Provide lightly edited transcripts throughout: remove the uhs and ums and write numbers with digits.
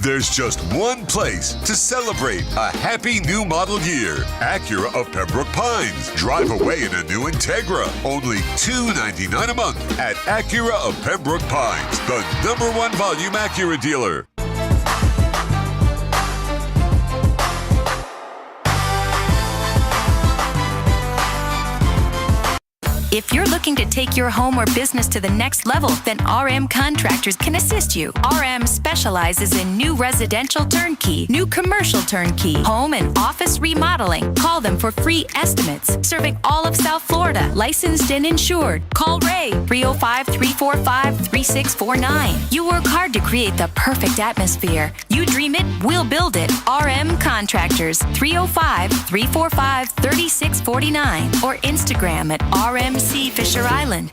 There's just one place to celebrate a happy new model year. Acura of Pembroke Pines. Drive away in a new Integra. Only $299 a month at Acura of Pembroke Pines, the #1 volume Acura dealer. If you're looking to take your home or business to the next level, then RM Contractors can assist you. RM specializes in new residential turnkey, new commercial turnkey, home and office remodeling. Call them for free estimates. Serving all of South Florida, licensed and insured. Call Ray, 305-345-3649. You work hard to create the perfect atmosphere. You dream it, we'll build it. RM Contractors, 305-345-3649 or Instagram at RMC Fisher Island.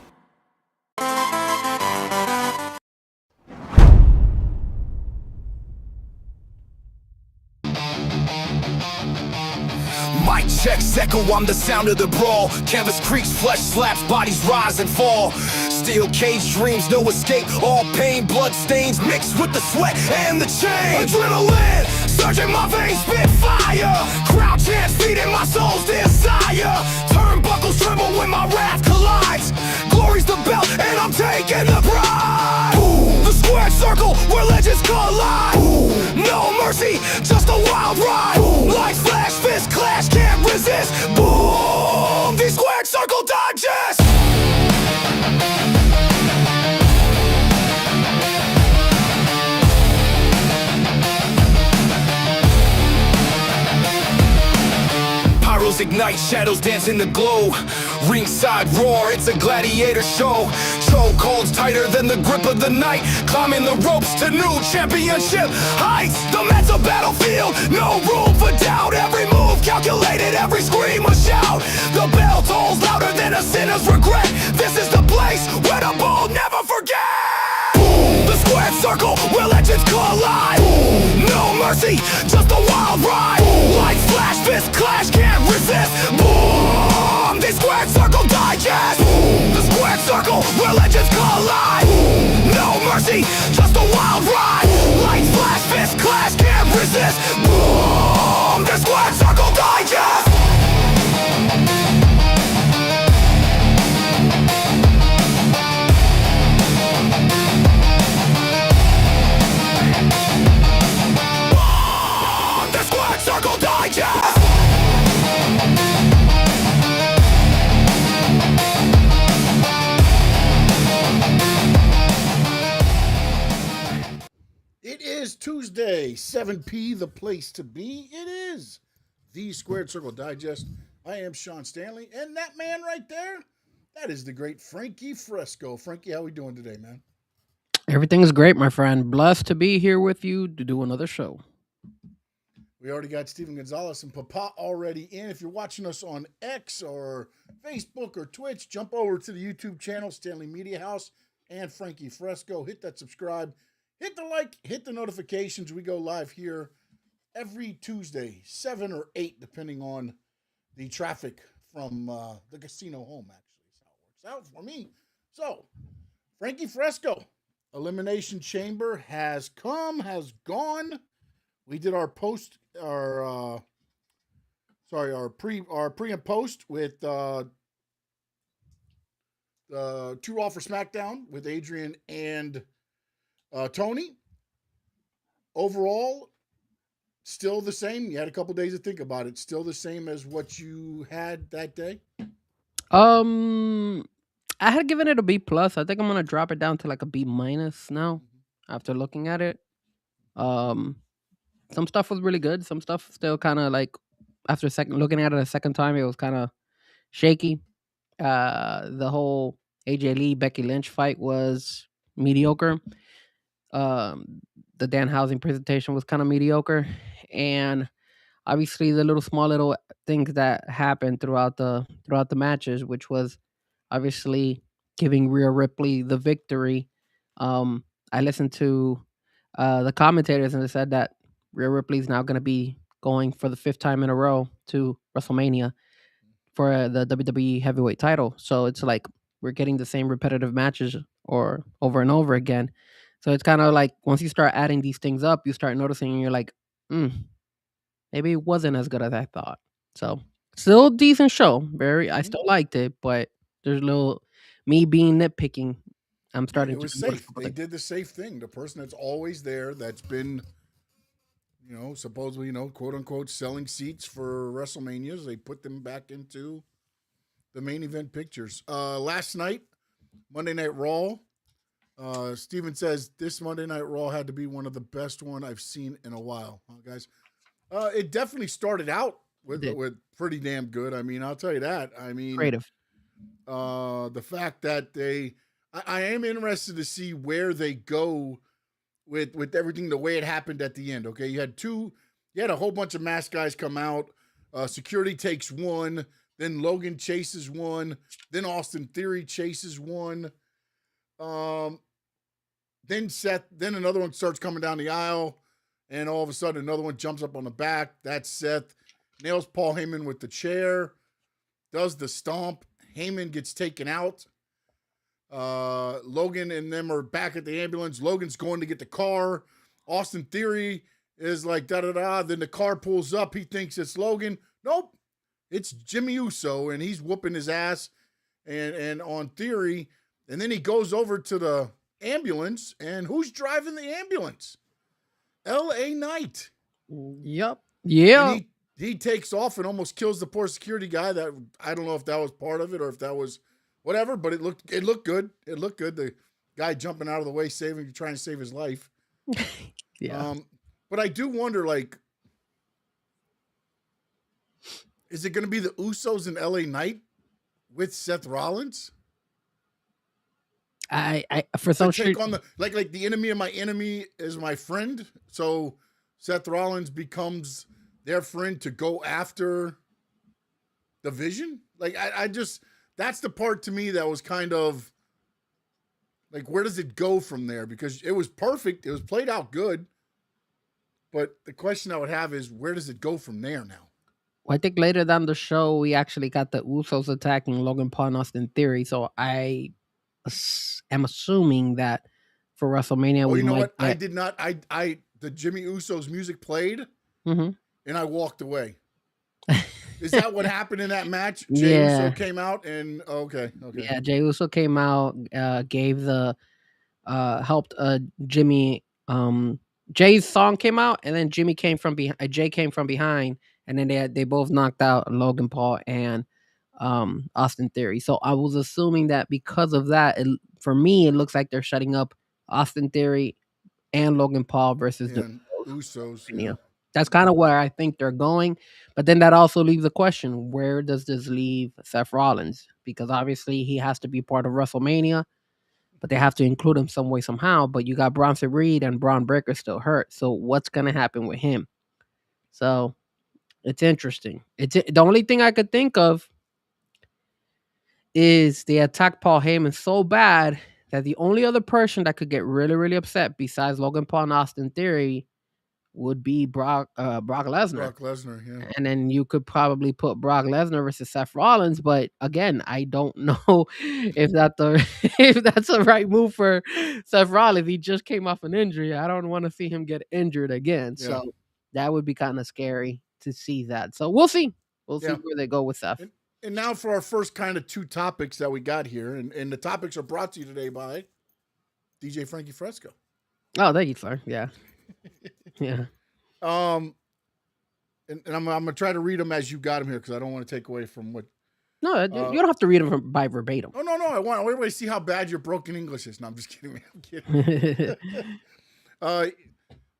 Mic checks echo, I'm the sound of the brawl. Canvas creaks, flesh slaps, bodies rise and fall. Steel cage dreams, no escape. All pain, blood stains mixed with the sweat and the chain. Adrenaline surging my veins, spit fire. Crowd chants feeding my soul's desire. Turnbuckles tremble when my wrath collides. Glory's the belt and I'm taking the pride. Boom. The squared circle where legends collide. Boom. No mercy, just a wild ride. Boom. Lights flash, fist clash, can't resist. Boom. The squared circle digest. Pyros ignite, shadows dance in the glow. Ringside roar, it's a gladiator show. Chokeholds tighter than the grip of the night. Climbing the ropes to new championship heights. The mental battlefield, no room for doubt. Every move calculated, every scream a shout. The bell tolls louder than a sinner's regret. This is the place where the bold never forget. Boom. The squared circle where legends collide. Boom. No mercy, just a wild ride. Boom. Lights flash, fist clash, can't resist. Boom. The squared circle digest. Boom. The squared circle where legends collide. Boom. No mercy, just a wild ride. Boom. Lights flash, fist clash, can't resist. Boom. The squared circle digest. Circle Digest! It is Tuesday, 7 p, the place to be. It is the Squared Circle Digest. I am Sean Stanley, and that man right there, that is the great Frankie Fresco. Frankie, how we doing today, man? Everything's great, my friend. Blessed to be here with you to do another show. We already got Steven Gonzalez and Papa already in. If you're watching us on X or Facebook or Twitch, jump over to the YouTube channel, Stanley Media House and Frankie Fresco. Hit that subscribe, hit the like, hit the notifications. We go live here every Tuesday, 7 or 8, depending on the traffic from the casino home, actually. That's how it works out for me. So, Frankie Fresco, Elimination Chamber has come, has gone. We did our pre and post with Two Raw for SmackDown with Adrian and Tony. Overall, still the same. You had a couple days to think about it. Still the same as what you had that day. I had given it a B plus. I think I'm gonna drop it down to like a B minus now after looking at it. Some stuff was really good. Some stuff still kind of like after looking at it a second time, it was kind of shaky. The whole AJ Lee Becky Lynch fight was mediocre. The Danhausen presentation was kind of mediocre, and obviously the small little things that happened throughout the matches, which was obviously giving Rhea Ripley the victory. I listened to the commentators and they said that Rhea Ripley's now going to be going for the 5th time in a row to WrestleMania for the WWE Heavyweight title. So it's like we're getting the same repetitive matches or over and over again. So it's kind of like once you start adding these things up, you start noticing and you're like, mm, maybe it wasn't as good as I thought. So still a decent show. I Mhm. still liked it, but there's a little me being nitpicking. I'm Yeah, starting it to was notice safe. a couple They things. did the safe thing. The person that's always there, that's been, supposedly, quote unquote, selling seats for WrestleManias, they put them back into the main event pictures. Last night, Monday Night Raw. Steven says this Monday Night Raw had to be one of the best one I've seen in a while, huh, guys. It definitely started out It with did. pretty damn good. I mean, I'll tell you that. I mean, Creative. the fact that I am interested to see where they go with everything the way it happened at the end. Okay, you had a whole bunch of masked guys come out. Security takes one, then Logan chases one, then Austin Theory chases one. Um, then another one starts coming down the aisle, and all of a sudden another one jumps up on the back. That's Seth. Nails Paul Heyman with the chair, does the stomp. Heyman gets taken out. Logan and them are back at the ambulance. Logan's going to get the car. Austin Theory is like da da da. Then the car pulls up. He thinks it's Logan. Nope, it's Jimmy Uso, and he's whooping his ass. And on Theory, and then he goes over to the ambulance, and who's driving the ambulance? L.A. Knight. Yep. And Yeah. he takes off and almost kills the poor security guy. That I don't know if that was part of it or if that was whatever, but it looked good. It looked good. The guy jumping out of the way, trying to save his life. Yeah. But I do wonder, like, is it going to be the Usos and LA Knight with Seth Rollins I for to some take shit. on the like the enemy of my enemy is my friend? So Seth Rollins becomes their friend to go after the Vision? Like I just that's the part to me that was kind of like, where does it go from there? Because it was perfect. It was played out good. But the question I would have is, where does it go from there now? I think later down the show we actually got the Usos attacking Logan Paul and Austin Theory. So I am assuming that for WrestleMania Oh, we you know might what? I get. did not. The Jimmy Uso's music played, Hmm. and I walked away. Is that what happened in that match? Jay Uso Yeah. came out, and okay. Yeah. Jey Uso came out, gave the helped Jimmy. Jay's song came out, and then Jimmy came from behind. Jay came from behind, and then they both knocked out Logan Paul and Austin Theory. So I was assuming that because of that, for me, it looks like they're shutting up Austin Theory and Logan Paul versus the Yeah, and Usos. Yeah, WrestleMania. That's kind of where I think they're going. But then that also leaves the question: where does this leave Seth Rollins? Because obviously he has to be part of WrestleMania, but they have to include him some way somehow. But you got Bronson Reed and Braun Breaker still hurt. So what's gonna happen with him? So it's interesting. It's the only thing I could think of is they attacked Paul Heyman so bad that the only other person that could get really, really upset besides Logan Paul and Austin Theory would be Brock Lesnar. Brock Lesnar. Yeah, And then you could probably put Brock Lesnar versus Seth Rollins, but again, I don't know if if that's the right move for Seth Rollins. He just came off an injury. I don't want to see him get injured again. yeah, So that would be kind of scary to see that. So we'll see. We'll see yeah. where they go with Seth. And now for our first kind of two topics that we got here, and the topics are brought to you today by DJ Frankie Fresco. Oh, thank you, sir. Yeah. Yeah. Um, and I'm gonna try to read them as you got them here because I don't want to take away from what. No, you don't have to read them by verbatim. No. I want everybody to see how bad your broken English is. No, I'm just kidding. Man. I'm kidding.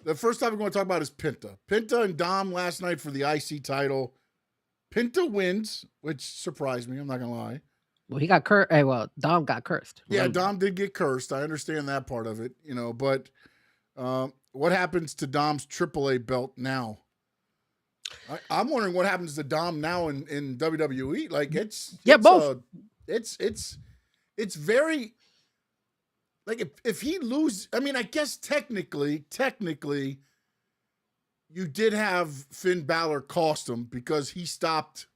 The first topic we're going to talk about is Penta. Penta and Dom last night for the IC title. Penta wins, which surprised me. I'm not gonna lie. Well, he got cursed. Hey, well, Dom got cursed. Yeah, Remember? Dom did get cursed. I understand that part of it, But what happens to Dom's AAA belt now? I'm wondering what happens to Dom now in WWE. Like it's both. It's very like if he loses. I mean, I guess technically, you did have Finn Balor cost him because he stopped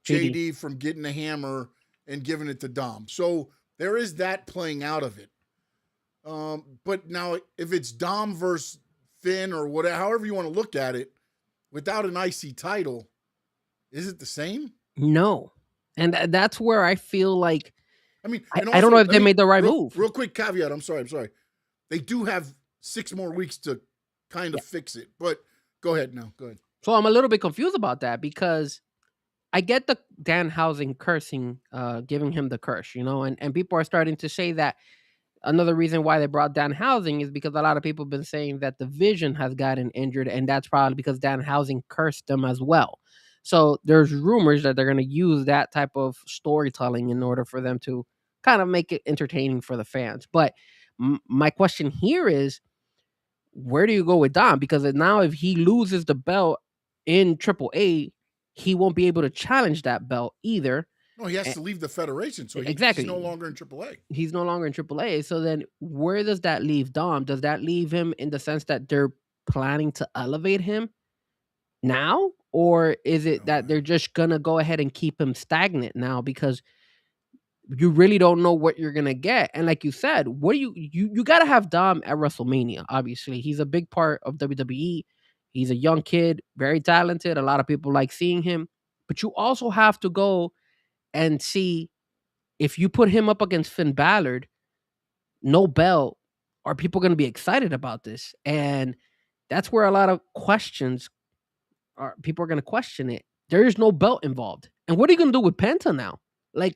JD from getting the hammer and giving it to Dom. So there is that playing out of it. But now if it's Dom versus Finn or whatever, however you want to look at it, without an IC title, is it the same? No. And that's where I feel like I mean, I, and I don't know if let they me- made the right real, move. Real quick caveat. I'm sorry. They do have 6 more weeks to kind of fix it. But go ahead now. Go ahead. So I'm a little bit confused about that because I get the Danhausen cursing, giving him the curse, and people are starting to say that another reason why they brought Danhausen is because a lot of people have been saying that the Vision has gotten injured, and that's probably because Danhausen cursed them as well. So there's rumors that they're going to use that type of storytelling in order for them to kind of make it entertaining for the fans. But my question here is, where do you go with Dom? Because now if he loses the belt in AAA, he won't be able to challenge that belt either. No, he has to leave the federation, so Exactly. he's no longer in AAA. He's no longer in AAA. So then where does that leave Dom? Does that leave him in the sense that they're planning to elevate him now? Or is it that they're just going to go ahead and keep him stagnant now? Because you really don't know what you're gonna get. And like you said, what do you gotta have Dom at WrestleMania. Obviously, he's a big part of WWE. He's a young kid, very talented. A lot of people like seeing him, but you also have to go and see if you put him up against Finn Balor, no belt, are people gonna be excited about this? And that's where a lot of questions are. People are gonna question it. There is no belt involved, and what are you gonna do with Penta now? Like,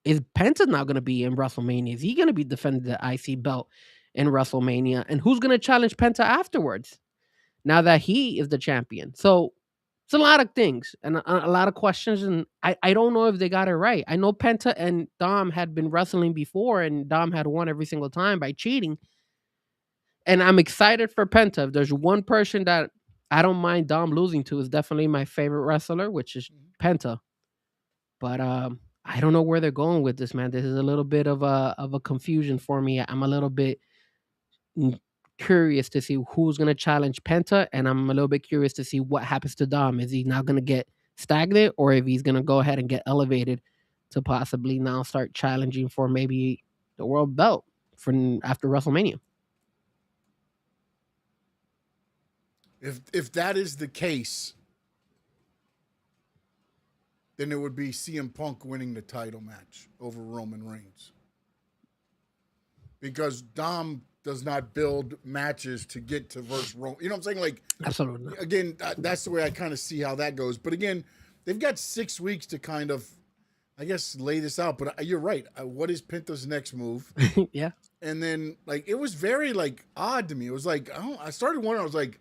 is Penta now going to be in WrestleMania? Is he going to be defending the IC belt in WrestleMania? And who's going to challenge Penta afterwards now that he is the champion? So it's a lot of things and a lot of questions. And I don't know if they got it right. I know Penta and Dom had been wrestling before, and Dom had won every single time by cheating. And I'm excited for Penta. If there's one person that I don't mind Dom losing to, is definitely my favorite wrestler, which is Penta. But I don't know where they're going with this, man. This is a little bit of a confusion for me. I'm a little bit curious to see who's going to challenge Penta, and I'm a little bit curious to see what happens to Dom. Is he now going to get stagnant, or if he's going to go ahead and get elevated to possibly now start challenging for maybe the world belt for after WrestleMania? If that is the case, then it would be CM Punk winning the title match over Roman Reigns. Because Dom does not build matches to get to versus Roman. You know what I'm saying? Like, Absolutely not. Again, that's the way I kind of see how that goes. But again, they've got 6 weeks to kind of, I guess, lay this out. But you're right. What is Penta's next move? Yeah. And then, like, it was very, like, odd to me. It was like, I started wondering, I was like,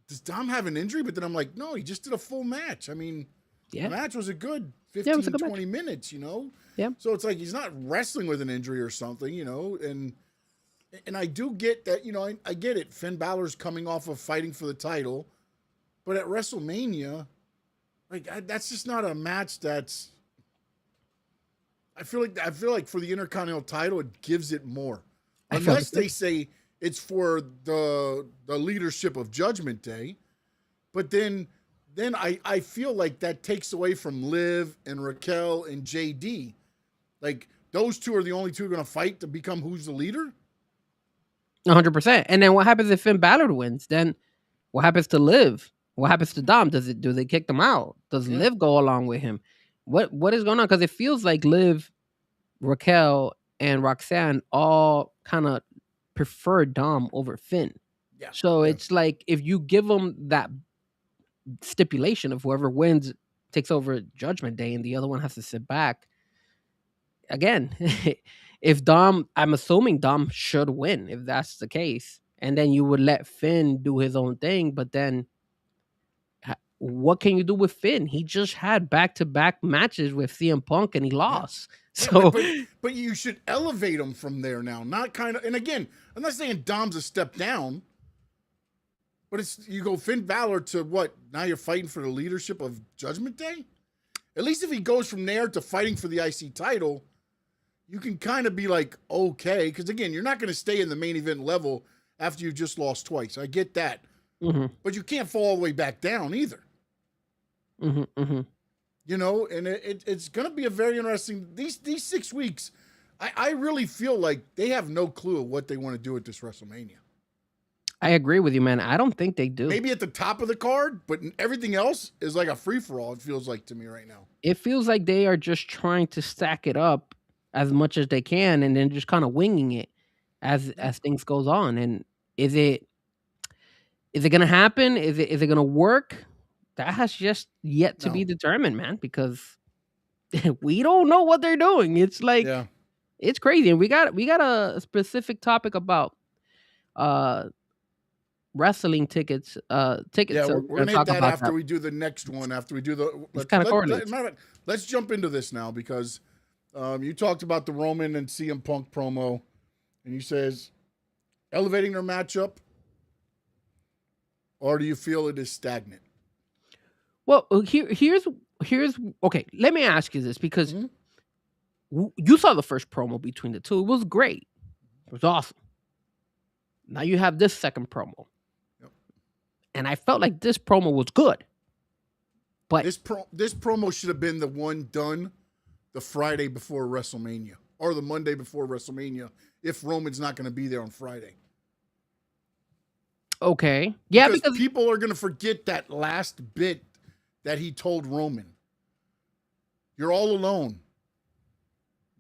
does Dom have an injury? But then I'm like, no, he just did a full match. I mean, Yeah. the match was a good 15, Yeah, it was a good 20 minutes, Yeah. So it's like he's not wrestling with an injury or something, and I do get that, I get it. Finn Balor's coming off of fighting for the title, but at WrestleMania, that's just not a match that's. I feel like for the Intercontinental title, it gives it more, unless they say it's for the leadership of Judgment Day, but then I feel like that takes away from Liv and Raquel and JD. Like, those two are the only two going to fight to become who's the leader. 100%. And then what happens if Finn Balor wins? Then what happens to Liv? What happens to Dom? Do they kick them out? Does Liv go along with him? What is going on? Because it feels like Liv, Raquel, and Roxanne all kind of prefer Dom over Finn. Yeah. So it's like, if you give them that stipulation of whoever wins takes over Judgment Day and the other one has to sit back. Again, if Dom, I'm assuming Dom should win if that's the case. And then you would let Finn do his own thing. But then what can you do with Finn? He just had back-to-back matches with CM Punk and he lost. Yeah. So, but you should elevate him from there now. Not kind of, and again, I'm not saying Dom's a step down, but it's, you go Finn Balor to what? Now you're fighting for the leadership of Judgment Day? At least if he goes from there to fighting for the IC title, you can kind of be like, okay. Because again, you're not going to stay in the main event level after you've just lost twice. I get that. mm-hmm. But you can't fall all the way back down either. Mm-hmm, mm-hmm. And it's going to be a very interesting, these 6 weeks, I really feel like they have no clue of what they want to do at this WrestleMania. I agree with you, man. I don't think they do. Maybe at the top of the card, but everything else is like a free-for-all, it feels like to me right now. It feels like they are just trying to stack it up as much as they can and then just kind of winging it as things goes on. And is it gonna happen? Is it gonna work? That has just yet to be determined, man, because we don't know what they're doing. It's like it's crazy. And we got a specific topic about wrestling tickets. Tickets. Yeah, So we're gonna hit that after that. we do the next one. After we do the, let's jump into this now because you talked about the Roman and CM Punk promo, and you says elevating their matchup, or do you feel it is stagnant? Well, here's okay. Let me ask you this because you saw the first promo between the two. It was great. It was awesome. Now you have this second promo. And I felt like this promo was good. But this promo should have been the one done the Friday before WrestleMania or the Monday before WrestleMania if Roman's not going to be there on Friday. Okay. Yeah, because people are going to forget that last bit that he told Roman. You're all alone.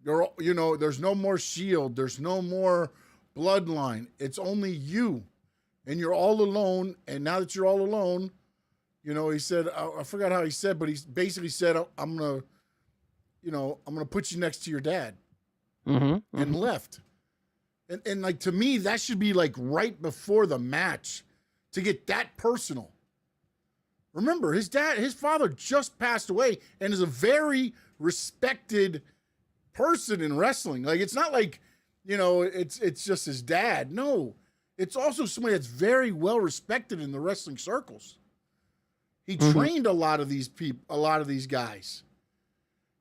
There's no more Shield. There's no more bloodline. It's only you. And you're all alone, and now that you're all alone, he said, I forgot how he said, but he basically said, I'm gonna put you next to your dad, and left. And like to me, that should be like right before the match to get that personal. Remember, his father just passed away, and is a very respected person in wrestling. Like it's not like, it's just his dad. No. It's also somebody that's very well respected in the wrestling circles. He trained a lot of these people, a lot of these guys,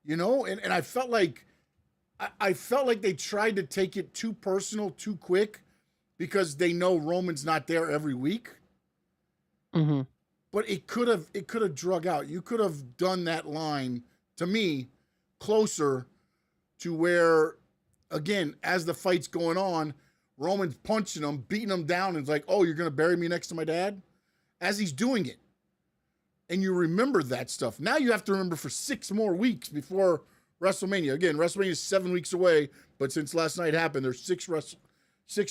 and I felt like they tried to take it too personal, too quick, because they know Roman's not there every week. But it could have drug out. You could have done that line to me closer to where, again, as the fight's going on, Roman's punching him, beating him down, and it's like, oh, you're going to bury me next to my dad? As he's doing it. And you remember that stuff. Now you have to remember for 6 more weeks before WrestleMania. Again, WrestleMania is 7 weeks away, but since last night happened, there's 6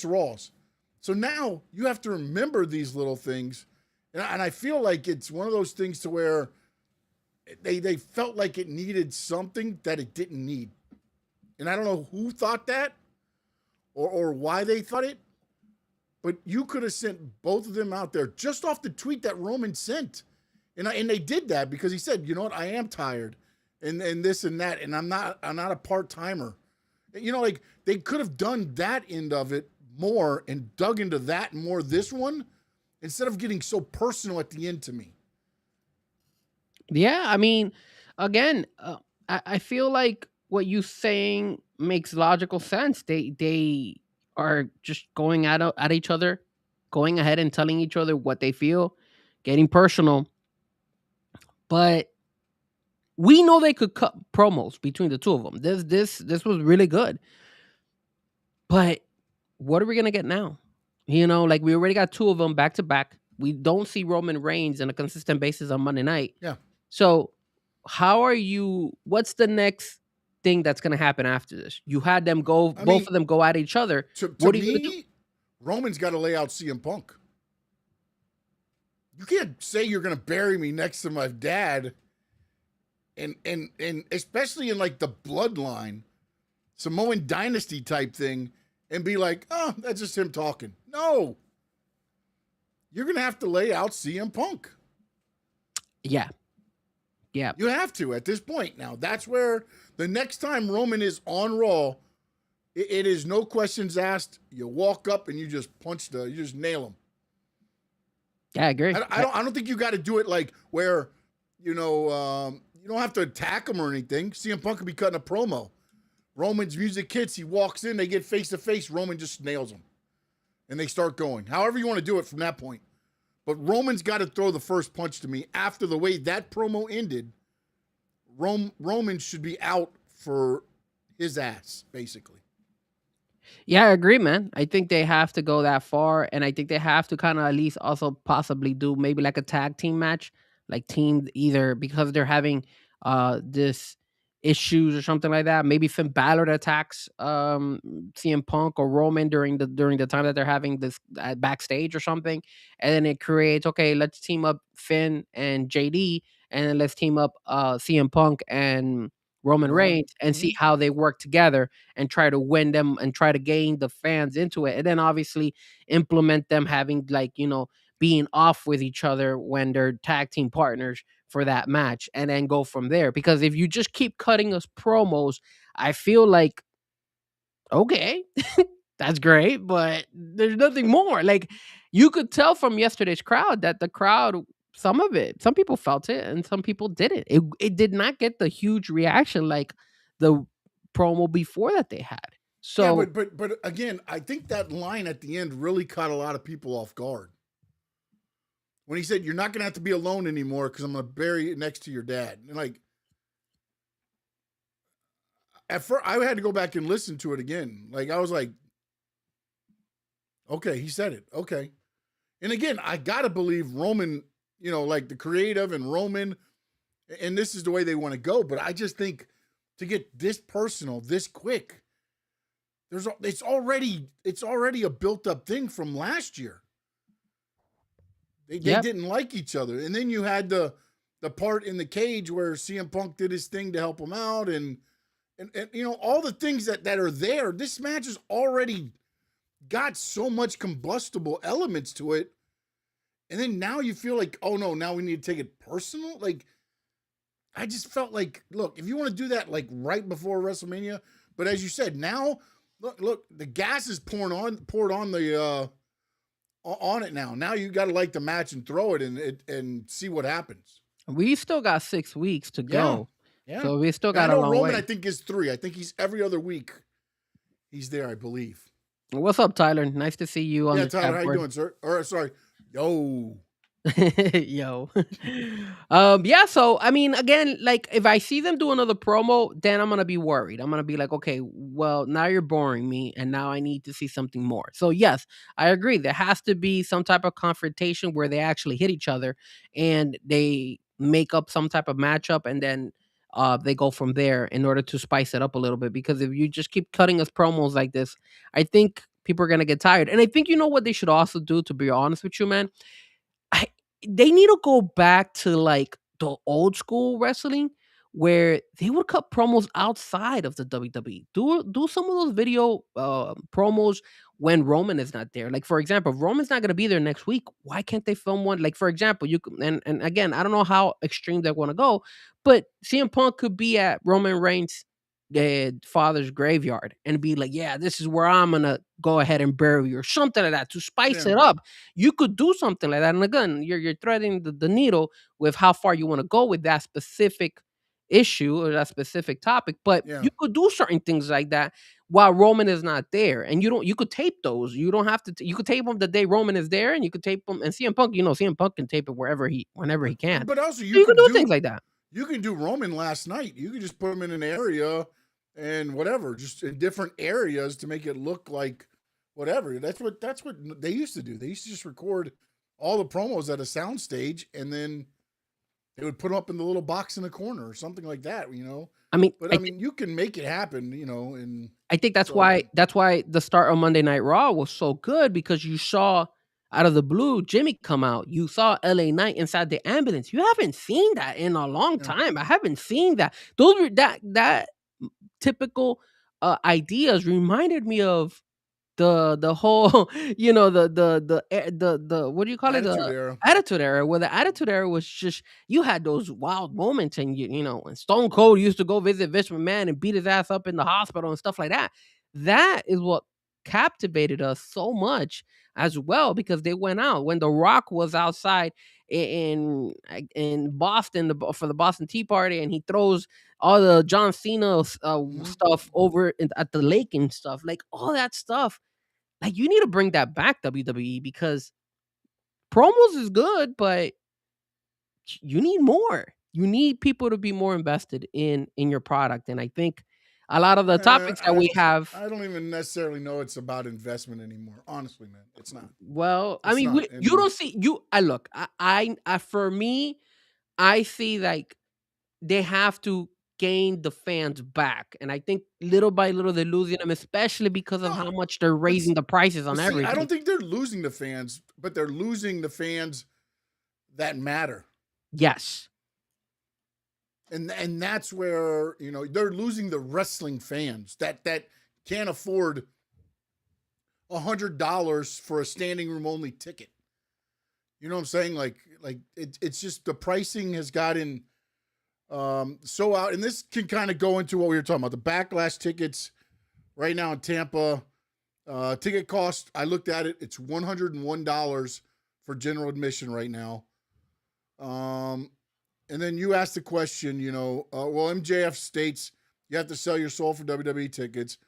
Raws. So now you have to remember these little things. And I feel like it's one of those things to where they felt like it needed something that it didn't need. And I don't know who thought that. Or why they thought it, but you could have sent both of them out there just off the tweet that Roman sent, and they did that because he said, you know what, I am tired, and this and that, and I'm not a part-timer, like they could have done that end of it more and dug into that more this one instead of getting so personal at the end to me. Yeah, I mean, again, I feel like what you saying makes logical sense. They are just going at each other, going ahead and telling each other what they feel, getting personal. But we know they could cut promos between the two of them. This was really good. But what are we gonna get now? Like we already got 2 of them back to back. We don't see Roman Reigns on a consistent basis on Monday night. Yeah. So what's the next thing that's going to happen after this? You had them both of them go at each other. To me, Roman's got to lay out CM Punk. You can't say you're going to bury me next to my dad, and especially in like the bloodline, Samoan dynasty type thing, and be like, oh, that's just him talking. No, you're going to have to lay out CM Punk. Yeah. You have to at this point. Now, that's where the next time Roman is on Raw, it is no questions asked. You walk up and you just you just nail him. Yeah, I agree. I don't think you got to do it like where, you don't have to attack him or anything. CM Punk could be cutting a promo. Roman's music hits. He walks in. They get face to face. Roman just nails him. And they start going. However you want to do it from that point. But Roman's got to throw the first punch to me. After the way that promo ended, Roman should be out for his ass, basically. Yeah, I agree, man. I think they have to go that far, and I think they have to kind of at least also possibly do maybe like a tag team match, like team either because they're having this issues or something like that. Maybe Finn Balor attacks CM Punk or Roman during the time that they're having this backstage or something, and then it creates okay, let's team up Finn and JD, and then let's team up CM Punk and Roman Roman. Reigns and see Mhm. how they work together and try to win them and try to gain the fans into it. And then obviously implement them having like, being off with each other when they're tag team partners for that match and then go from there. Because if you just keep cutting us promos, I feel like, okay, that's great, but there's nothing more. Like you could tell from yesterday's crowd that the crowd, some people felt it and some people didn't. It did not get the huge reaction like the promo before that they had. Yeah, So but again, I think that line at the end really caught a lot of people off guard when he said, "You're not going to have to be alone anymore because I'm going to bury you next to your dad." And like, at first, I had to go back and listen to it again. Like, I was like, "Okay, he said it. Okay." And again, I gotta believe Roman. Like the creative and Roman, and this is the way they want to go. But I just think to get this personal this quick, it's already a built up thing from last year. They yeah, didn't like each other, and then you had the part in the cage where CM Punk did his thing to help him out, and all the things that are there. This match has already got so much combustible elements to it, and then now you feel like, oh no, now we need to take it personal. Like I just felt like, look, if you want to do that like right before WrestleMania, but as you said, now look, the gas is poured on the on it now. Now you got to like the match and throw it and see what happens. we still got 6 weeks to Yeah, go. yeah. So we still And I got a know long Roman. I way. think is 3. I think he's every other week. He's there, I believe. What's up, Tyler? Nice to see you on Yeah, the Tyler, chat how you board. doing, sir? Or sorry, yo. Yo. Yeah, so I mean, again, like if I see them do another promo, then I'm gonna be worried. I'm gonna be like, okay, well, now you're boring me, and now I need to see something more. So yes, I agree. There has to be some type of confrontation where they actually hit each other and they make up some type of matchup and then they go from there in order to spice it up a little bit. Because if you just keep cutting us promos like this, I think people are gonna get tired. And I think you know what they should also do, to be honest with you, man, I they need to go back to, like, the old school wrestling where they would cut promos outside of the WWE. Do some of those video, promos when Roman is not there. Like, for example, if Roman's not gonna be there next week, why can't they film one? Like, for example, you could and again, I don't know how extreme they wanna go, but CM Punk could be at Roman Reigns' dead father's graveyard and be like, "Yeah, this is where I'm gonna go ahead and bury you," or something like that to spice Yeah, it up. You could do something like that. And again, you're threading the needle with how far you want to go with that specific issue or that specific topic. But yeah. you could do certain things like that while Roman is not there. And you could tape those. You don't have to, you could tape them the day Roman is there and you could tape them and CM Punk, CM Punk can tape it whenever he can. But also So you could do things like that. you can do Roman last night. You could just put him in an area and whatever, just in different areas to make it look like whatever. That's what they used to do. They used to just record all the promos at a sound stage and then they would put them up in the little box in the corner or something like that. I mean, But I mean, you can make it happen, and I think so that's why the start of Monday Night Raw was so good because you saw out of the blue Jimmy come out. You saw LA Knight inside the ambulance. You haven't seen that in a long yeah. time. I haven't seen that. Those were that typical ideas reminded me of the whole the what do you call it, Attitude the Era. attitude era, where the attitude era was just you had those wild moments and when Stone Cold used to go visit Vince McMahon and beat his ass up in the hospital and stuff like that. That is what captivated us so much as well because they went out when The Rock was outside in Boston for the Boston Tea Party and he throws all the John Cena Mhm. stuff over at the lake and stuff, like all that stuff, like, you need to bring that back, WWE, because promos is good, but you need more. You need people to be more invested in your product, and I think a lot of the topics that we have. I don't even necessarily know it's about investment anymore. Honestly, man, it's not. Well, I It's mean, not. I you mean, don't see you. I look. I for me, I see like they have to gain the fans back, and I think little by little they're losing them, especially because of no, how much they're but raising the prices on see, I everything. don't think they're losing the fans, but they're losing the fans that matter. Yes. And that's where they're losing the wrestling fans that can't afford $100 for a standing room only ticket. You know what I'm saying? Like it's just the pricing has gotten so out, and this can kind of go into what we were talking about. The Backlash tickets right now in Tampa, ticket cost. I looked at it; it's $101 for general admission right now. And then you asked the question, well, MJF states you have to sell your soul for WWE tickets.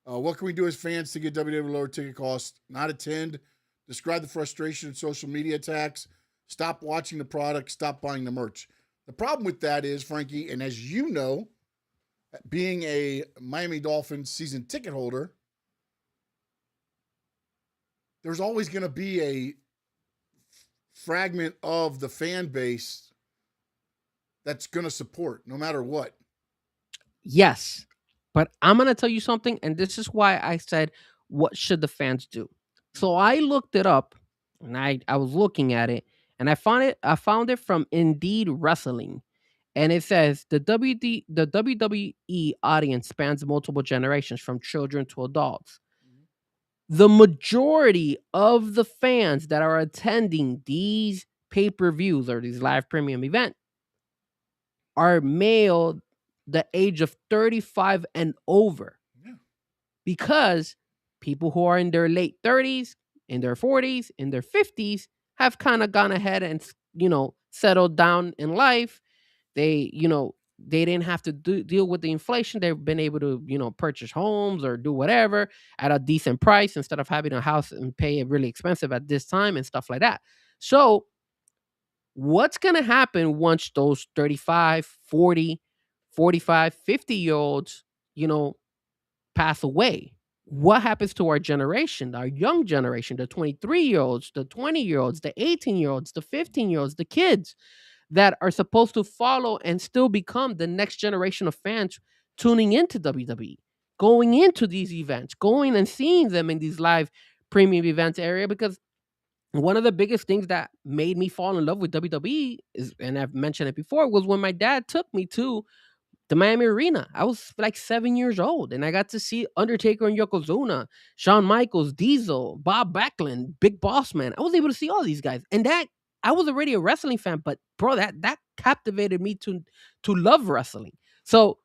What can we do as fans to get WWE lower ticket costs? Not attend. Describe the frustration in social media attacks. Stop watching the product. Stop buying the merch. The problem with that is, Frankie, and as you know, being a Miami Dolphins season ticket holder, there's always going to be a fragment of the fan base that's going to support no matter what. Yes. But I'm going to tell you something, and this is why I said, what should the fans do? So I looked it up, and I was looking at it, and I found it from Indeed Wrestling. And it says the WWE audience spans multiple generations from children to adults. The majority of the fans that are attending these pay-per-views or these live premium events are male the age of 35 and over. Yeah. Because people who are in their late 30s, in their 40s, in their 50s have kind of gone ahead and, settled down in life. They, they didn't have to deal with the inflation. They've been able to, purchase homes or do whatever at a decent price instead of having a house and pay it really expensive at this time and stuff like that. So what's going to happen once those 35, 40, 45, 50-year-olds, pass away? What happens to our generation, our young generation, the 23-year-olds, the 20-year-olds, the 18-year-olds, the 15-year-olds, the kids that are supposed to follow and still become the next generation of fans tuning into WWE, going into these events, going and seeing them in these live premium events area? Because one of the biggest things that made me fall in love with WWE is, and I've mentioned it before, was when my dad took me to the Miami Arena. I was like 7 years old, and I got to see Undertaker and Yokozuna, Shawn Michaels, Diesel, Bob Backlund, Big Boss Man. I was able to see all these guys, and that I was already a wrestling fan, but bro, that captivated me to love wrestling. So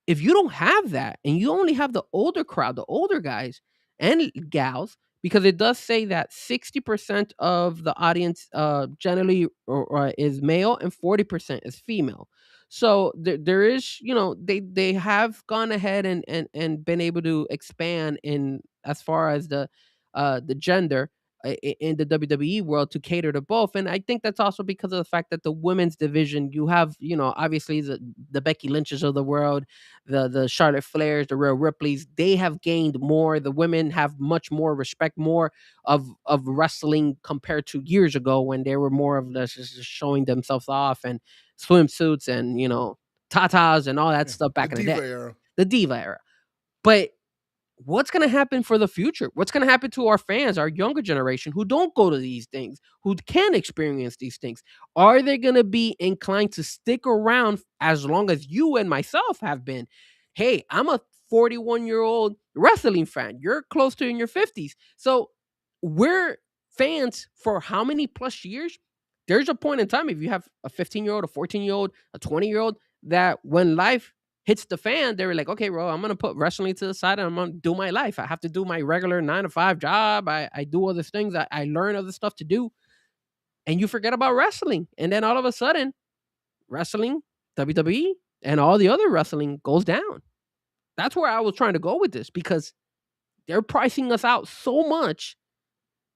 if you don't have that and you only have the older crowd, the older guys and gals, because it does say that 60% of the audience generally or is male and 40% is female. So there is, they have gone ahead and been able to expand in as far as the gender in the WWE world to cater to both. And I think that's also because of the fact that the women's division, you have, obviously the Becky Lynches of the world, the Charlotte Flairs, the Rhea Ripleys, they have gained more. The women have much more respect, more of wrestling compared to years ago when they were more of just showing themselves off and swimsuits and, tatas and all that stuff back in the day. Era. The Diva era. But what's going to happen for the future? What's going to happen to our fans, our younger generation who don't go to these things, who can experience these things? Are they going to be inclined to stick around as long as you and myself have been? Hey, I'm a 41-year-old wrestling fan. You're close to in your 50s. So we're fans for how many plus years? There's a point in time, if you have a 15-year-old, a 14-year-old, a 20-year-old, that when life hits the fan, they were like, okay, bro, I'm going to put wrestling to the side and I'm going to do my life. I have to do my regular 9-to-5 job. I do other things. I learn other stuff to do. And you forget about wrestling. And then all of a sudden, wrestling, WWE, and all the other wrestling goes down. That's where I was trying to go with this, because they're pricing us out so much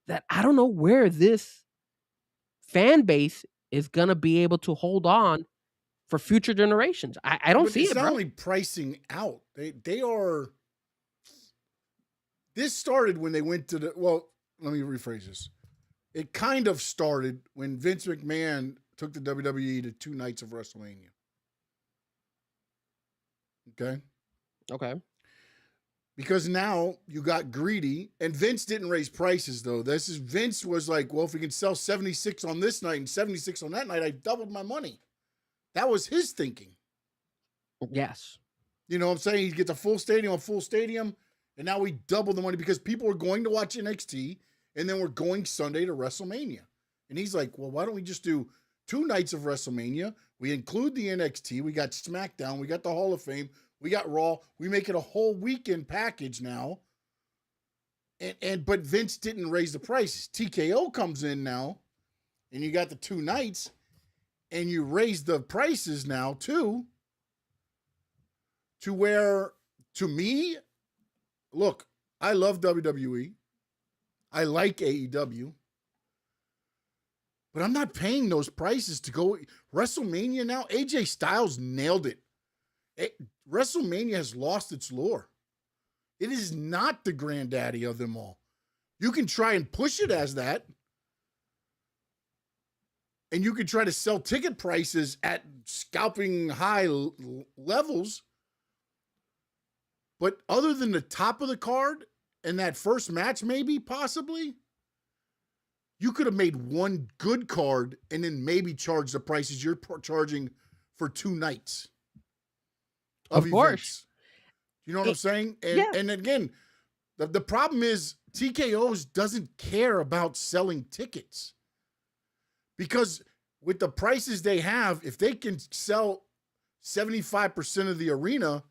that I don't know where this fan base is going to be able to hold on for future generations. I don't But see it's it, not bro. only pricing out. They are. This started when they went to the. Well, let me rephrase this. It kind of started when Vince McMahon took the WWE to 2 nights of WrestleMania. Okay. Okay. Because now you got greedy, and Vince didn't raise prices though. Vince was like, well, if we can sell 76 on this night and 76 on that night, I doubled my money. That was his thinking. Yes. You know what I'm saying? He gets a full stadium, and now we double the money because people are going to watch NXT, and then we're going Sunday to WrestleMania. And he's like, well, why don't we just do 2 nights of WrestleMania? We include the NXT, we got SmackDown, we got the Hall of Fame, we got Raw. We make it a whole weekend package now. But Vince didn't raise the prices. TKO comes in now, and you got the 2 nights, and you raise the prices now too, to where, to me, look, I love WWE. I like AEW. But I'm not paying those prices to go WrestleMania now. AJ Styles nailed it. WrestleMania has lost its lore. It is not the granddaddy of them all. You can try and push it as that. And you can try to sell ticket prices at scalping high levels. But other than the top of the card and that first match, maybe, possibly, you could have made one good card and then maybe charge the prices you're charging for 2 nights. Of course. Events. You know what I'm saying? And again, the problem is TKO's doesn't care about selling tickets. Because with the prices they have, if they can sell 75% of the arena,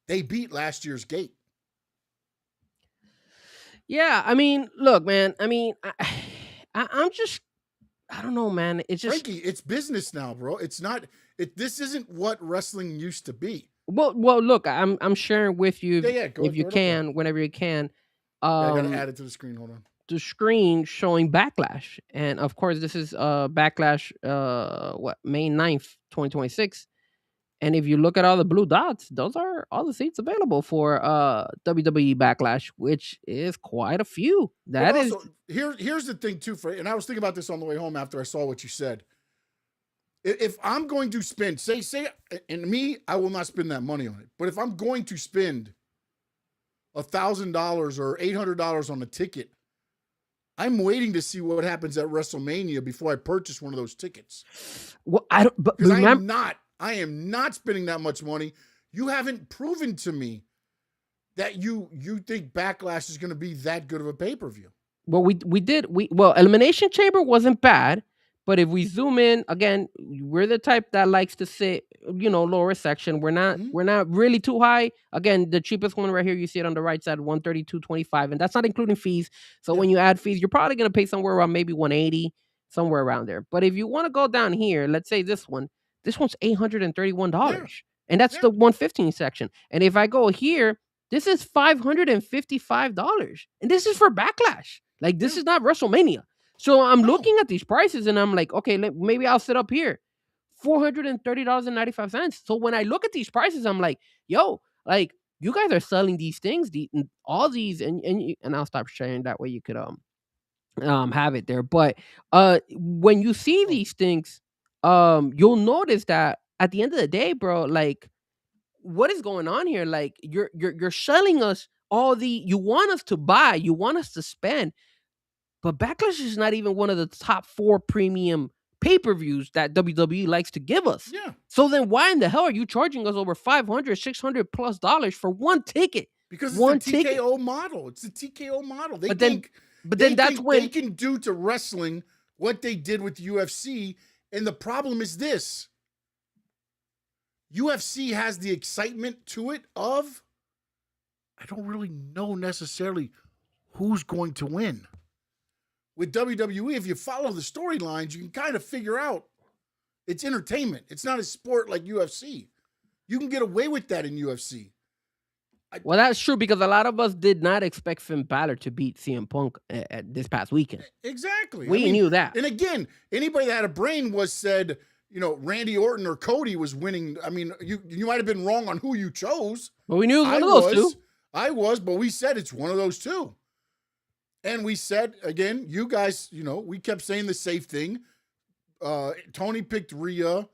they beat last year's gate. Yeah, I mean, look, man. I mean, I'm just, I don't know, man. It's just, Frankie, it's business now, bro. It's not. This isn't what wrestling used to be. well, look, I'm sharing with you if you can, whenever you can. I gotta add it to the screen. Hold on. The screen showing Backlash, and of course, this is Backlash. May 9th, 2026. And if you look at all the blue dots, those are all the seats available for WWE Backlash, which is quite a few. That is also, here's the thing too, and I was thinking about this on the way home after I saw what you said. If I'm going to spend, say, and me, I will not spend that money on it. But if I'm going to spend $1,000 or $800 on a ticket, I'm waiting to see what happens at WrestleMania before I purchase one of those tickets. well, I don't. But Because remember, I am not spending that much money. You haven't proven to me that you think Backlash is going to be that good of a pay-per-view. well, Elimination Chamber wasn't bad, but if we zoom in again, we're the type that likes to sit, lower section. We're not really too high. Again, the cheapest one right here, you see it on the right side, $132.25, and that's not including fees. So when you add fees, you're probably going to pay somewhere around maybe $180, somewhere around there. But if you want to go down here, let's say this one's $831, and that's the 115 section. And if I go here, this is $555, and this is for Backlash. Like, this is not WrestleMania. So I'm looking at these prices, and I'm like, okay, maybe I'll sit up here. $430.95. So when I look at these prices, I'm like, yo, like, you guys are selling these things, all these, and I'll stop sharing, that way you could have it there. But when you see these things, you'll notice that at the end of the day, bro, like, what is going on here? Like, you're selling us you want us to buy, you want us to spend, but Backlash is not even one of the top 4 premium pay-per-views that WWE likes to give us. Yeah. So then why in the hell are you charging us over $500, $600+ for one ticket? Because it's the TKO model. It's the TKO model. They think they can do to wrestling what they did with UFC. And the problem is this. UFC has the excitement to it of, I don't really know necessarily who's going to win. With WWE, if you follow the storylines, you can kind of figure out it's entertainment. It's not a sport like UFC. You can get away with that in UFC. Well, that's true, because a lot of us did not expect Finn Balor to beat CM Punk at this past weekend. Exactly. We knew that. And again, anybody that had a brain said, Randy Orton or Cody was winning. I mean, you might have been wrong on who you chose. But we knew it was one of those two. I was, but we said it's one of those two. And we said, again, you guys, we kept saying the safe thing. Tony picked Rhea.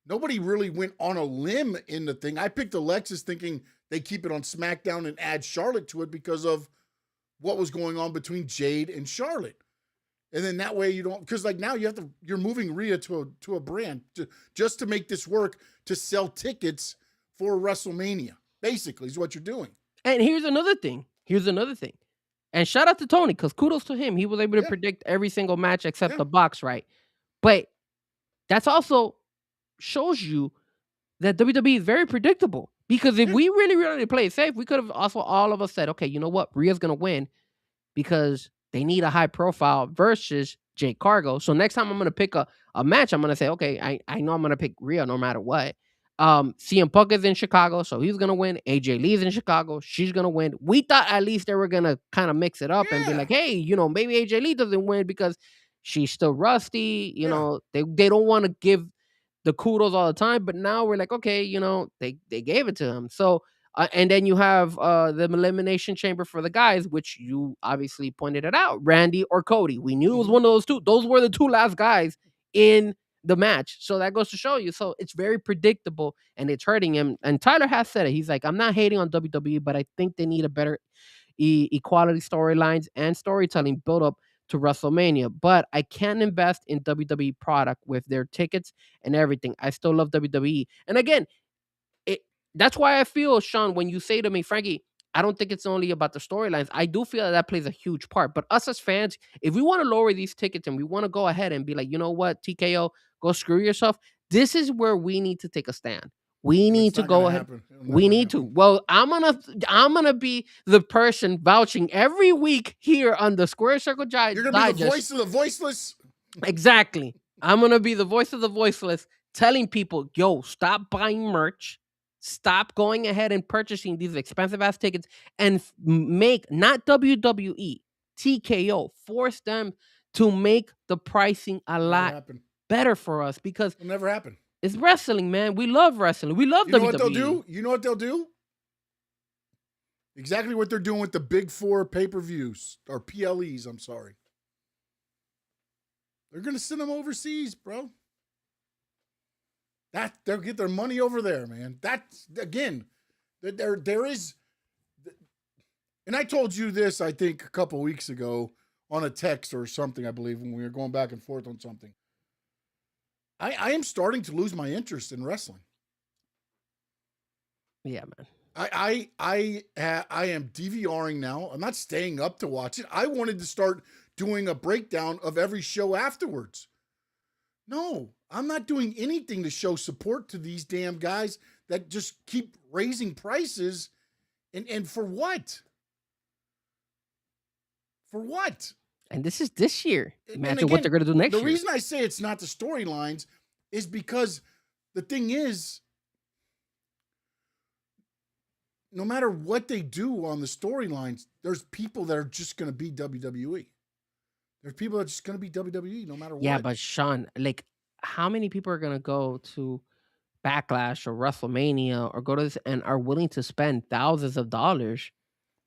Nobody really went on a limb in the thing. I picked Alexis thinking they keep it on SmackDown and add Charlotte to it because of what was going on between Jade and Charlotte. And then that way you don't, because like now you're moving Rhea to a brand just to make this work to sell tickets for WrestleMania, basically is what you're doing. And here's another thing. And shout out to Tony, because kudos to him. He was able to predict every single match except the box, right? But that's also shows you that WWE is very predictable. Because if we really, really play it safe, we could have also all of us said, okay, you know what? Rhea's going to win because they need a high profile versus Jade Cargo. So next time I'm going to pick a match, I'm going to say, okay, I know I'm going to pick Rhea no matter what. CM Punk is in Chicago, so he's going to win. AJ Lee's in Chicago. She's going to win. We thought at least they were going to kind of mix it up and be like, hey, maybe AJ Lee doesn't win because she's still rusty. They don't want to give the kudos all the time, but now we're like, okay, they gave it to him. So, and then you have the Elimination Chamber for the guys, which you obviously pointed it out, Randy or Cody. We knew it was one of those two. Those were the two last guys in the match. So that goes to show you. So it's very predictable and it's hurting him. And Tyler has said it. He's like, I'm not hating on WWE, but I think they need a better equality storylines and storytelling build up to WrestleMania, but I can't invest in WWE product with their tickets and everything. I still love WWE. And again, that's why I feel, Sean, when you say to me, Frankie, I don't think it's only about the storylines. I do feel that plays a huge part. But us as fans, if we want to lower these tickets and we want to go ahead and be like, you know what, TKO, go screw yourself. This is where we need to take a stand. We need to go ahead. We need to. Well, I'm gonna be the person vouching every week here on the Square Circle Digest. You're gonna be the voice of the voiceless. Exactly. I'm gonna be the voice of the voiceless, telling people, yo, stop buying merch, stop going ahead and purchasing these expensive ass tickets, and make not WWE, TKO, force them to make the pricing a lot better for us because it'll never happen. It's wrestling, man. We love wrestling. We love WWE. You know what they'll do? Exactly what they're doing with the big four pay-per-views, or PLEs, I'm sorry. They're going to send them overseas, bro. They'll get their money over there, man. That's, again, there is, and I told you this, I think, a couple weeks ago on a text or something, I believe, when we were going back and forth on something. I am starting to lose my interest in wrestling. Yeah, man. I am DVRing now. I'm not staying up to watch it. I wanted to start doing a breakdown of every show afterwards. No, I'm not doing anything to show support to these damn guys that just keep raising prices. And for what? For what? And this is this year. Imagine what they're going to do next year. The reason I say it's not the storylines is because the thing is, no matter what they do on the storylines, there's people that are just going to be WWE. There's people that are just going to be WWE no matter what. Yeah, but Sean, like, how many people are going to go to Backlash or WrestleMania or go to this and are willing to spend thousands of dollars?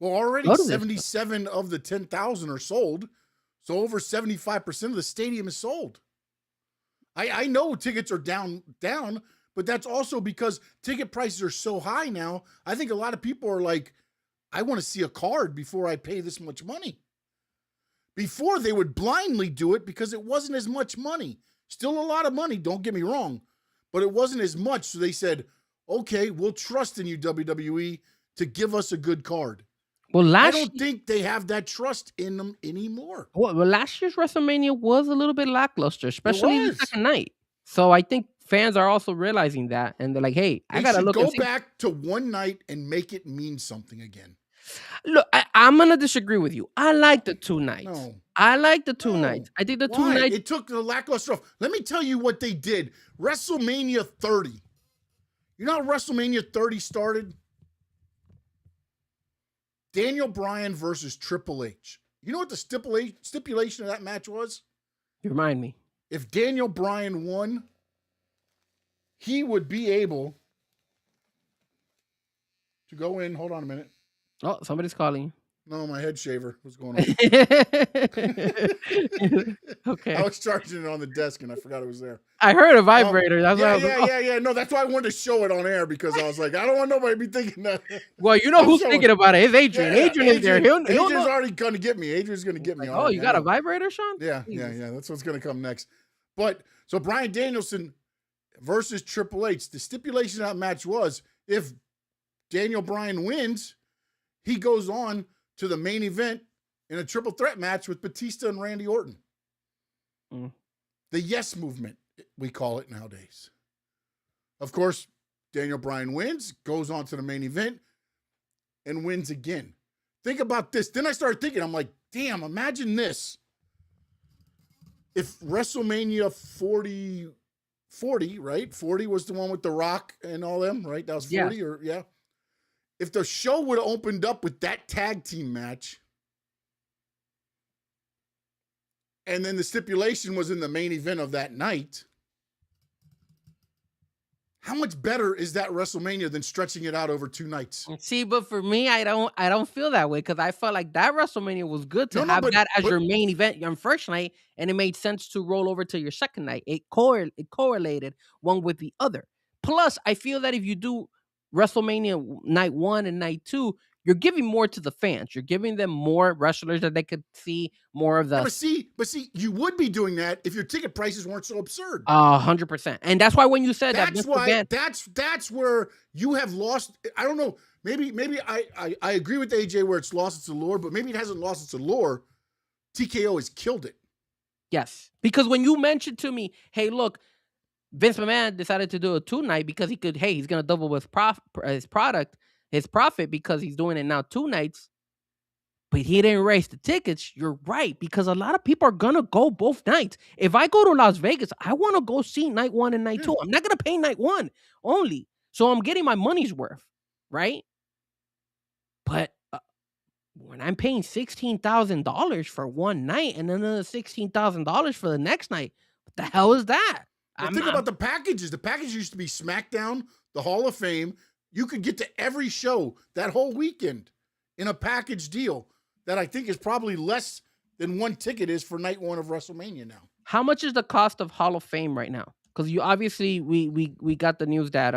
Well, already 77 of the 10,000 are sold. So over 75% of the stadium is sold. I know tickets are down, but that's also because ticket prices are so high now. I think a lot of people are like, I want to see a card before I pay this much money. Before, they would blindly do it because it wasn't as much money. Still a lot of money, don't get me wrong, but it wasn't as much. So they said, okay, we'll trust in you, WWE, to give us a good card. Well, I don't think they have that trust in them anymore. Well, last year's WrestleMania was a little bit lackluster, especially the second night. So I think fans are also realizing that, and they're like, "Hey, I gotta look." Go back to one night and make it mean something again. Look, I'm gonna disagree with you. I like the two nights. No. I like the two nights. I think the two nights. It took the lackluster off. Let me tell you what they did. WrestleMania 30. You know how WrestleMania 30 started? Daniel Bryan versus Triple H. You know what the stipulation of that match was? You remind me. If Daniel Bryan won, he would be able to go in. Hold on a minute. Oh, somebody's calling. No, my head shaver. What's going on? Okay. I was charging it on the desk and I forgot it was there. I heard a vibrator. That's why I Yeah, was yeah. No, that's why I wanted to show it on air because I was like, I don't want nobody to be thinking that. Well, you know I'm who's showing- thinking about it. It's Adrian. Yeah, Adrian is there. Adrian's He'll know. already going to get me. Adrian's going to get me. Like, already. you I got a know. vibrator, Sean? Yeah. That's what's going to come next. But so Bryan Danielson versus Triple H. The stipulation of that match was if Daniel Bryan wins, he goes on to the main event in a triple threat match with Batista and Randy Orton. Mm. The yes movement, we call it nowadays. Of course, Daniel Bryan wins, goes on to the main event, and wins again. Think about this. Then I started thinking, I'm like, damn, imagine this. If WrestleMania 40, right? 40 was the one with The Rock and all them, right? That was 40 yeah. If the show would have opened up with that tag team match, and then the stipulation was in the main event of that night, how much better is that WrestleMania than stretching it out over 2 nights? See, but for me, I don't feel that way because I felt like that WrestleMania was good to have but that as your main event on first night, and it made sense to roll over to your second night. It correlated one with the other. Plus, I feel that if you do WrestleMania night 1 and night 2, you're giving more to the fans. You're giving them more wrestlers that they could see more of the. Yeah, but see, you would be doing that if your ticket prices weren't so absurd. 100%. And that's why when you said that's that, that's where you have lost. I don't know. Maybe I agree with AJ where it's lost its allure, but maybe it hasn't lost its allure. TKO has killed it. Yes, because when you mentioned to me, hey, look, Vince McMahon decided to do a 2 night because he's going to double his profit because he's doing it now 2 nights, but he didn't raise the tickets. You're right, because a lot of people are going to go both nights. If I go to Las Vegas, I want to go see night 1 and night 2. I'm not going to pay night 1 only. So I'm getting my money's worth, right? But when I'm paying $16,000 for 1 night and another $16,000 for the next night, what the hell is that? Well, think about the packages. The package used to be SmackDown, the Hall of Fame. You could get to every show that whole weekend in a package deal that I think is probably less than 1 ticket is for night 1 of WrestleMania now. How much is the cost of Hall of Fame right now? Because you obviously we got the news that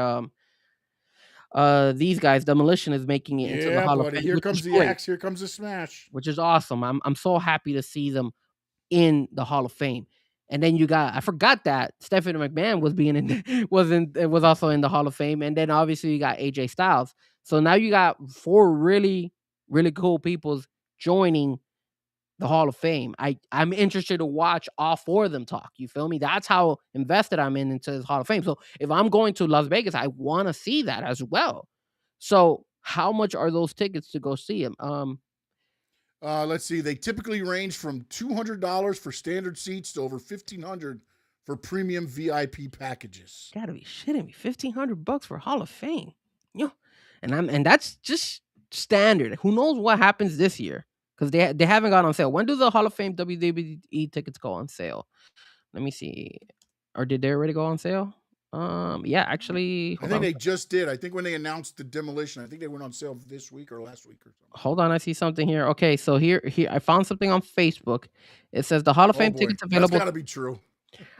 these guys, Demolition, is making it into the Hall of Fame. Here comes the axe. Here comes the smash. Which is awesome. I'm so happy to see them in the Hall of Fame. And then I forgot that Stephanie McMahon was also in the Hall of Fame. And then obviously you got AJ Styles. So now you got 4 really, really cool people joining the Hall of Fame. I'm interested to watch all 4 of them talk. You feel me? That's how invested I'm into this Hall of Fame. So if I'm going to Las Vegas, I want to see that as well. So how much are those tickets to go see him? Let's see. They typically range from $200 for standard seats to over $1,500 for premium VIP packages. Gotta be shitting me! $1,500 for Hall of Fame, and that's just standard. Who knows what happens this year? Because they haven't gone on sale. When do the Hall of Fame WWE tickets go on sale? Let me see. Or did they already go on sale? Yeah, actually, I think they just did. I think when they announced the Demolition, I think they went on sale this week or last week or something. Hold on, I see something here. Okay, so here I found something on Facebook. It says the Hall of Fame tickets available. That's gotta be true.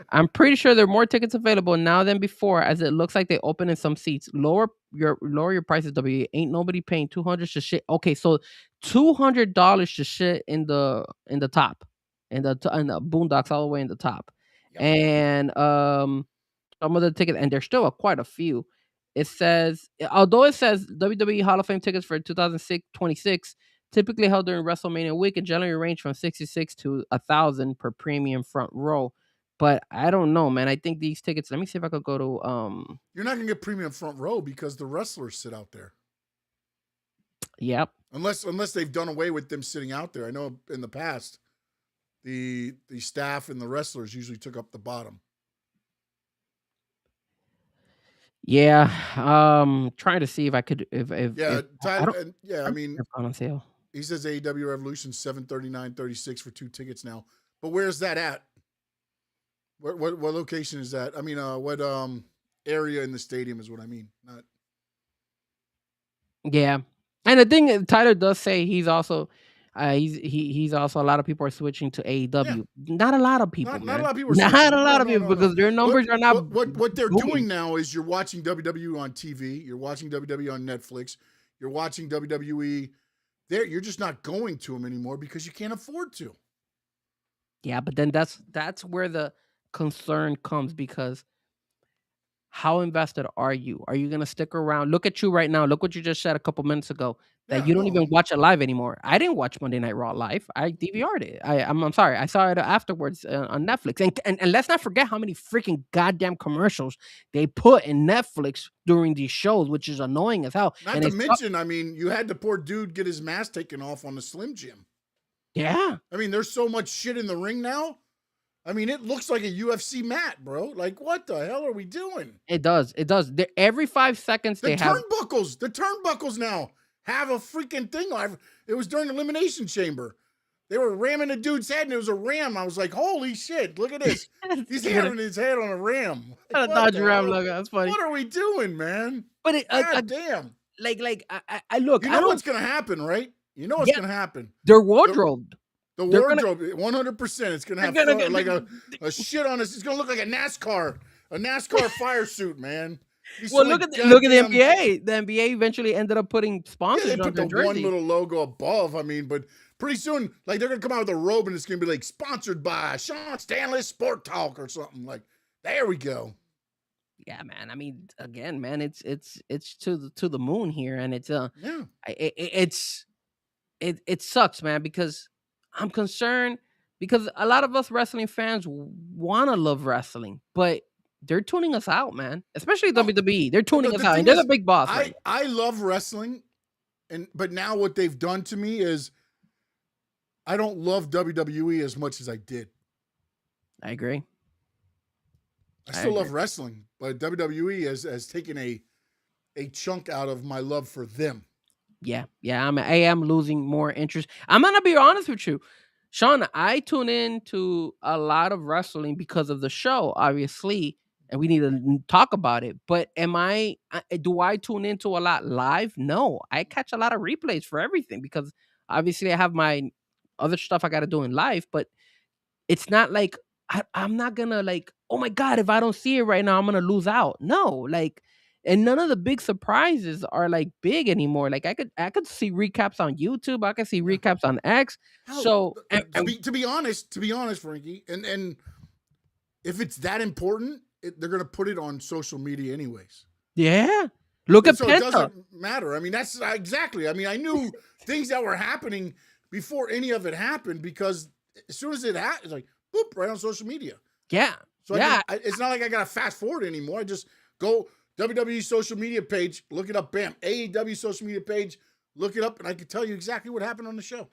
I'm pretty sure there are more tickets available now than before, as it looks like they open in some seats. Lower your prices, W. Ain't nobody paying $200 to shit. Okay, so $200 to shit in the top, in the boondocks all the way in the top, Yep. and some of the tickets, and there's still quite a few. It says, although it says WWE Hall of Fame tickets for 2026 typically held during WrestleMania week and generally range from $66 to $1,000 per premium front row. But I don't know, man. I think these tickets. Let me see if I could go to. You're not gonna get premium front row because the wrestlers sit out there. Yep. Unless they've done away with them sitting out there. I know in the past, the staff and the wrestlers usually took up the bottom. Yeah. Trying to see if I could. If I mean, gone on sale. He says AEW Revolution $739.36 for 2 tickets now. But where's that at? What location is that? I mean, area in the stadium is what I mean. Not Yeah, and the thing is, Tyler does say he's also, he's also, a lot of people are switching to yeah. AEW. Not a lot of people, Not a man. lot of people are Not switching. a No, lot of no, people no, no. because their numbers are not What they're booming. doing now is you're watching WWE on TV, you're watching WWE on Netflix, you're watching WWE. There, you're just not going to them anymore because you can't afford to. Yeah, but then that's where the concern comes because how invested are you? Are you gonna stick around? Look at you right now. Look what you just said a couple minutes ago that Yeah, you don't no, even watch it live anymore. I didn't watch Monday Night Raw live. I DVR'd it. I'm sorry. I saw it afterwards on Netflix. And let's not forget how many freaking goddamn commercials they put in Netflix during these shows, which is annoying as hell. not And to it's mention, I mean, you had the poor dude get his mask taken off on the Slim Jim. yeah. I mean, there's so much shit in the ring now. I mean, it looks like a UFC mat, bro. Like, what the hell are we doing? It does. It does. Every 5 seconds The they have. turnbuckles now have a freaking thing. It was during Elimination Chamber. They were ramming a dude's head, and it was a ram. I was like, "Holy shit! Look at this! He's having his head on a ram." A Like, what Dodge the Ram hell? logo. That's funny. What are we doing, man? But it, God damn! like I look. You I know don't. what's gonna happen, right? You know what's Yeah. gonna happen. Their wardrobe. The They're gonna- wardrobe, 100%. It's gonna have They're gonna like get- a shit on us. It's gonna look like a NASCAR fire suit, man. Be Well, so look like at look at the goddamn- NBA. The NBA eventually ended up putting Yeah, sponsors they on put their the one jersey. little logo above. I mean, but pretty soon, like they're gonna come out with a robe and it's gonna be like sponsored by Sean Stanley Sport Talk or something. Like, there we go. Yeah, man. I mean, again, man, it's to the moon here, and it's Yeah. it sucks, man, because I'm concerned because a lot of us wrestling fans want to love wrestling, but they're tuning us out, man. Especially No, WWE, they're tuning the us out, thing and they're is, the big boss. Right I love wrestling, but now what they've done to me is I don't love WWE as much as I did. now. I agree. I still love wrestling, but WWE has taken a chunk out of my love for them. Yeah, I am losing more interest. I'm gonna be honest with you, Sean. I tune in to a lot of wrestling because of the show, obviously, and we need to talk about it. But do I tune into a lot live? No, I catch a lot of replays for everything because obviously I have my other stuff I got to do in life. But it's not like I'm not gonna like, oh my god, if I don't see it right now, I'm gonna lose out. No, like, and none of the big surprises are like big anymore. Like I could see recaps on YouTube, I could see Yeah. recaps on X. Hell, So to be honest, Frankie, and if it's that important, they're gonna put it on social media anyways. yeah, look at So it Penta. doesn't matter. I mean, that's exactly. I mean, I knew things that were happening before any of it happened because as soon as it happened, it's like boop right on social media. Yeah, So yeah. it's not like I gotta fast forward anymore. I just go WWE social media page, look it up, bam. AEW social media page, look it up, and I can tell you exactly what happened on the show.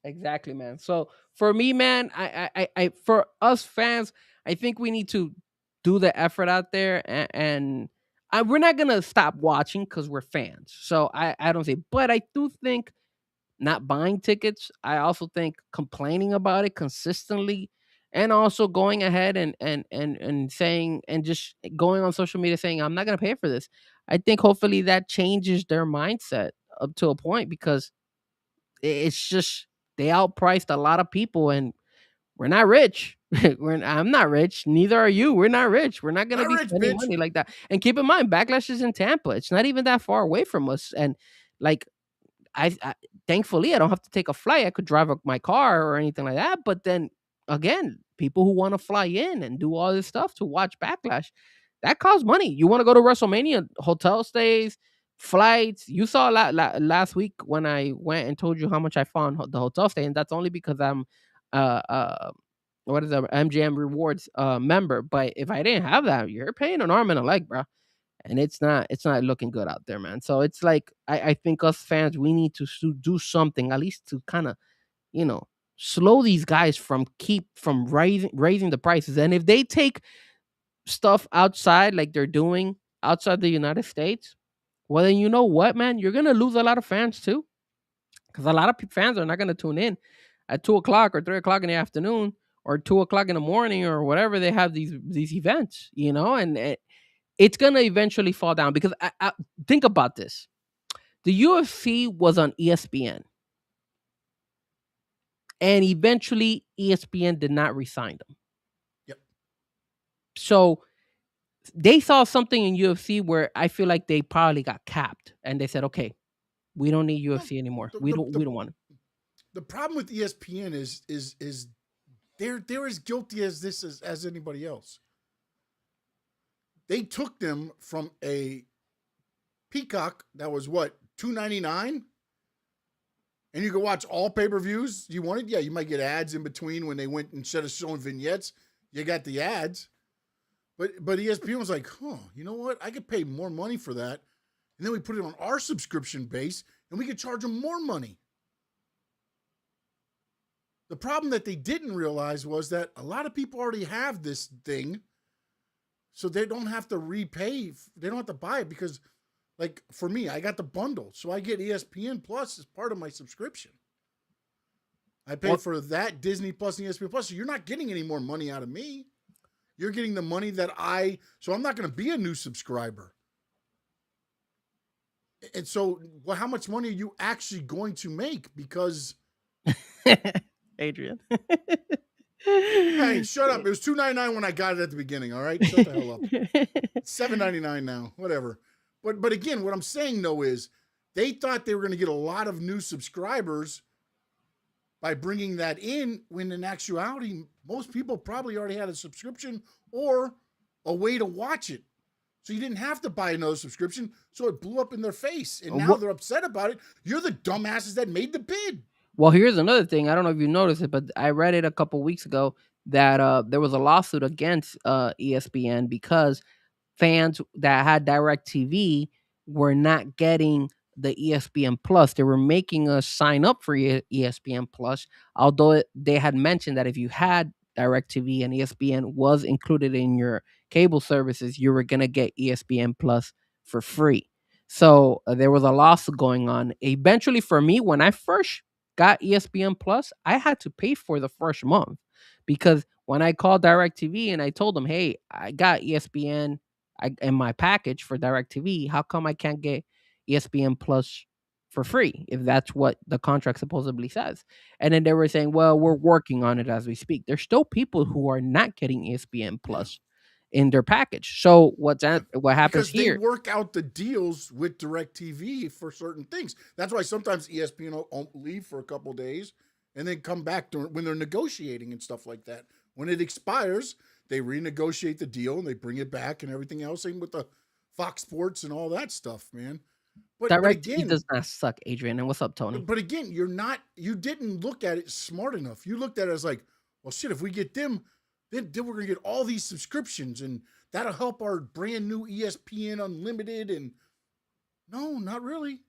Exactly, man. So for me, man, I for us fans, I think we need to do the effort out there, and we're not gonna stop watching because we're fans. So I don't say, but I do think not buying tickets. I also think complaining about it consistently, and also going ahead and saying and just going on social media saying I'm not gonna pay for this. I think hopefully that changes their mindset up to a point because it's just they outpriced a lot of people and we're not rich. I'm not rich. Neither are you. We're not rich. We're not gonna Not be rich, spending bitch. money like that. And keep in mind, Backlash is in Tampa. It's not even that far away from us. And like I thankfully I don't have to take a flight. I could drive my car or anything like that. But then again, people who want to fly in and do all this stuff to watch Backlash, that costs money. You want to go to WrestleMania, hotel stays, flights. You saw last week when I went and told you how much I found the hotel stay, and that's only because I'm uh uh what is that MGM Rewards member. But if I didn't have that, you're paying an arm and a leg, bro. And it's not looking good out there, man. So it's like I think us fans we need to do something at least to kind of slow these guys from raising the prices. And if they take stuff outside like they're doing outside the United States, well then you know what, man, you're gonna lose a lot of fans too, because a lot of fans are not gonna tune in at 2 o'clock or 3 o'clock in the afternoon or 2 o'clock in the morning or whatever they have these events, and it's gonna eventually fall down because think about this: the UFC was on ESPN, and eventually ESPN did not resign them. Yep. So they saw something in UFC where I feel like they probably got capped, and they said, "Okay, we don't need No, UFC anymore. the, We the, don't. We the, don't want it." the problem with ESPN is they're as guilty as this as anybody else. They took them from a Peacock that was what, $2.99, and you could watch all pay-per-views you wanted. Yeah, you might get ads in between when they went, instead of showing vignettes, you got the ads. But ESPN was like, you know what? I could pay more money for that. And then we put it on our subscription base and we could charge them more money. The problem that they didn't realize was that a lot of people already have this thing, so they don't have to repay. They don't have to buy it because, like, for me, I got the bundle. So I get ESPN Plus as part of my subscription. I pay for that, Disney Plus and ESPN Plus. So you're not getting any more money out of me. You're getting the money that so I'm not going to be a new subscriber. And so, well, how much money are you actually going to make? Because Adrian. hey, shut up. It was $2.99 when I got it at the beginning. All right, shut the hell up. $7.99 now, whatever. But again, what I'm saying though is they thought they were going to get a lot of new subscribers by bringing that in, when in actuality, most people probably already had a subscription or a way to watch it. So you didn't have to buy another subscription. So it blew up in their face. And now they're upset about it. You're the dumbasses that made the bid. Well, here's another thing. I don't know if you noticed it, but I read it a couple weeks ago that there was a lawsuit against ESPN because fans that had DirecTV were not getting the ESPN Plus. They were making us sign up for ESPN Plus, although they had mentioned that if you had DirecTV and ESPN was included in your cable services, you were going to get ESPN Plus for free. So there was a lawsuit going on. Eventually, for me, when I first got ESPN Plus, I had to pay for the first month because when I called DirecTV and I told them, "Hey, I got ESPN in my package for DirecTV. How come I can't get ESPN Plus for free if that's what the contract supposedly says?" And then they were saying, "Well, we're working on it as we speak." There's still people who are not getting ESPN Plus in their package. So what happens because here? They work out the deals with DirecTV for certain things. That's why sometimes ESPN will leave for a couple of days and then come back when they're negotiating and stuff like that. When it expires, they renegotiate the deal and they bring it back and everything else, same with the Fox Sports and all that stuff, man. But DirecTV does not suck, Adrian. And what's up, Tony? But again, you didn't look at it smart enough. You looked at it as like, well, shit, if we get them, then we're gonna get all these subscriptions and that'll help our brand new ESPN Unlimited. And no, not really.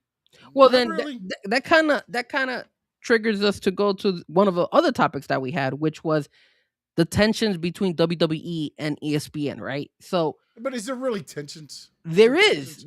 Well, not then really. that kind of triggers us to go to one of the other topics that we had, which was the tensions between WWE and ESPN, right? So, but is there really tensions? There is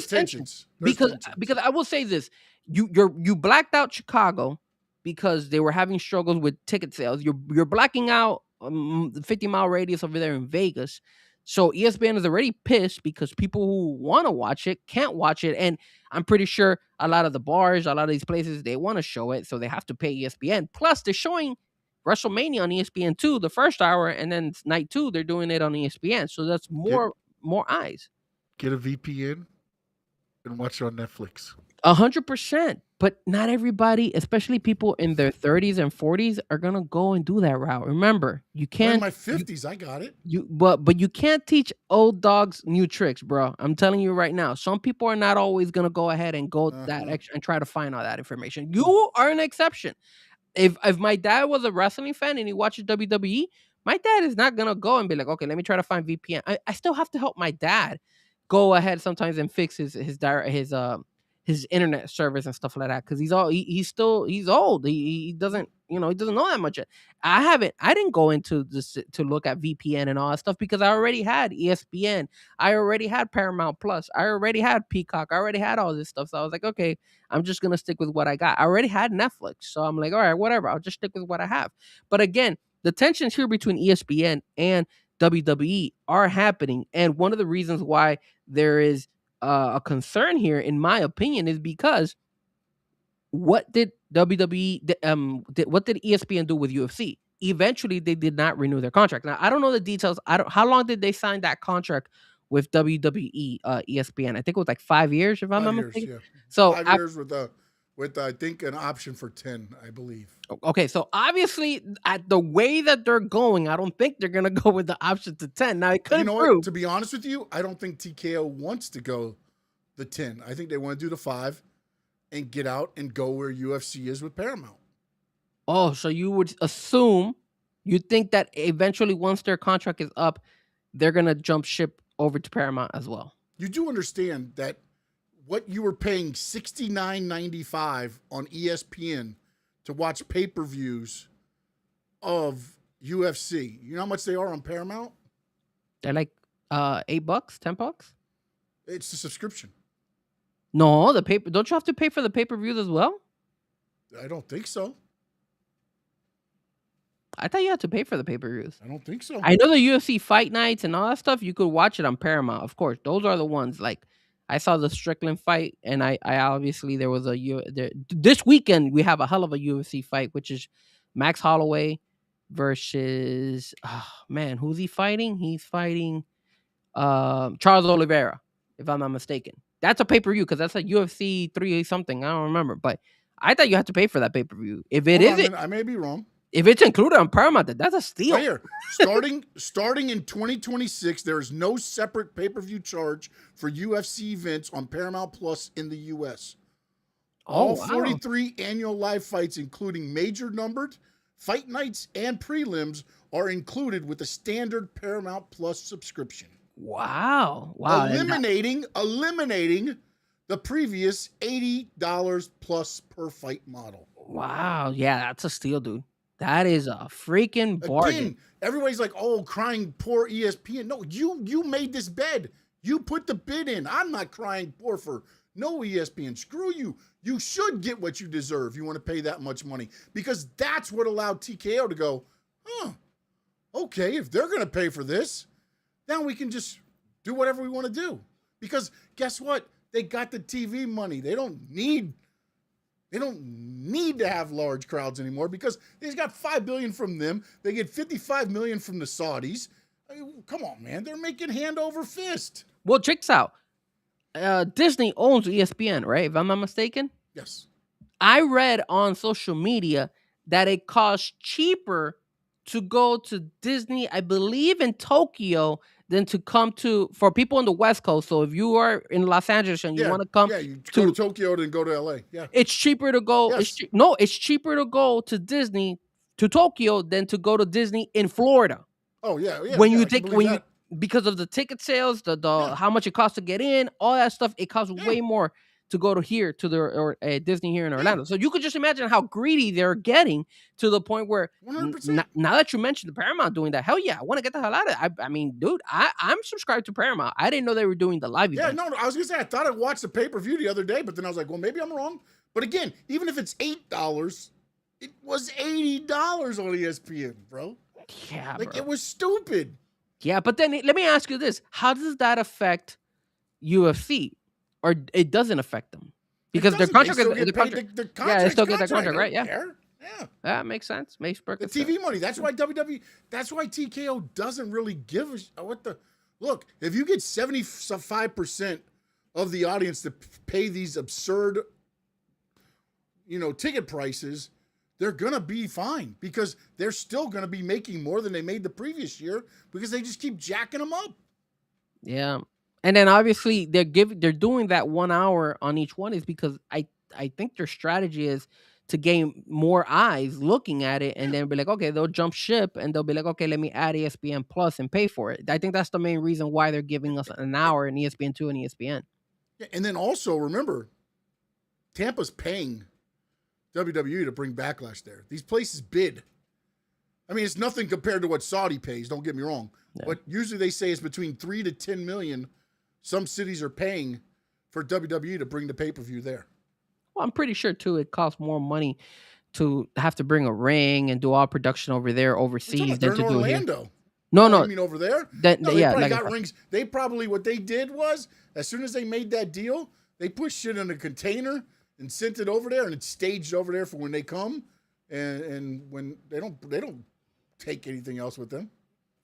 tensions because I will say this: you blacked out Chicago because they were having struggles with ticket sales. You're blacking out the 50-mile radius over there in Vegas. So ESPN is already pissed because people who want to watch it can't watch it, and I'm pretty sure a lot of the bars, a lot of these places, they want to show it, so they have to pay ESPN. Plus, they're showing WrestleMania on ESPN 2 the first hour, and then night 2 they're doing it on ESPN. So that's more eyes. Get a VPN and watch it on Netflix. 100%, but not everybody, especially people in their 30s and 40s, are gonna go and do that route. Remember, you can't. In my 50s, I got it. But you can't teach old dogs new tricks, bro. I'm telling you right now. Some people are not always gonna go ahead and go that extra and try to find all that information. You are an exception. If my dad was a wrestling fan and he watches WWE, my dad is not gonna go and be like, okay, let me try to find VPN. I still have to help my dad go ahead sometimes and fix his internet service and stuff like that because he's old. He doesn't he doesn't know that much. I didn't go into this to look at VPN and all that stuff because I already had ESPN. I already had Paramount Plus. I already had Peacock. I already had all this stuff. So I was like, okay, I'm just gonna stick with what I got. I already had Netflix, so I'm like, all right, whatever. I'll just stick with what I have. But again, the tensions here between ESPN and WWE are happening. And one of the reasons why there is a concern here, in my opinion, is because what did WWE what did ESPN do with UFC? Eventually, they did not renew their contract. Now, I don't know the details. I don't. How long did they sign that contract with WWE ESPN? I think it was like 5 years, if I'm not 5 years, mistaken. yeah. So 5 years with I think an option for 10, I believe. okay, so obviously, at the way that they're going, I don't think they're gonna go with the option to 10. Now, it could You know improve. what? To be honest with you, I don't think TKO wants to go the 10. I think they want to do the 5 and get out and go where UFC is with Paramount. Oh, so you would assume, you think that eventually, once their contract is up, they're gonna jump ship over to Paramount as well. You do understand that what you were paying $69.95 on ESPN to watch pay-per-views of UFC. You know how much they are on Paramount? They're like $8, $10. It's the subscription. No, the paper. Don't you have to pay for the pay-per-views as well? I don't think so. I thought you had to pay for the pay-per-views. I don't think so. I know the UFC fight nights and all that stuff. You could watch it on Paramount, of course. Those are the ones. Like, I saw the Strickland fight, and I obviously there was this weekend we have a hell of a UFC fight, which is Max Holloway versus who's he fighting? He's fighting Charles Oliveira, if I'm not mistaken. That's a pay-per-view because that's a UFC 3 something. I don't remember, but I thought you had to pay for that pay-per-view. If it isn't, I may be wrong. if it's included on Paramount, that's a steal. Right here. Starting in 2026, there is no separate pay-per-view charge for UFC events on Paramount Plus in the US. All 43 annual live fights, including major numbered fight nights and prelims, are included with the standard Paramount Plus subscription. Wow. Eliminating the previous $80 plus per fight model. Wow. Yeah, that's a steal, dude. That is a freaking bargain. Again, everybody's like, oh, crying poor ESPN. No, you made this bed. You put the bid in. I'm not crying poor for no ESPN. Screw you. You should get what you deserve. You want to pay that much money. Because that's what allowed TKO to go, okay, if they're going to pay for this, now we can just do whatever we want to do. Because guess what? They got the TV money. They don't need to have large crowds anymore because they got $5 billion from them. They get $55 million from the Saudis. I mean, come on, man. They're making hand over fist. Well, check this out. Disney owns ESPN, right? If I'm not mistaken. Yes. I read on social media that it costs cheaper to go to Disney, I believe in Tokyo, than to come to, for people on the West Coast. So if you are in Los Angeles and you want to come you go to Tokyo than go to LA. Yeah. It's cheaper to go. Yes. It's cheaper to go to Disney, to Tokyo, than to go to Disney in Florida. Oh yeah. Because of the ticket sales, how much it costs to get in, all that stuff, it costs way more to go to here to the Disney here in Orlando. So you could just imagine how greedy they're getting to the point where 100%. Now that you mentioned the Paramount doing that, hell yeah, I want to get the hell out of it. I mean, dude, I'm subscribed to Paramount. I didn't know they were doing the live events. Yeah, no, I was gonna say I thought I watched the pay-per-view the other day, but then I was like, well, maybe I'm wrong. But again, even if it's $8, it was $80 on ESPN, bro. Yeah, like bro. it was stupid. Yeah, but then let me ask you this: how does that affect UFC, or it doesn't affect them because their contract is the contract. Yeah, they still get their contract, right? Yeah, that makes sense. Makes perfect sense. The TV sense. money. That's why WWE. That's why TKO doesn't really give a what the look. If you get 75% of the audience to pay these absurd, ticket prices, they're going to be fine because they're still going to be making more than they made the previous year because they just keep jacking them up. Yeah. And then obviously they're doing that 1 hour on each one is because I think their strategy is to gain more eyes looking at it and then be like, okay, they'll jump ship and they'll be like, okay, let me add ESPN Plus and pay for it. I think that's the main reason why they're giving us an hour in ESPN2 and ESPN. Yeah, and then also remember, Tampa's paying WWE to bring Backlash there. These places bid. I mean, it's nothing compared to what Saudi pays, don't get me wrong. Yeah. But usually they say it's between 3 to 10 million some cities are paying for WWE to bring the pay-per-view there. Well, I'm pretty sure, too, it costs more money to have to bring a ring and do all production over there overseas than to do Orlando. Here. No, Oh, no. you mean over there? That, No, they yeah, probably like got rings. They probably, what they did was, as soon as they made that deal, they put shit in a container and sent it over there, and it's staged over there for when they come, and when they don't take anything else with them.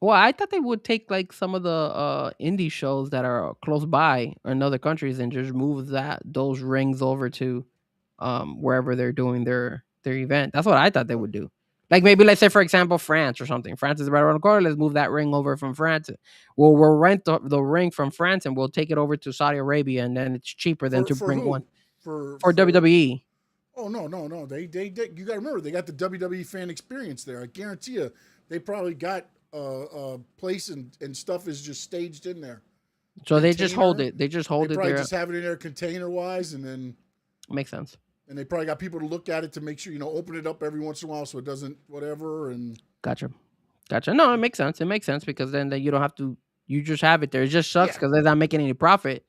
well, I thought they would take like some of the indie shows that are close by in other countries and just move those rings over to wherever they're doing their event. That's what I thought they would do. Like maybe let's say for example France or something. France is right around the corner. Let's move that ring over from France. We'll rent the ring from France and we'll take it over to Saudi Arabia, and then it's cheaper than to For bring one who? For for WWE. Oh no. They you got to remember they got the WWE fan experience there. I guarantee you, they probably got a place and stuff is just staged in there. So they just hold Container. it. They just hold They it probably there. just have it in there container wise, and then Makes sense. they probably got people to look at it to make sure open it up every once in a while so it doesn't whatever and. Gotcha. No, it makes sense. It makes sense because then you don't have to. You just have it there. It just sucks Yeah. because they're not making any profit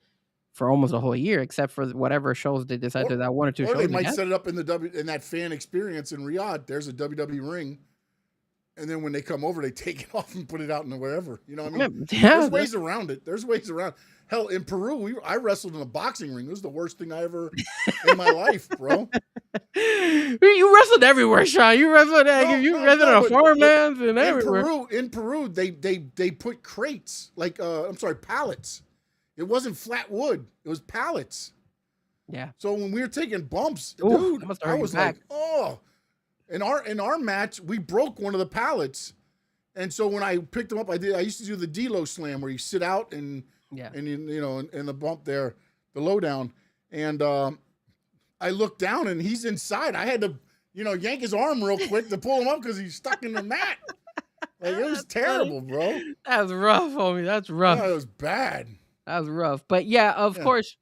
for almost a whole year, except for whatever shows they decide to that one or two Or shows. they they might have. set it up in in that fan experience in Riyadh. There's a WWE ring, and then when they come over, they take it off and put it out in the wherever. You know what I mean? Yeah, There's ways around it. There's ways around. Hell, in Peru, I wrestled in a boxing ring. It was the worst thing I ever in my life, bro. You wrestled everywhere, Sean. You wrestled wrestled on but farmlands and everywhere. In Peru, they put crates pallets. It wasn't flat wood. It was pallets. Yeah. So when we were taking bumps, Oof, dude, that must I hurt was your back. like, oh. In our match, we broke one of the pallets, and so when I picked them up, I used to do the D-Lo slam where you sit out and in the bump there, the lowdown, and I looked down and he's inside. I had to yank his arm real quick to pull him up because he's stuck in the mat. Like it was terrible, bro. That's rough, homie. That's rough. Yeah, it was bad. That was rough. But yeah, of course.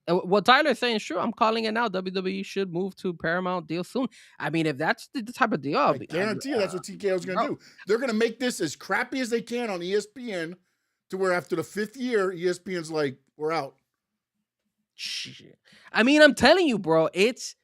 What Tyler's saying is true. I'm calling it now. WWE should move to Paramount deal soon. I mean, if that's the type of deal, I guarantee you that's what TKO's going to do. They're going to make this as crappy as they can on ESPN to where after the 5th year, ESPN's like, we're out. Shit. I mean, I'm telling you, bro, it's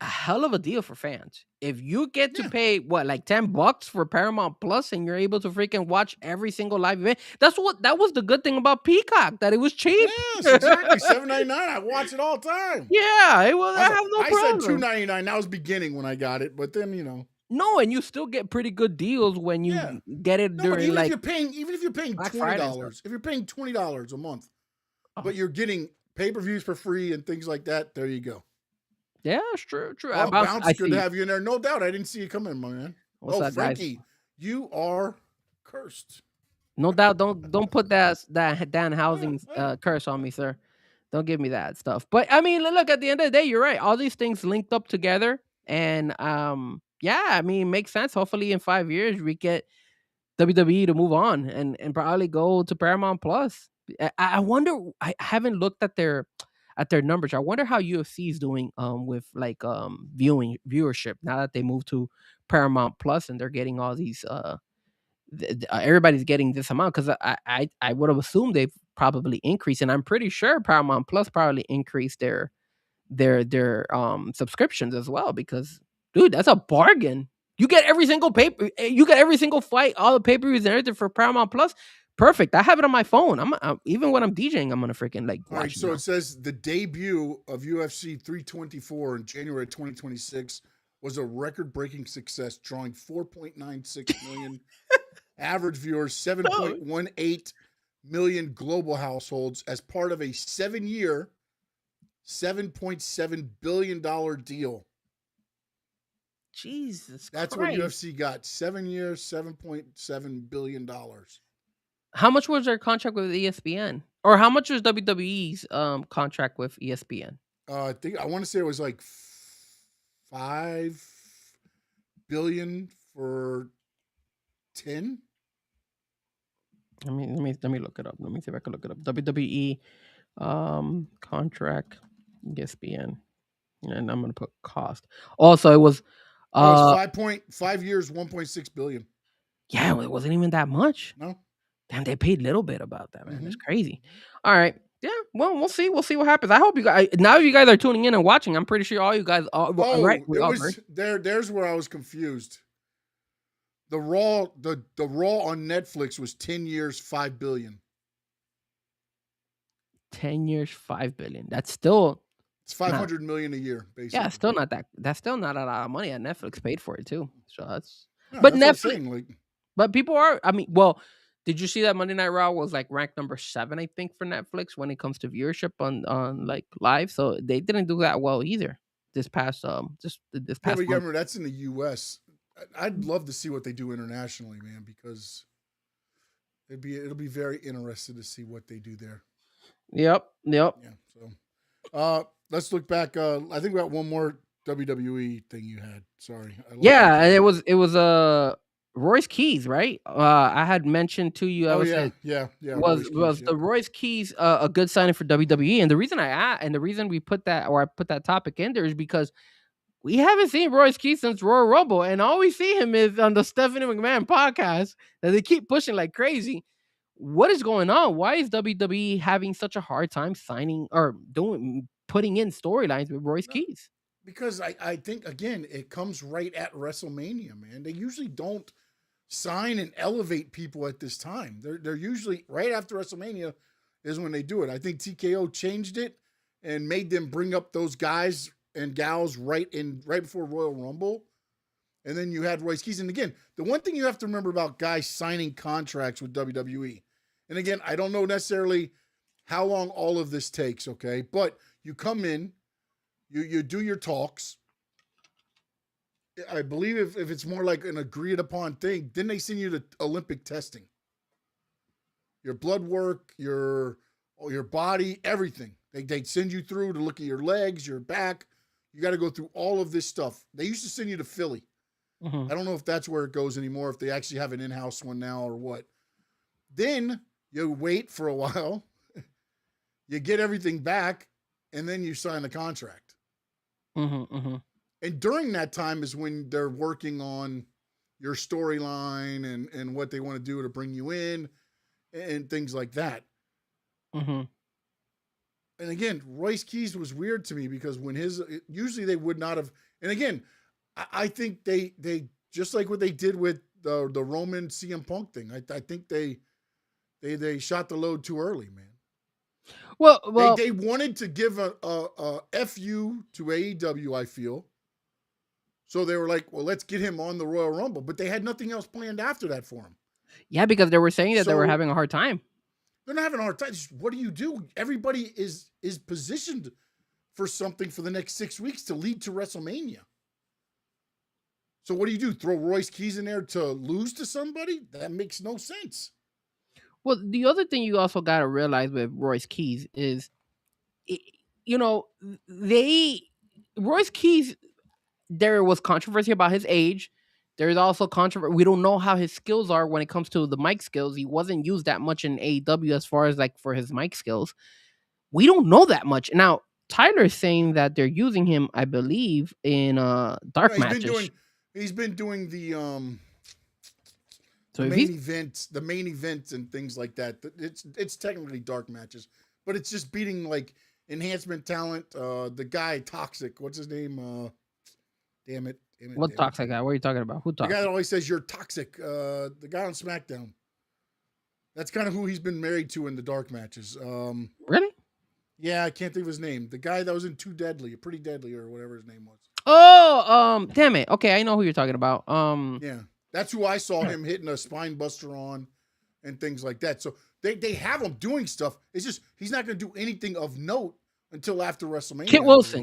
a hell of a deal for fans. If you get to pay like $10 for Paramount Plus and you're able to freaking watch every single live event, that was the good thing about Peacock, that it was cheap. Yes, exactly. $7.99. I watch it all the time. Yeah, it was. I have no problem. I said $2.99. That was beginning when I got it, but then No, and you still get pretty good deals when you get it during even like if you're paying Black Friday and $20, if you're paying $20 a month, but you're getting pay-per-views for free and things like that, there you go. Yeah, it's true. Oh, Bounce, good to have you in there. No doubt. I didn't see you come in, my man. What's up, Frankie, guys? you are cursed. No doubt. Don't put that Dan Housing curse on me, sir. Don't give me that stuff. But I mean, look, at the end of the day, you're right. All these things linked up together, and I mean, it makes sense. Hopefully, in 5 years, we get WWE to move on and probably go to Paramount Plus. I wonder. I haven't looked at their numbers. I wonder how UFC is doing with like viewership now that they moved to Paramount Plus and they're getting all these everybody's getting this amount, because I would have assumed they've probably increased, and I'm pretty sure Paramount Plus probably increased their subscriptions as well, because dude, that's a bargain. You get every single you get every single fight, all the pay-per-views and everything for Paramount Plus. Perfect. I have it on my phone. I'm even when I'm DJing, I'm gonna freaking like watch. All right, so it says the debut of UFC 324 in January 2026 was a record-breaking success, drawing 4.96 million average viewers, 7.18 million global households as part of a 7-year, $7.7 billion deal. Jesus That's Christ. what UFC got. 7 years, $7.7 billion. How much was their contract with ESPN? Or how much was WWE's contract with ESPN? I want to say it was like $5 billion for 10. Let me look it up. Let me see if I can look it up. WWE contract ESPN. And I'm gonna put cost. Also, it was 5 years, 1.6 billion. Yeah, it wasn't even that much. No. Damn, they paid a little bit about that, man. Mm-hmm. That's crazy. All right. Yeah, well, we'll see. We'll see what happens. I hope you guys, now you guys are tuning in and watching, I'm pretty sure all you guys are right. There's where I was confused. The Raw on Netflix was 10 years, $5 billion. 10 years, $5 billion. That's still It's $500 million a year, basically. yeah, still not that. That's still not a lot of money. And Netflix paid for it too. So that's. No, But that's what I'm Netflix. saying. Like, But people are. I mean, well, did you see that Monday Night Raw was like ranked number 7, I think, for Netflix when it comes to viewership on like live? So they didn't do that well either. This past this yeah, past but you month. remember that's in the U.S. I'd love to see what they do internationally, man, because it'll be very interesting to see what they do there. Yep. Yeah. So, let's look back. I think we got one more WWE thing you had. Sorry. Yeah, and it was Royce Keys, right? I had mentioned to you. Yeah. Was the Royce Keys a good signing for WWE? And the reason the reason we put that, or I put that topic in there, is because we haven't seen Royce Keys since Royal Rumble, and all we see him is on the Stephanie McMahon podcast that they keep pushing like crazy. What is going on? Why is WWE having such a hard time signing or putting in storylines with Royce Keys? Because I think, again, it comes right at WrestleMania, man. They usually don't sign and elevate people at this time. They're usually right after WrestleMania is when they do it. I think TKO changed it and made them bring up those guys and gals right before Royal Rumble. And then you had Royce Keys. And again, the one thing you have to remember about guys signing contracts with WWE, and again, I don't know necessarily how long all of this takes, okay? But you come in, you do your talks. I believe if it's more like an agreed upon thing, then they send you to Olympic testing. Your blood work, your body, everything. They send you through to look at your legs, your back. You got to go through all of this stuff. They used to send you to Philly. I don't know if that's where it goes anymore, if they actually have an in-house one now or what. Then you wait for a while. You get everything back, and then you sign the contract. And during that time is when they're working on your storyline and what they want to do to bring you in and things like that. And again, Royce Keys was weird to me because when usually they would not have. And again, I think they just like what they did with the Roman CM Punk thing. I think they shot the load too early, man. Well, they wanted to give a FU to AEW, I feel. So they were like, well, let's get him on the Royal Rumble. But they had nothing else planned after that for him. Yeah, because they were saying that they were having a hard time. They're not having a hard time. What do? Everybody is positioned for something for the next 6 weeks to lead to WrestleMania. So what do? Throw Royce Keys in there to lose to somebody? That makes no sense. Well, the other thing you also got to realize with Royce Keys is, Royce Keys, there was controversy about his age. There's also controversy. We don't know how his skills are when it comes to the mic skills. He wasn't used that much in AEW as far as like for his mic skills. We don't know that much. Now, Tyler's saying that they're using him, I believe, in dark matches. He's been doing the So the main events and things like that. It's technically dark matches, but it's just beating like enhancement talent. The guy Toxic, what's his name? Damn it. What toxic guy? What are you talking about? Who toxic? The guy that always says you're toxic. The guy on SmackDown. That's kind of who he's been married to in the dark matches. Really? Yeah, I can't think of his name. The guy that was in Too Deadly, Pretty Deadly, or whatever his name was. Oh, damn it. Okay, I know who you're talking about. Yeah, that's who I saw him hitting a spine buster on, and things like that. So they have him doing stuff. It's just he's not going to do anything of note until after WrestleMania.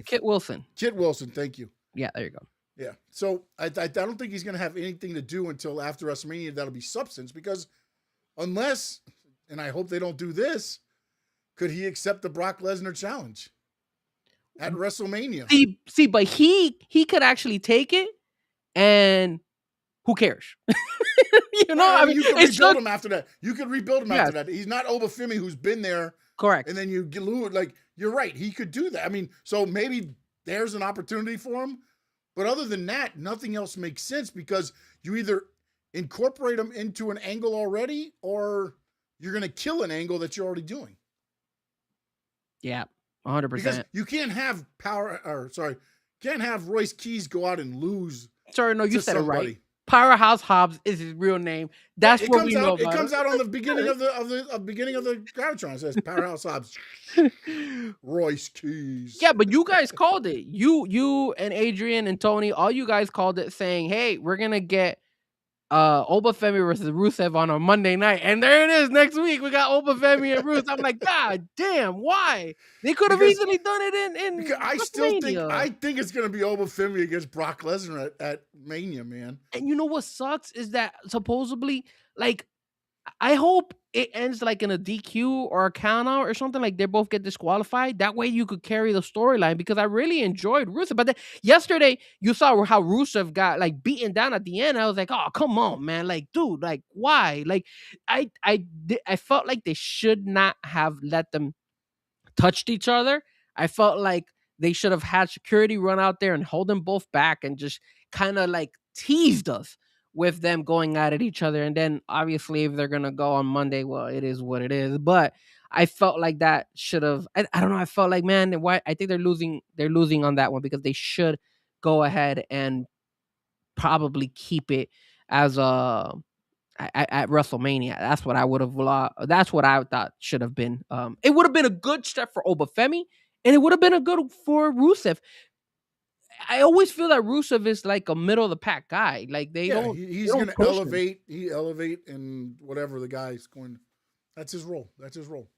Kit Wilson. Thank you. Yeah, there you go. Yeah. So I don't think he's going to have anything to do until after WrestleMania. That'll be substance because unless, and I hope they don't do this, could he accept the Brock Lesnar challenge at WrestleMania? See, but he could actually take it, and who cares? You could rebuild him after that. You could rebuild him after that. He's not Obafemi, who's been there. Correct. And then you lose. Like, you're right. He could do that. I mean, so maybe there's an opportunity for him. But other than that, nothing else makes sense because you either incorporate him into an angle already or you're going to kill an angle that you're already doing. Yeah, 100%. Because you can't have can't have Royce Keys go out and lose. Sorry, no, you said somebody. it right. Powerhouse Hobbs is his real name. That's it what comes we know out. It about comes out on the beginning of the beginning of the Gravitron. It says Powerhouse Hobbs, him. Royce Keys. Yeah, but you guys called it. You and Adrian and Tony, all you guys called it, saying, "Hey, we're gonna get Obafemi versus Rusev on a Monday night," and there it is next week. We got Obafemi and Rusev. I'm like, God damn, why? They could have Because- easily done it in Because I still think WrestleMania. it's gonna be Obafemi against Brock Lesnar at Mania, man. And you know what sucks is that supposedly, like, I hope it ends like in a DQ or a count out or something. Like they both get disqualified. That way you could carry the storyline because I really enjoyed Rusev. But then yesterday you saw how Rusev got like beaten down at the end. I was like, oh come on, man! Like, dude, like why? Like, I felt like they should not have let them touched each other. I felt like they should have had security run out there and hold them both back and just kind of like teased us with them going at it each other. And then obviously, if they're gonna go on Monday, well, it is what it is. But I felt like that should have. I don't know. I felt like, man, why? I think they're losing. They're losing on that one because they should go ahead and probably keep it as a at WrestleMania. That's what I would have. That's what I thought should have been. It would have been a good step for Obafemi, and it would have been a good for Rusev. I always feel that Rusev is like a middle of the pack guy. Like they Yeah, don't. he's they don't gonna push him. elevate. He elevate and whatever the guy's going. That's his role. That's his role.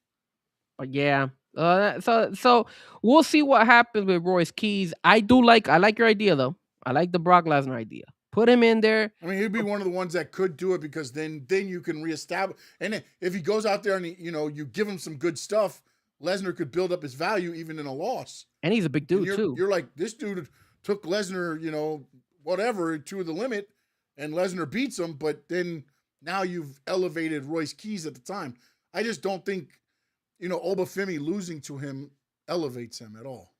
But yeah. So we'll see what happens with Royce Keys. I like your idea though. I like the Brock Lesnar idea. Put him in there. I mean, he'd be one of the ones that could do it because then you can reestablish. And then if he goes out there and you give him some good stuff, Lesnar could build up his value even in a loss. And he's a big dude too. You're like, this dude took Lesnar, whatever to the limit, and Lesnar beats him. But then now you've elevated Royce Keys at the time. I just don't think Obafemi losing to him elevates him at all.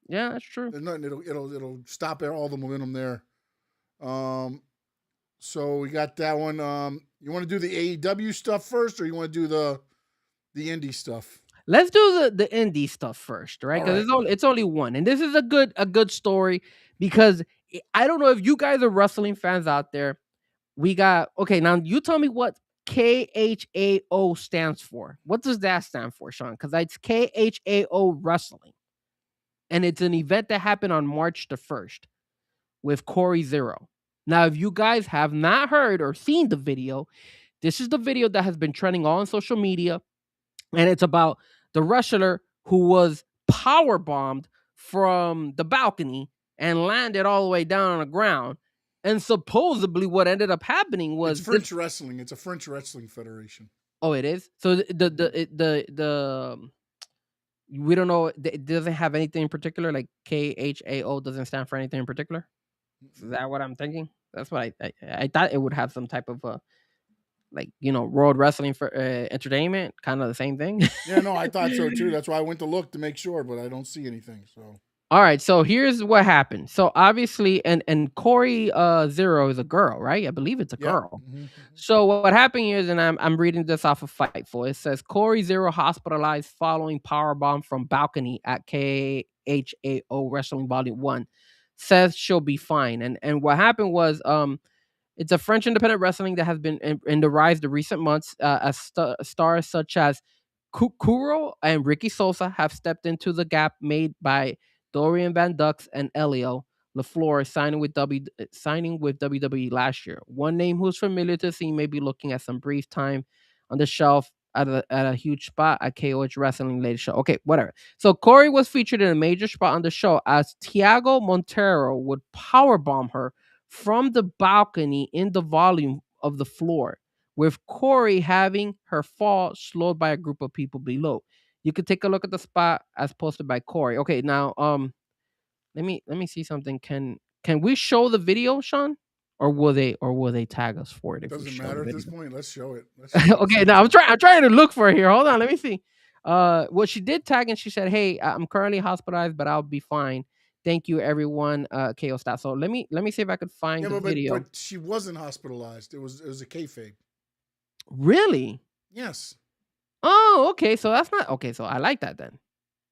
Yeah, that's true. There's nothing. It'll stop all the momentum there. So we got that one. You want to do the AEW stuff first, or you want to do the indie stuff? Let's do the indie stuff first, right? Because it's only one, and this is a good story because I don't know if you guys are wrestling fans out there. We got okay. Now you tell me what KHAO stands for. What does that stand for, Sean? Because it's KHAO Wrestling, and it's an event that happened on March the 1st with Corey Zero. Now, if you guys have not heard or seen the video, this is the video that has been trending all on social media. And it's about the wrestler who was power bombed from the balcony and landed all the way down on the ground. And supposedly what ended up happening was it's French wrestling. It's a French wrestling federation. Oh, it is? So the we don't know. It doesn't have anything in particular. Like KHAO doesn't stand for anything in particular. Is that what I'm thinking? That's what I thought it would have some type of World Wrestling for Entertainment, kind of the same thing. Yeah, no, I thought so too. That's why I went to look to make sure, but I don't see anything. So all right, so here's what happened. So obviously, and Corey Zero is a girl, right? I believe it's a girl. Mm-hmm. So what happened is, and I'm reading this off of Fightful. It says Corey Zero hospitalized following powerbomb from balcony at KHAO Wrestling Volume 1. Says she'll be fine. And what happened was it's a French independent wrestling that has been in the rise the recent months as stars such as Kuro and Ricky Sosa have stepped into the gap made by Dorian Van Dux and Elio LaFleur signing with WWE last year. One name who's familiar to the scene may be looking at some brief time on the shelf at a huge spot at KOH Wrestling later show. Okay, whatever. So Corey was featured in a major spot on the show as Tiago Montero would powerbomb her from the balcony in the volume of the floor, with Corey having her fall slowed by a group of people below. You could take a look at the spot as posted by Corey. Okay, now let me see something. Can we show the video, Sean? Or will they tag us for it? Doesn't matter at this point. Let's show it. Okay, now I'm trying to look for it here. Hold on, let me see. Well, she did tag and she said, "Hey, I'm currently hospitalized, but I'll be fine. Thank you, everyone." KO staff. So let me see if I could find the video. But she wasn't hospitalized. It was a kayfabe. Really? Yes. Oh, okay. So that's not okay. So I like that then.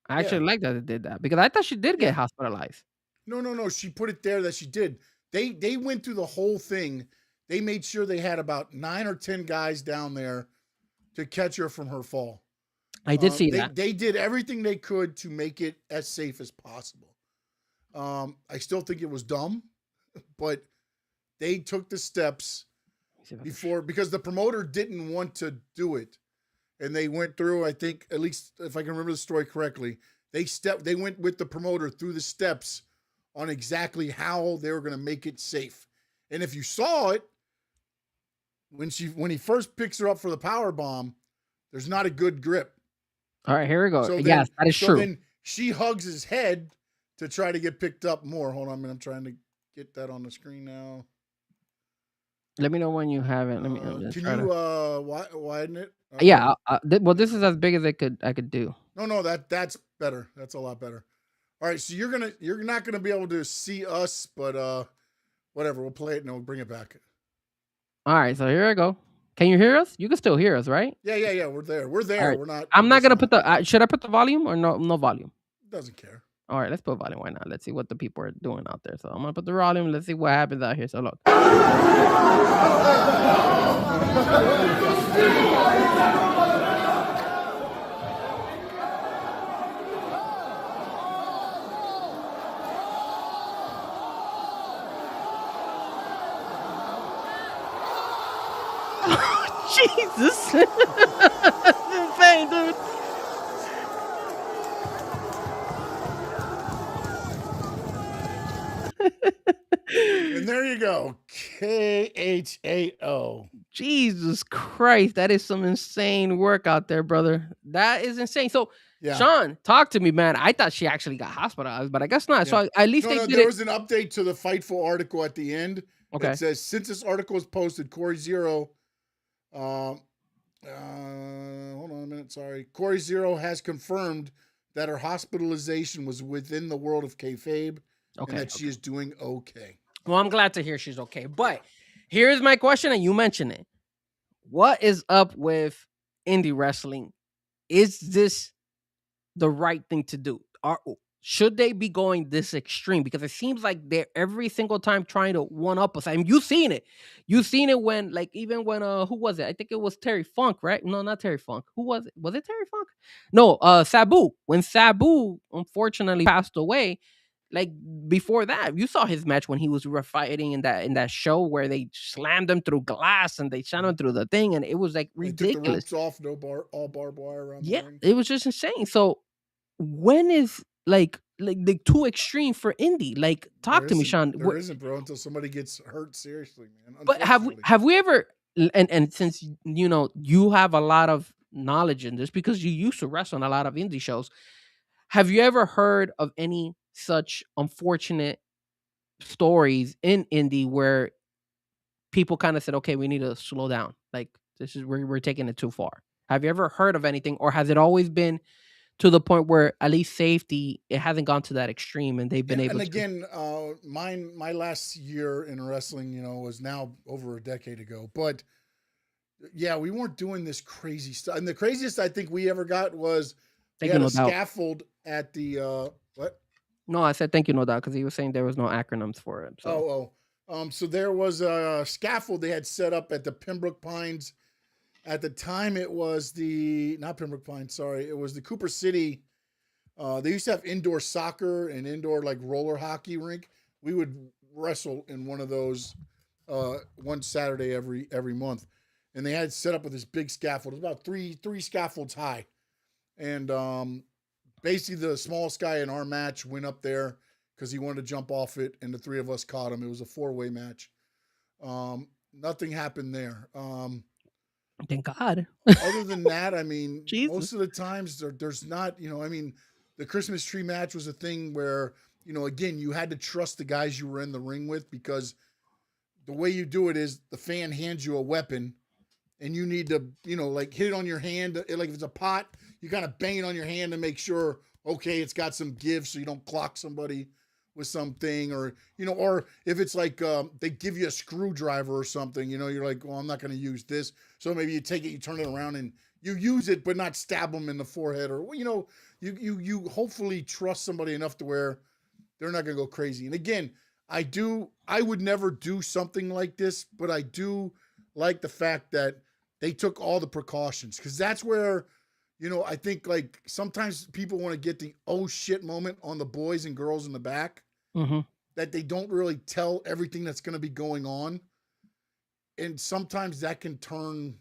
I actually like that it did that because I thought she did get hospitalized. No. She put it there that she did. They went through the whole thing. They made sure they had about 9 or 10 guys down there to catch her from her fall. I did see they, that. They did everything they could to make it as safe as possible. I still think it was dumb, but they took the steps before because the promoter didn't want to do it. And they went through, I think, at least if I can remember the story correctly, they went with the promoter through the steps on exactly how they were going to make it safe. And if you saw it, when he first picks her up for the power bomb, there's not a good grip. All right, here we go. So Yes, that is true. Then she hugs his head to try to get picked up more. Hold on a minute. I'm trying to get that on the screen now. Let me know when you have it. Can you widen it? Yeah. Well, this is as big as I could do. No, that's better. That's a lot better. All right, so you're not gonna be able to see us, but whatever. We'll play it and we'll bring it back. All right, so here I go. Can you hear us? You can still hear us, right? Yeah. We're there. We're there. Right. We're not. I'm not gonna put the. Should I put the volume or no volume? Doesn't care. All right, let's put volume. Why not? Let's see what the people are doing out there. So I'm gonna put the volume. Let's see what happens out here. So look. Jesus. That's insane, dude. And there you go. KHAO. Jesus Christ, that is some insane work out there, brother. That is insane. So, Yeah. Sean, talk to me, man. I thought she actually got hospitalized, but I guess not. Yeah. So at least there was an update to the Fightful article at the end. Okay. It says, since this article was posted, Corey Zero, hold on a minute, sorry. Corey Zero has confirmed that her hospitalization was within the world of kayfabe and that she is doing okay. Well, I'm glad to hear she's okay. But here's my question, and you mentioned it. What is up with indie wrestling? Is this the right thing to do? Should they be going this extreme? Because it seems like they're every single time trying to one up us. I mean, you've seen it. You've seen it when, like, even when who was it? I think it was Terry Funk, right? No, not Terry Funk. Who was it? Was it Terry Funk? No, Sabu. When Sabu unfortunately passed away, like before that, you saw his match when he was fighting in that show where they slammed him through glass and they shot him through the thing, and it was like ridiculous. They took the ropes off, all barbed wire around the ring. It was just insane. So when is like too extreme for indie? Like, talk to me, Sean. There isn't, bro, until somebody gets hurt seriously, man. But have we ever? And since you have a lot of knowledge in this because you used to wrestle on a lot of indie shows, have you ever heard of any such unfortunate stories in indie where people kind of said, "Okay, we need to slow down. Like, this is we're taking it too far." Have you ever heard of anything, or has it always been to the point where at least safety, it hasn't gone to that extreme and they've been able to? And again, my last year in wrestling, was now over a decade ago. But yeah, we weren't doing this crazy stuff. And the craziest I think we ever got was we had a scaffold at the what? No, I said thank you, no doubt, because he was saying there was no acronyms for it. So. So there was a scaffold they had set up at the Pembroke Pines. At the time, it was not Pembroke Pines, sorry. It was the Cooper City. They used to have indoor soccer and indoor like roller hockey rink. We would wrestle in one of those one Saturday every month. And they had set up with this big scaffold. It was about three scaffolds high. And basically the smallest guy in our match went up there because he wanted to jump off it, and the three of us caught him. It was a 4-way match. Nothing happened there. Thank God. Other than that, I mean, most of the times there's not, the Christmas tree match was a thing where, again, you had to trust the guys you were in the ring with, because the way you do it is the fan hands you a weapon and you need to, like hit it on your hand. Like if it's a pot, you kind of bang it on your hand to make sure, okay, it's got some give so you don't clock somebody with something, or if it's like they give you a screwdriver or something, you're like, well, I'm not going to use this, so maybe you take it, you turn it around and you use it, but not stab them in the forehead, or you hopefully trust somebody enough to where they're not going to go crazy. And again, I would never do something like this, but I do like the fact that they took all the precautions, because that's where, I think like sometimes people want to get the oh shit moment on the boys and girls in the back, Mm-hmm. that they don't really tell everything that's going to be going on. And sometimes that can turn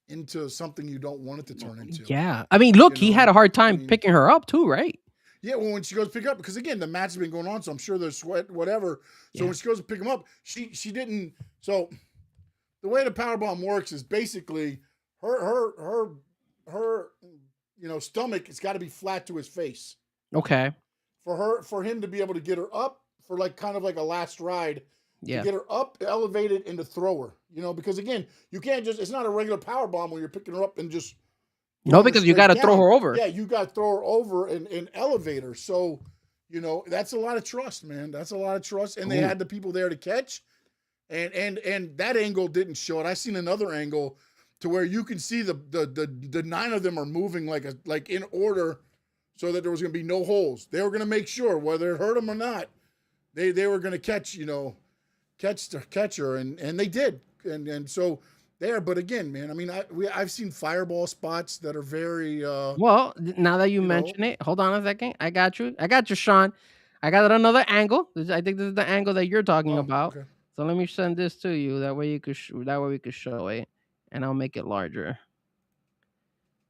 into something you don't want it to turn into. Yeah. I mean, look, he had a hard time I mean, picking her up too, right? Yeah, well, when she goes to pick up, because again, the match has been going on, so I'm sure there's sweat, whatever. So Yeah. when she goes to pick him up, she didn't. So the way the powerbomb works is basically her stomach, it's got to be flat to his face Okay. for him to be able to get her up for like kind of like a last ride, to Yeah. get her up, elevated, and to throw her. Because again, you can't just, it's not a regular power bomb where you're picking her up and just No, throwing her because you straight got to throw down. her over. Yeah, you got to throw her over and elevate her. So, that's a lot of trust, man. That's a lot of trust. And they Ooh. had the people there to catch. And that angle didn't show it. I seen another angle to where you can see the 9 of them are moving like in order, so that there was going to be no holes. They were going to make sure whether it hurt them or not, they were going to catch her, and they did. And so there, but again, man, I mean, I've seen fireball spots that are very Well, now that you mention it, hold on a second. I got you, Sean. I got another angle. I think this is the angle that you're talking about. okay. So let me send this to you. That way that way we could show it, and I'll make it larger.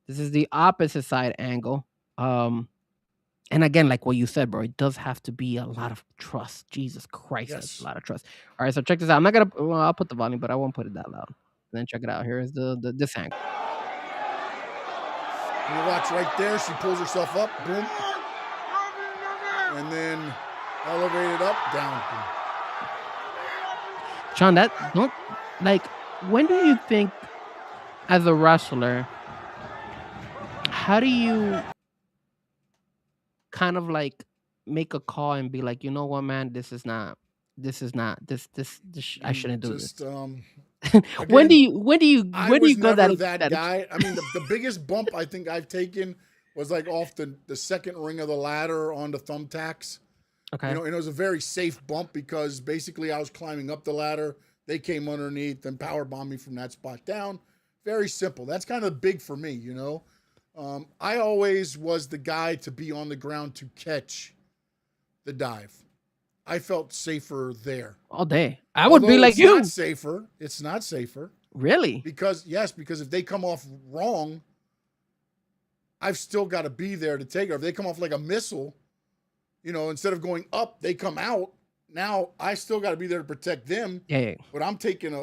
This is the opposite side angle. And again, like what you said, bro, it does have to be a lot of trust. Jesus Christ, that's a lot of trust. All right, so check this out. I'm not gonna. Well, I'll put the volume, but I won't put it that loud. And then check it out. Here is this angle. You watch right there. She pulls herself up, boom, and then elevated up, down. Boom. Sean, that don't like. When do you think, as a wrestler, how do you kind of like make a call and be like, you know what, man, this is not. I shouldn't do Just, this. Again, when do you I go was that never that guy. I mean, the biggest bump I think I've taken was like off the second ring of the ladder onto thumbtacks. Okay. And it was a very safe bump because basically I was climbing up the ladder. They came underneath and power bombed me from that spot down. Very simple. That's kind of big for me, I always was the guy to be on the ground to catch the dive. I felt safer there. All day. I would be like you. It's not safer. Really? Because if they come off wrong, I've still got to be there to take her. If they come off like a missile, instead of going up, they come out. Now I still got to be there to protect them. Yeah. But I'm taking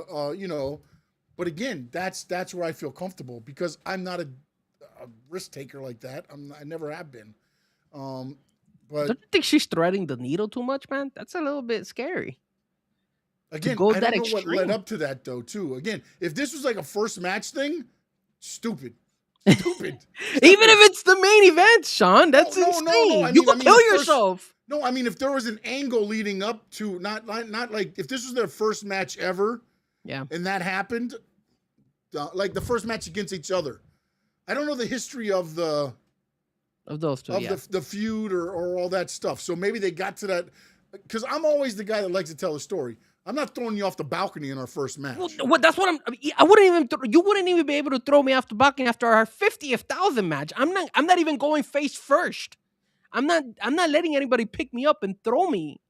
but again, that's where I feel comfortable because I'm not a risk taker like that. I never have been. But don't you think she's threading the needle too much, man? That's a little bit scary. Again, I don't know what led up to that, though, too. Again, if this was like a first match thing, stupid. Even if it's the main event, Sean, that's insane. No. You could kill yourself. No, I mean, if there was an angle leading up to, not like, if this was their first match ever, yeah, and that happened, like the first match against each other. I don't know the history of those two, the feud or all that stuff. So maybe they got to that, because I'm always the guy that likes to tell a story. I'm not throwing you off the balcony in our first match. Well, that's what I wouldn't even. You wouldn't even be able to throw me off the balcony after our 50,000 match. I'm not even going face first. I'm not letting anybody pick me up and throw me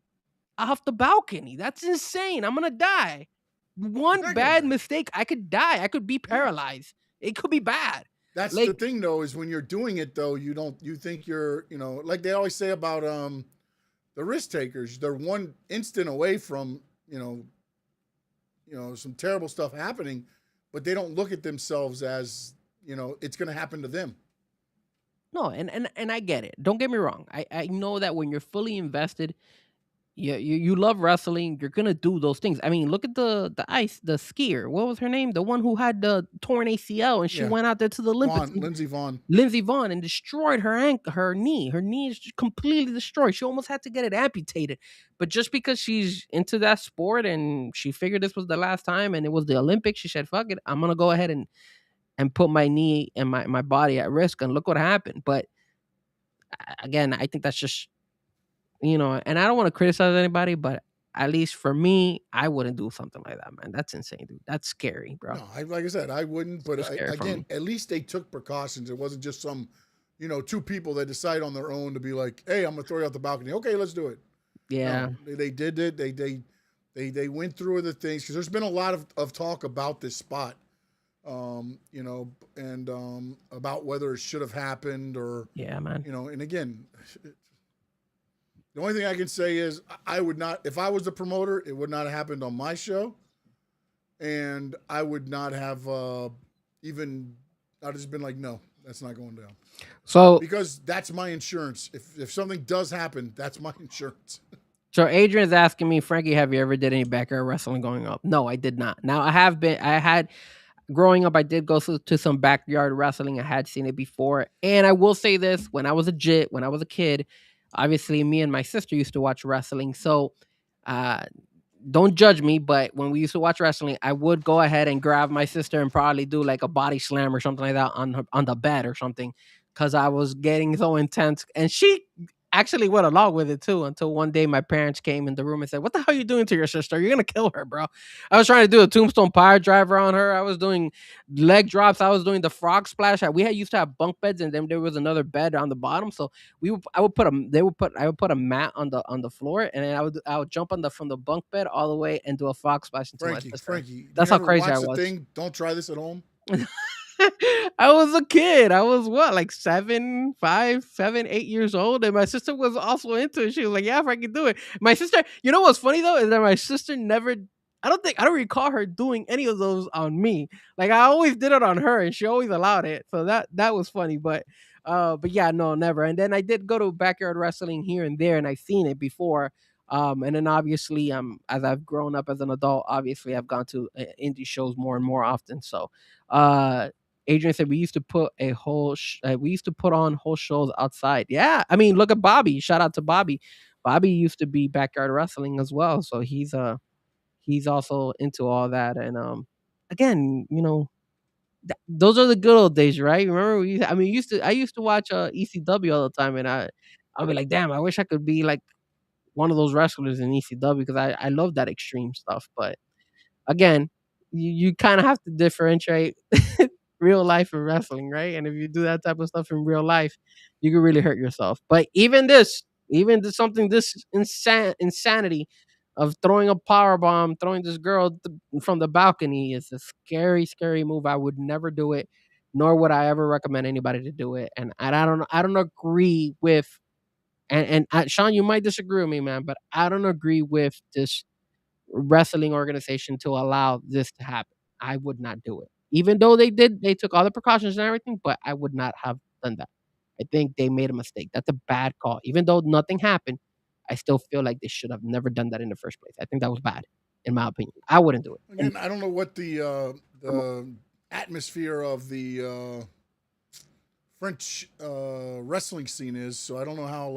off the balcony. That's insane. I'm gonna die. One bad mistake, I could die. I could be paralyzed. It could be bad. That's the thing, though, is when you're doing it, though, you think you're, like they always say about the risk takers, they're one instant away from, some terrible stuff happening, but they don't look at themselves as, it's going to happen to them. No, and I get it. Don't get me wrong. I know that when you're fully invested, you love wrestling, you're gonna do those things. I mean, look at the skier. What was her name? The one who had the torn ACL and she went out there to the Olympics. Lindsey Vonn, and destroyed her knee. Her knee is just completely destroyed. She almost had to get it amputated. But just because she's into that sport and she figured this was the last time and it was the Olympics, she said, "Fuck it, I'm gonna go ahead and put my knee and my body at risk." And look what happened. But again, I think that's just and I don't want to criticize anybody, but at least for me, I wouldn't do something like that, man. That's insane, dude. That's scary, bro. No, like I said, I wouldn't. But Too scary for again, me. at least they took precautions. It wasn't just some, two people that decide on their own to be like, "Hey, I'm gonna throw you out the balcony." Okay, let's do it. Yeah. No, they did it. They went through the things because there's been a lot of talk about this spot, and about whether it should have happened or Yeah, man. And again, the only thing I can say is I would not, if I was the promoter, it would not have happened on my show, and I would not have even. I'd just been like, no, that's not going down So because that's my insurance. If something does happen, that's my insurance. So Adrian's asking me, Frankie, have you ever did any backyard wrestling growing up? No, I did not. Now I had growing up, I did go to some backyard wrestling. I had seen it before. And I will say this, when I was a kid, obviously me and my sister used to watch wrestling. So uh don't judge me, but when we used to watch wrestling, I would go ahead and grab my sister and probably do like a body slam or something like that on the bed or something, because I was getting so intense. And she actually went along with it too, until one day my parents came in the room and said, "What the hell are you doing to your sister? You're gonna kill her, bro." I was trying to do a tombstone power driver on her. I was doing leg drops. I was doing the frog splash. We had used to have bunk beds, and then there was another bed on the bottom. So I would put a I would put a mat on the floor, and then I would jump on the from the bunk bed all the way and do a frog splash into my sister. Frankie, you That's how never crazy I watched the was. thing. Don't try this at home. I was a kid. I was what, like 7, 5, 7, 8 years old, and my sister was also into it. She was like, "Yeah, if I can do it." My sister, you know what's funny though, is that my sister never. I don't recall her doing any of those on me. Like I always did it on her, and she always allowed it. So that was funny, but yeah, no, never. And then I did go to backyard wrestling here and there, and I've seen it before. And then obviously, as I've grown up as an adult, obviously I've gone to indie shows more and more often. So, uh, Adrian said we used to put on whole shows outside. Yeah, I mean, look at Bobby. Shout out to Bobby. Bobby used to be backyard wrestling as well, so he's also into all that. And again, those are the good old days, right? Remember, I used to watch ECW all the time, and I'll be like, damn, I wish I could be like one of those wrestlers in ECW, because I love that extreme stuff. But again, you kind of have to differentiate real life and wrestling, right? And if you do that type of stuff in real life, you can really hurt yourself. But something this insanity of throwing a power bomb, throwing this girl from the balcony is a scary, scary move. I would never do it, nor would I ever recommend anybody to do it. And I don't agree with. Sean, you might disagree with me, man, but I don't agree with this wrestling organization to allow this to happen. I would not do it. Even though they took all the precautions and everything, but I would not have done that. I think they made a mistake. That's a bad call. Even though nothing happened, I still feel like they should have never done that in the first place. I think that was bad, in my opinion. I wouldn't do it. And Again, I don't know what the atmosphere of the French wrestling scene is, so I don't know how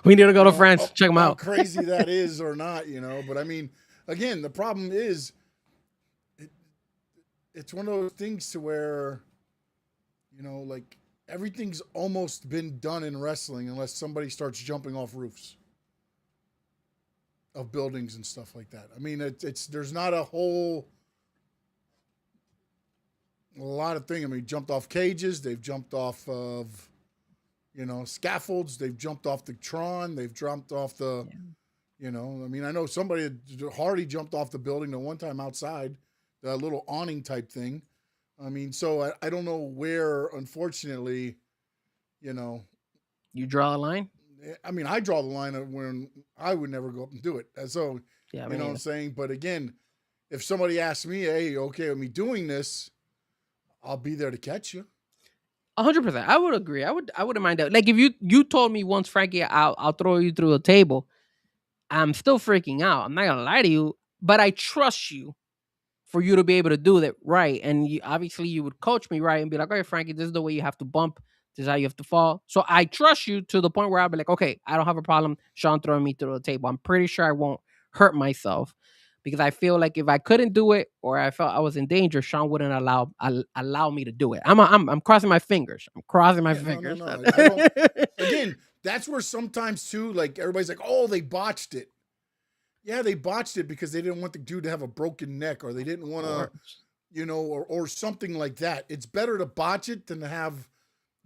we need to go to France. Check them how out. crazy that is or not, But I mean, again, the problem is it's one of those things to where everything's almost been done in wrestling unless somebody starts jumping off roofs of buildings and stuff like that. I mean, it's there's not a lot of things. I mean, jumped off cages. They've jumped off of, scaffolds. They've jumped off the Tron. They've jumped off the, I mean, I know somebody, Hardy jumped off the building the one time outside, the little awning type thing. I mean, so I don't know where, unfortunately, You draw a line? I mean, I draw the line of when I would never go up and do it. And so, Yeah, you know what I'm saying? But again, if somebody asks me, hey, you okay with me doing this? I'll be there to catch you. 100%. I would agree. I wouldn't mind that. Like if you told me once, Frankie, I'll throw you through a table. I'm still freaking out. I'm not gonna lie to you, but I trust you for you to be able to do that right. And obviously you would coach me right and be like, "Okay, Frankie, this is the way you have to bump. This is how you have to fall." So I trust you to the point where I'll be like, "Okay, I don't have a problem Sean throwing me through the table. I'm pretty sure I won't hurt myself." Because I feel like if I couldn't do it or I felt I was in danger, Sean wouldn't allow me to do it. I'm crossing my fingers. I'm crossing my Yeah, fingers. no. I don't. Again, that's where sometimes too, like everybody's like, oh, they botched it. Yeah, they botched it because they didn't want the dude to have a broken neck, or they didn't want to, or something like that. It's better to botch it than to have,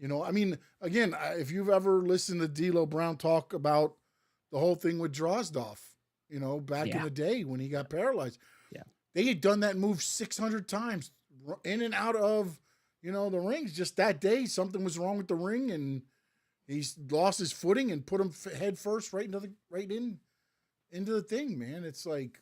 I mean, again, if you've ever listened to D'Lo Brown talk about the whole thing with Drozdoff, back in the day when he got paralyzed, they had done that move 600 times in and out of, the rings. Just that day, something was wrong with the ring, and he lost his footing and put him head first right into the thing, man. It's like,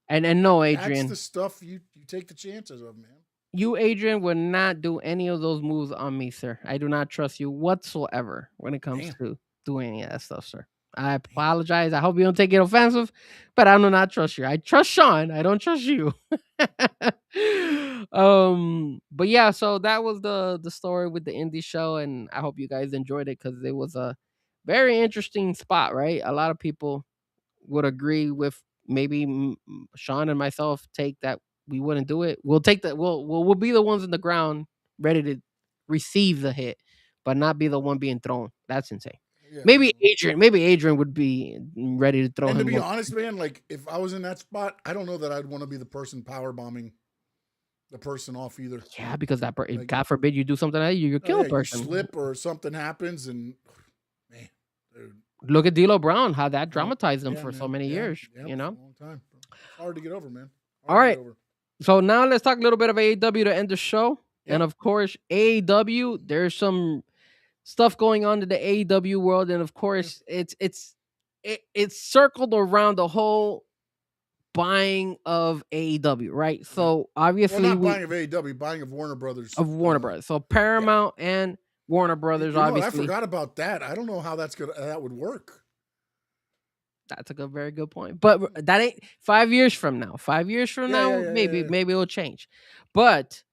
and no, Adrian, that's the stuff you take the chances of, man. You, Adrian, would not do any of those moves on me, sir. I do not trust you whatsoever when it comes to doing any of that stuff, sir. I apologize. I hope you don't take it offensive, but I do not trust you. I trust Sean. I don't trust you. But yeah, so that was the story with the indie show, and I hope you guys enjoyed it because it was a very interesting spot, right? A lot of people would agree with maybe Sean and myself take that we wouldn't do it. We'll take that. We'll be the ones in the ground ready to receive the hit, but not be the one being thrown. That's insane. Yeah. Maybe Adrian would be ready to throw and him. To be honest, man, like if I was in that spot, I don't know that I'd want to be the person power bombing the person off either. Yeah, because that God forbid you do something like that, you kill a person. You slip or something happens, and man, dude. Look at D'Lo Brown, how that dramatized him for so many years. A long time. It's hard to get over, man. All right. So now let's talk a little bit of AEW to end the show. Yep. And of course, AEW, there's some stuff going on in the AEW world, and of course, it's circled around the whole buying of AEW, right? So obviously, not buying of AEW, buying of Warner Brothers. Brothers. So Paramount and Warner Brothers, obviously. I forgot about that. I don't know how that would work. That's a very good point. But that ain't 5 years from now. 5 years from now, maybe it'll change. But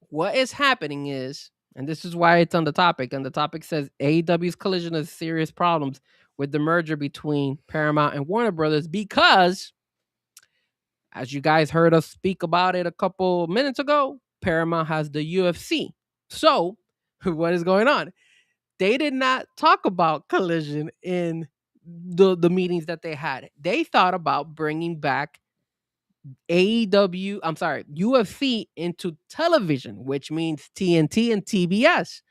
what is happening is, and this is why it's on the topic, and the topic says AEW's collision of serious problems with the merger between Paramount and Warner Brothers because, as you guys heard us speak about it a couple minutes ago, Paramount has the UFC. So, what is going on? They did not talk about collision in the meetings that they had. They thought about bringing back UFC into television, which means TNT and TBS.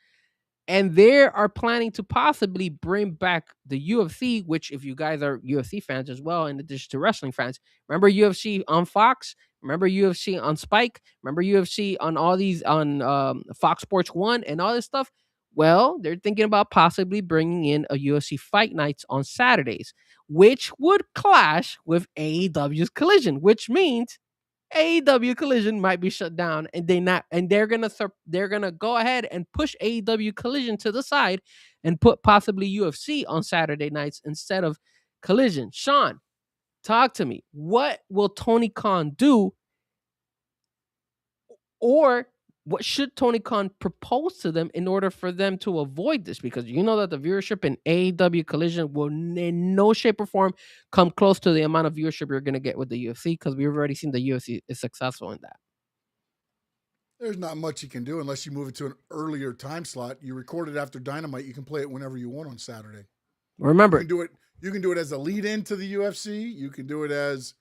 And they are planning to possibly bring back the UFC, which if you guys are UFC fans as well, in addition to wrestling fans, remember UFC on Fox, remember UFC on Spike, remember UFC on all these, on Fox Sports 1 and all this stuff. Well, they're thinking about possibly bringing in a UFC Fight Nights on Saturdays, which would clash with AEW's Collision, which means AEW Collision might be shut down, and they're gonna go ahead and push AEW Collision to the side and put possibly UFC on Saturday nights instead of Collision. Sean, talk to me. What will Tony Khan do, or what should Tony Khan propose to them in order for them to avoid this? Because you know that the viewership in AEW Collision will in no shape or form come close to the amount of viewership you're going to get with the UFC, because we've already seen the UFC is successful in that. There's not much you can do unless you move it to an earlier time slot. You record it after Dynamite. You can play it whenever you want on Saturday. Remember, you can do it as a lead into the UFC. You can do it as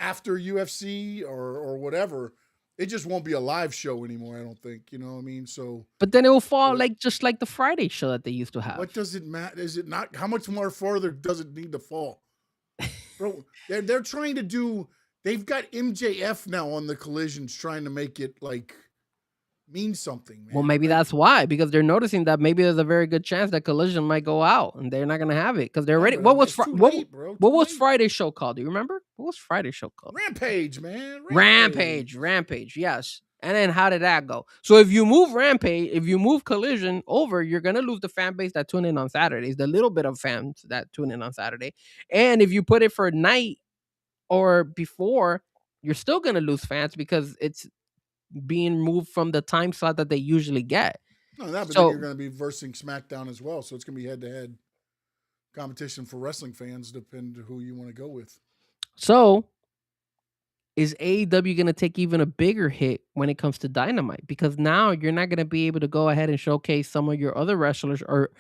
after UFC or whatever. It just won't be a live show anymore, I don't think. You know what I mean? So, but then it will fall just like the Friday show that they used to have. What does it matter? Is it not? How much more farther does it need to fall? Bro, they're trying to do. They've got MJF now on the Collisions, trying to make it like mean something. Man. Well, maybe that's why, because they're noticing that maybe there's a very good chance that Collision might go out, and they're not going to have it because they're ready. What was Friday's show called? Do you remember? What was Friday's show called? Rampage, man. Rampage. Yes. And then how did that go? So if you move Collision over, you're going to lose the fan base that tune in on Saturdays, the little bit of fans that tune in on Saturday. And if you put it for night or before, you're still going to lose fans because it's being moved from the time slot that they usually get. No, but then you're going to be versing SmackDown as well. So it's going to be head-to-head competition for wrestling fans, depending who you want to go with. So is AEW going to take even a bigger hit when it comes to Dynamite? Because now you're not going to be able to go ahead and showcase some of your other wrestlers or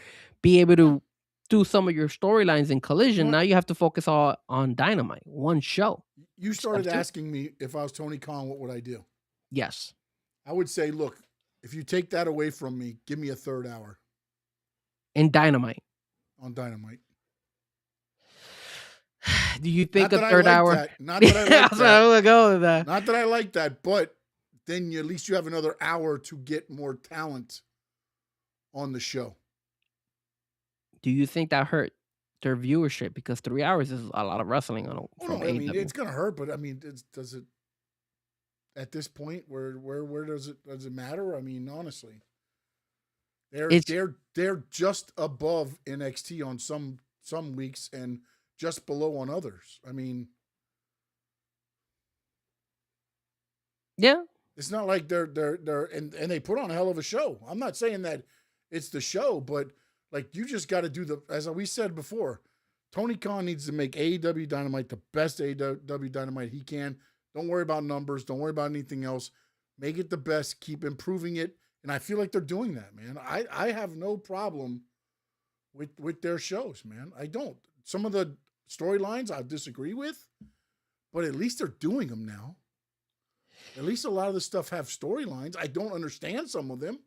be able to do some of your storylines in You know Collision. what? Now you have to focus all on Dynamite, one show. You instead started of two. asking me if I was Tony Khan, what would I do? Yes. I would say, look, if you take that away from me, give me a third hour In Dynamite. on Dynamite. Do you Not think a that I third like hour? that. Not that I like That's where I that. would go with that. Not that I like that, but then at least you have another hour to get more talent on the show. Do you think that hurt their viewership? Because 3 hours is a lot of wrestling on Oh from no, I mean AEW. it's gonna hurt, but I mean, does it at this point where does it matter? I mean, honestly, It's they're just above NXT on some weeks and just below on others. I mean, yeah. it's not like they're and they put on a hell of a show. I'm not saying that it's the show, but like you just got to do as we said before. Tony Khan needs to make AEW Dynamite the best AEW Dynamite he can. Don't worry about numbers. Don't worry about anything else. Make it the best. Keep improving it. And I feel like they're doing that, man. I have no problem with their shows, man. I don't. Some of the storylines I disagree with, but at least they're doing them now. At least a lot of the stuff have storylines. I don't understand some of them.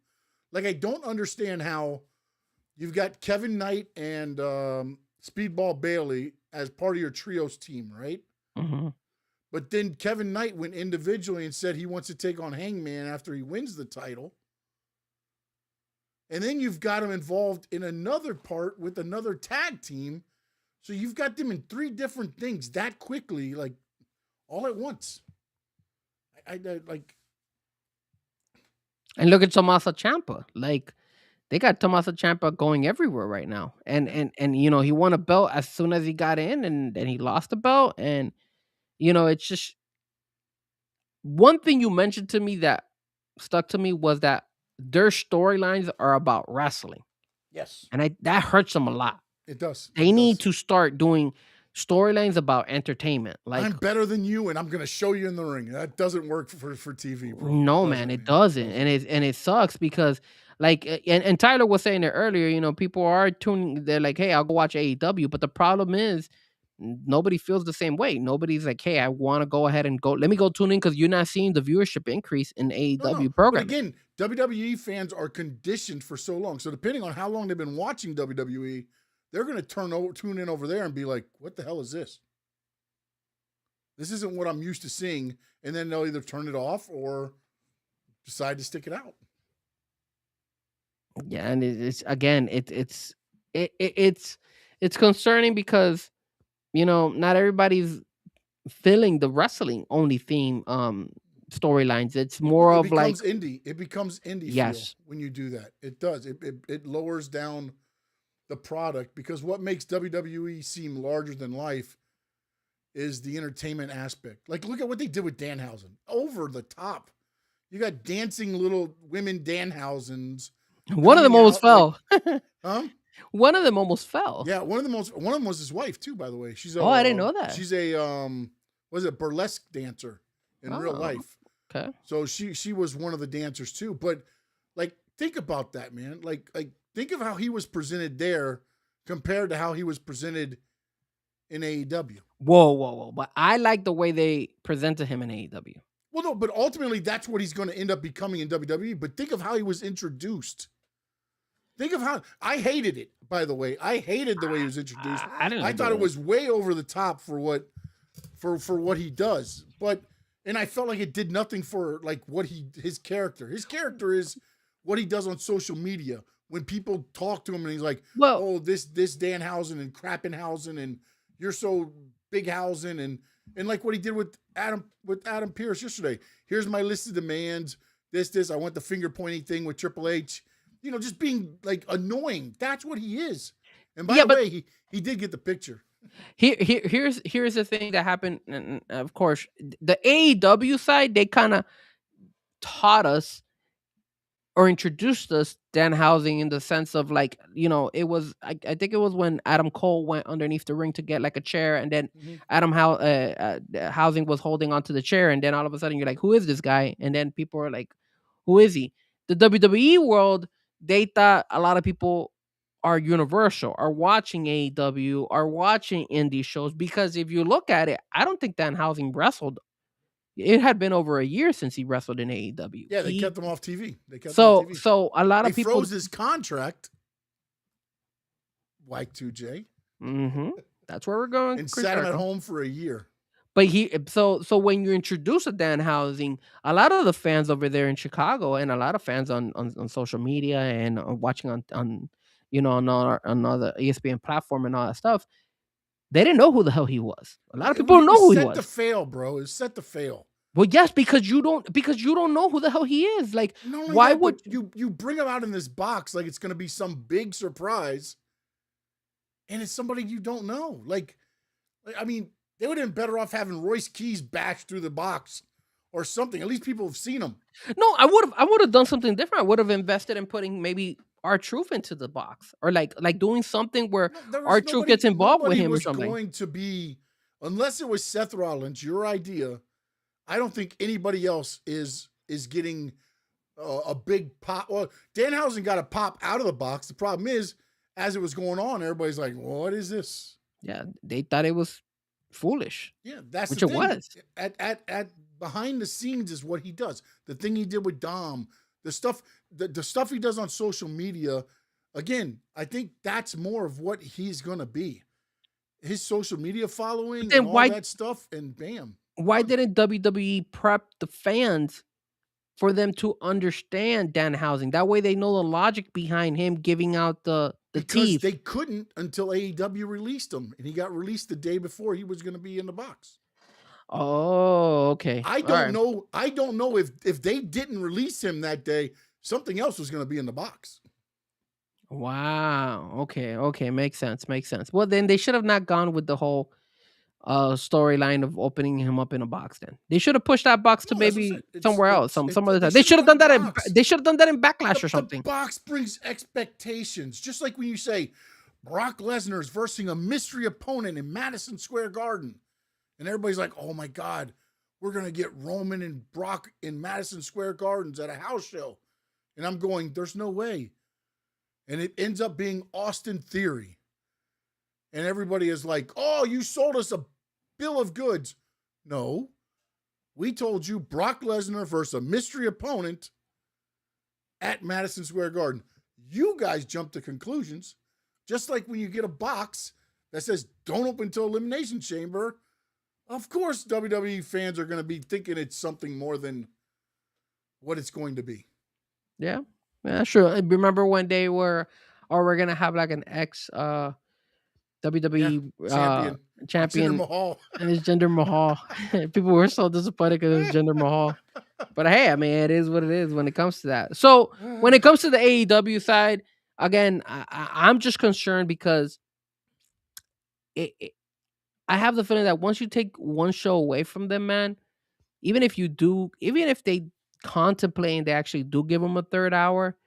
Like, I don't understand how you've got Kevin Knight and Speedball Bailey as part of your trios team, right? Mm-hmm. But then Kevin Knight went individually and said he wants to take on Hangman after he wins the title. And then you've got him involved in another part with another tag team. So you've got them in 3 different things that quickly, like all at once. I like. And look at Tommaso Ciampa. Like, they got Tommaso Ciampa going everywhere right now. And you know, he won a belt as soon as he got in, and then he lost the belt. And you know, it's just one thing you mentioned to me that stuck to me was that their storylines are about wrestling. Yes, And that hurts them a lot. it does. They It need does. to start doing storylines about entertainment. Like, I'm better than you, and I'm going to show you in the ring. That doesn't work for TV, bro. no, man, it doesn't. And it sucks because like and Tyler was saying it earlier, you know, people are tuning, they're like, hey, I'll go watch AEW. But the problem is nobody feels the same way. Nobody's like, hey, I want to go ahead and go. Let me go tune in because you're not seeing the viewership increase in AEW No. But programming. again, WWE fans are conditioned for so long. So depending on how long they've been watching WWE, they're going to tune in over there and be like, what the hell is this? This isn't what I'm used to seeing. And then they'll either turn it off or decide to stick it out. Yeah, and it's again, it's concerning because you know not everybody's filling the wrestling only theme storylines. It's more It of like becomes indie. It becomes indie yes, feel when you do that. It does. It lowers down the product because what makes WWE seem larger than life is the entertainment aspect. Like, look at what they did with Danhausen. Over the top. You got dancing little women Danhausens. one of them almost fell. Huh? One of them almost fell. Yeah, one of them was his wife too, by the way. She's Oh, I didn't know that. She's a was it burlesque dancer in real Oh, life. okay. So she was one of the dancers too. But like, think about that, man. Like think of how he was presented there compared to how he was presented in AEW. Whoa! But I like the way they presented him in AEW. Well, no, but ultimately that's what he's going to end up becoming in WWE. But think of how he was introduced. Think of how I hated it. By the way, I hated the way he was introduced. I didn't. I thought it was way over the top for what he does. But and I felt like it did nothing for like what his character. His character is what he does on social media when people talk to him and he's like, Well- "Oh, this Danhausen and Krappenhausen and you're so Bighausen and like what he did with Adam Pearce yesterday. Here's my list of demands. This. I want the finger pointing thing with Triple H. You know, just being like annoying. That's what he is. And by the way, he did get the picture. Here's the thing that happened. And of course, the AEW side, they kind of taught us or introduced us Danhausen in the sense of like, you know, it was I think it was when Adam Cole went underneath the ring to get like a chair, and then Housing was holding onto the chair, and then all of a sudden you're like, who is this guy? And then people are like, who is he? The WWE world, they thought a lot of people are Universal, are watching AEW, are watching indie shows. Because if you look at it, I don't think Danhausen wrestled. It had been over a year since he wrestled in AEW. Yeah, they kept him off TV. So a lot They of people froze his contract. Y2J. That's where we're going. And Chris sat him at Jericho. home for a year. But so when you introduce a Danhausen, a lot of the fans over there in Chicago and a lot of fans on social media and watching on on other ESPN platform and all that stuff, they didn't know who the hell he was. A lot of people don't know who he was. Set to fail, bro. It's set to fail. Well, yes, because you don't know who the hell he is. Like, why would you bring him out in this box like it's going to be some big surprise, and it's somebody you don't know? Like I mean, they would have been better off having Royce Keys bash through the box or something. At least people have seen him. No, I would have done something different. I would have invested in putting maybe R-Truth into the box, or like doing something where R-Truth gets involved with him or something. Going to be, unless it was Seth Rollins, your idea. I don't think anybody else is getting a big pop. Well, Danhausen got a pop out of the box. The problem is, as it was going on, everybody's like, "What is this?" Yeah, they thought it was foolish. Yeah, that's which the it thing. was. At behind the scenes is what he does. The thing he did with Dom, the stuff he does on social media. Again, I think that's more of what he's gonna be. His social media following and all that stuff, and bam. Why didn't WWE prep the fans for them to understand Danhausen? That way they know the logic behind him giving out the because they couldn't until AEW released him, and he got released the day before he was going to be in the box. Oh, okay. I don't know. I don't know if they didn't release him that day, something else was going to be in the box. Wow. Okay. Makes sense. Well, then they should have not gone with the whole storyline of opening him up in a box. Then they should have pushed that box to maybe somewhere else, some other time. They should have done that. They should have done that in Backlash or something. The box brings expectations, just like when you say Brock Lesnar is versing a mystery opponent in Madison Square Garden, and everybody's like, "Oh my God, we're gonna get Roman and Brock in Madison Square Gardens at a house show," and I'm going, "There's no way," and it ends up being Austin Theory, and everybody is like, "Oh, you sold us a bill of goods." No, we told you Brock Lesnar versus a mystery opponent at Madison Square Garden. You guys jumped to conclusions, just like when you get a box that says don't open till Elimination Chamber. Of course, WWE fans are going to be thinking it's something more than what it's going to be. Yeah, sure. Remember when they were, or we're gonna have like an ex WWE champion, Jinder Mahal. And it's Jinder Mahal. People were so disappointed because it was Jinder Mahal. But hey, I mean, it is what it is when it comes to that. So when it comes to the AEW side, again, I'm just concerned because I have the feeling that once you take one show away from them, man, even if they contemplate and they actually do give them a third hour,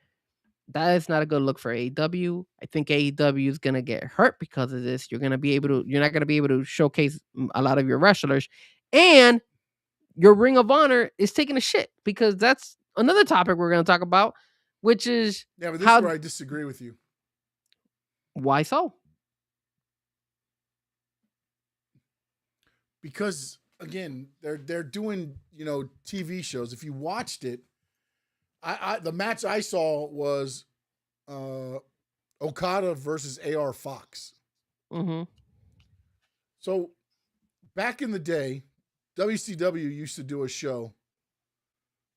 that is not a good look for AEW. I think AEW is gonna get hurt because of this. You're not gonna be able to showcase a lot of your wrestlers, and your Ring of Honor is taking a shit, because that's another topic we're gonna talk about, which is but this is where I disagree with you. Why so? Because again, they're doing TV shows. If you watched it. The match I saw was Okada versus AR Fox. Mm-hmm. So back in the day, WCW used to do a show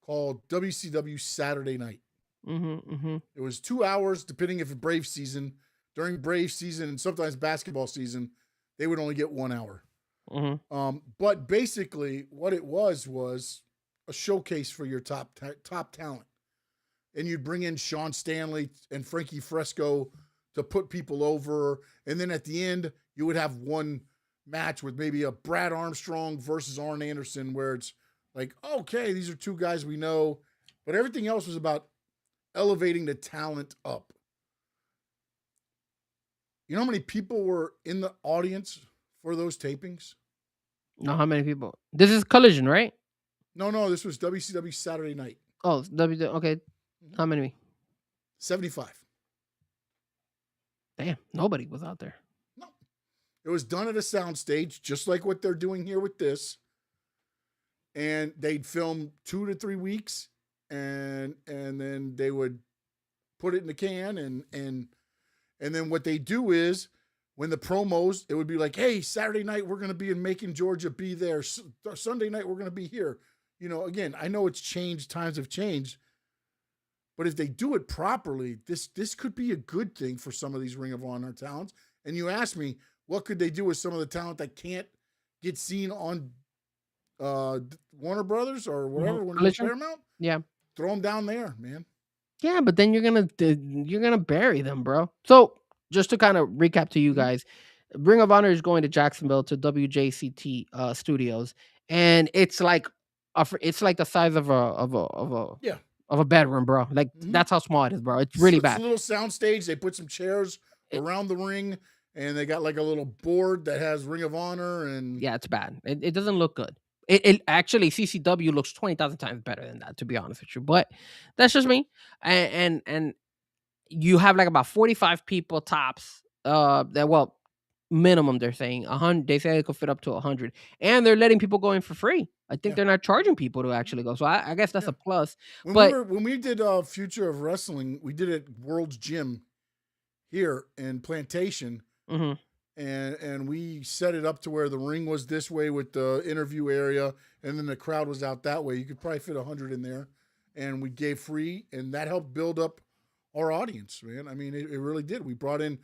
called WCW Saturday Night. Mm-hmm, mm-hmm. It was 2 hours, depending if it's Brave season. During Brave season and sometimes basketball season, they would only get 1 hour. Mm-hmm. But basically, what it was a showcase for your top talent. And you'd bring in Sean Stanley and Frankie Fresco to put people over. And then at the end, you would have one match with maybe a Brad Armstrong versus Arn Anderson, where it's like, okay, these are two guys we know. But everything else was about elevating the talent up. You know how many people were in the audience for those tapings? No, how many people? This is Collision, right? No, this was WCW Saturday Night. Oh, okay. How many? 75. Damn, nobody was out there. No. It was done at a soundstage, just like what they're doing here with this. And they'd film 2 to 3 weeks, and then they would put it in the can, and then what they do is when the promos, it would be like, hey, Saturday night we're going to be in Macon, Georgia, be there. Sunday night we're going to be here. Again, I know it's changed, times have changed, but if they do it properly, this could be a good thing for some of these Ring of Honor talents. And you ask me, what could they do with some of the talent that can't get seen on Warner Brothers or whatever, when it's Paramount? Yeah. Throw them down there, man. Yeah, but then you're gonna bury them, bro. So just to kind of recap to you guys, Ring of Honor is going to Jacksonville to WJCT Studios, and it's like it's like the size of Yeah. a bedroom, bro. Like that's how small it is, bro. It's really bad. It's a little sound stage. They put some chairs around the ring, and they got like a little board that has Ring of Honor, and Yeah, it's bad. It doesn't look good. It actually CCW looks 20,000 times better than that, to be honest with you. But that's just me. And you have like about 45 people tops. Minimum they're saying 100. They say it could fit up to 100, and they're letting people go in for free. I think they're not charging people to actually go. So I guess that's a plus. When we did Future of Wrestling, we did it World's Gym here in Plantation. And we set it up to where the ring was this way with the interview area, and then the crowd was out that way. You could probably fit 100 in there, and we gave free, and that helped build up our audience, man. I mean, it really did. We brought in,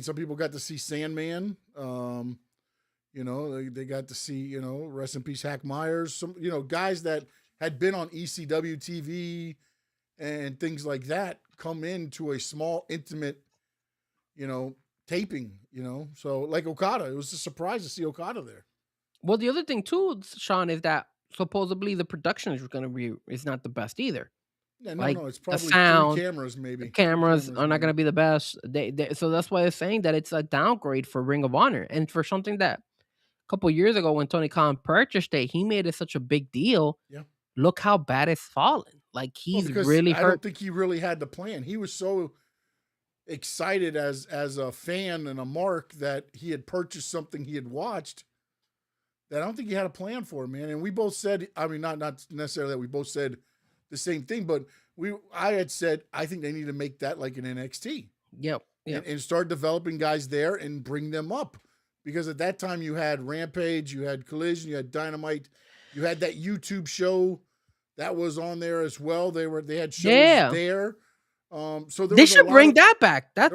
some people got to see Sandman. They got to see, rest in peace, Hack Myers. Some, guys that had been on ECW TV and things like that come into a small, intimate, taping, so like Okada, it was a surprise to see Okada there. Well, the other thing too, Sean, is that supposedly the production is not the best either. Yeah, like it's probably the sound, 3 cameras, maybe. The cameras are not going to be the best. So that's why they're saying that it's a downgrade for Ring of Honor, and for something that a couple years ago when Tony Khan purchased it, he made it such a big deal. Yeah. Look how bad it's fallen. Like he's really hurt. I don't think he really had the plan. He was so excited as a fan and a mark that he had purchased something he had watched that I don't think he had a plan for, man. And we both said, not necessarily that we both said the same thing, but I had said I think they need to make that like an NXT. Yep. And start developing guys there and bring them up, because at that time you had Rampage, you had Collision, you had Dynamite, you had that YouTube show that was on there as well. They had shows there. So they should bring that back. That's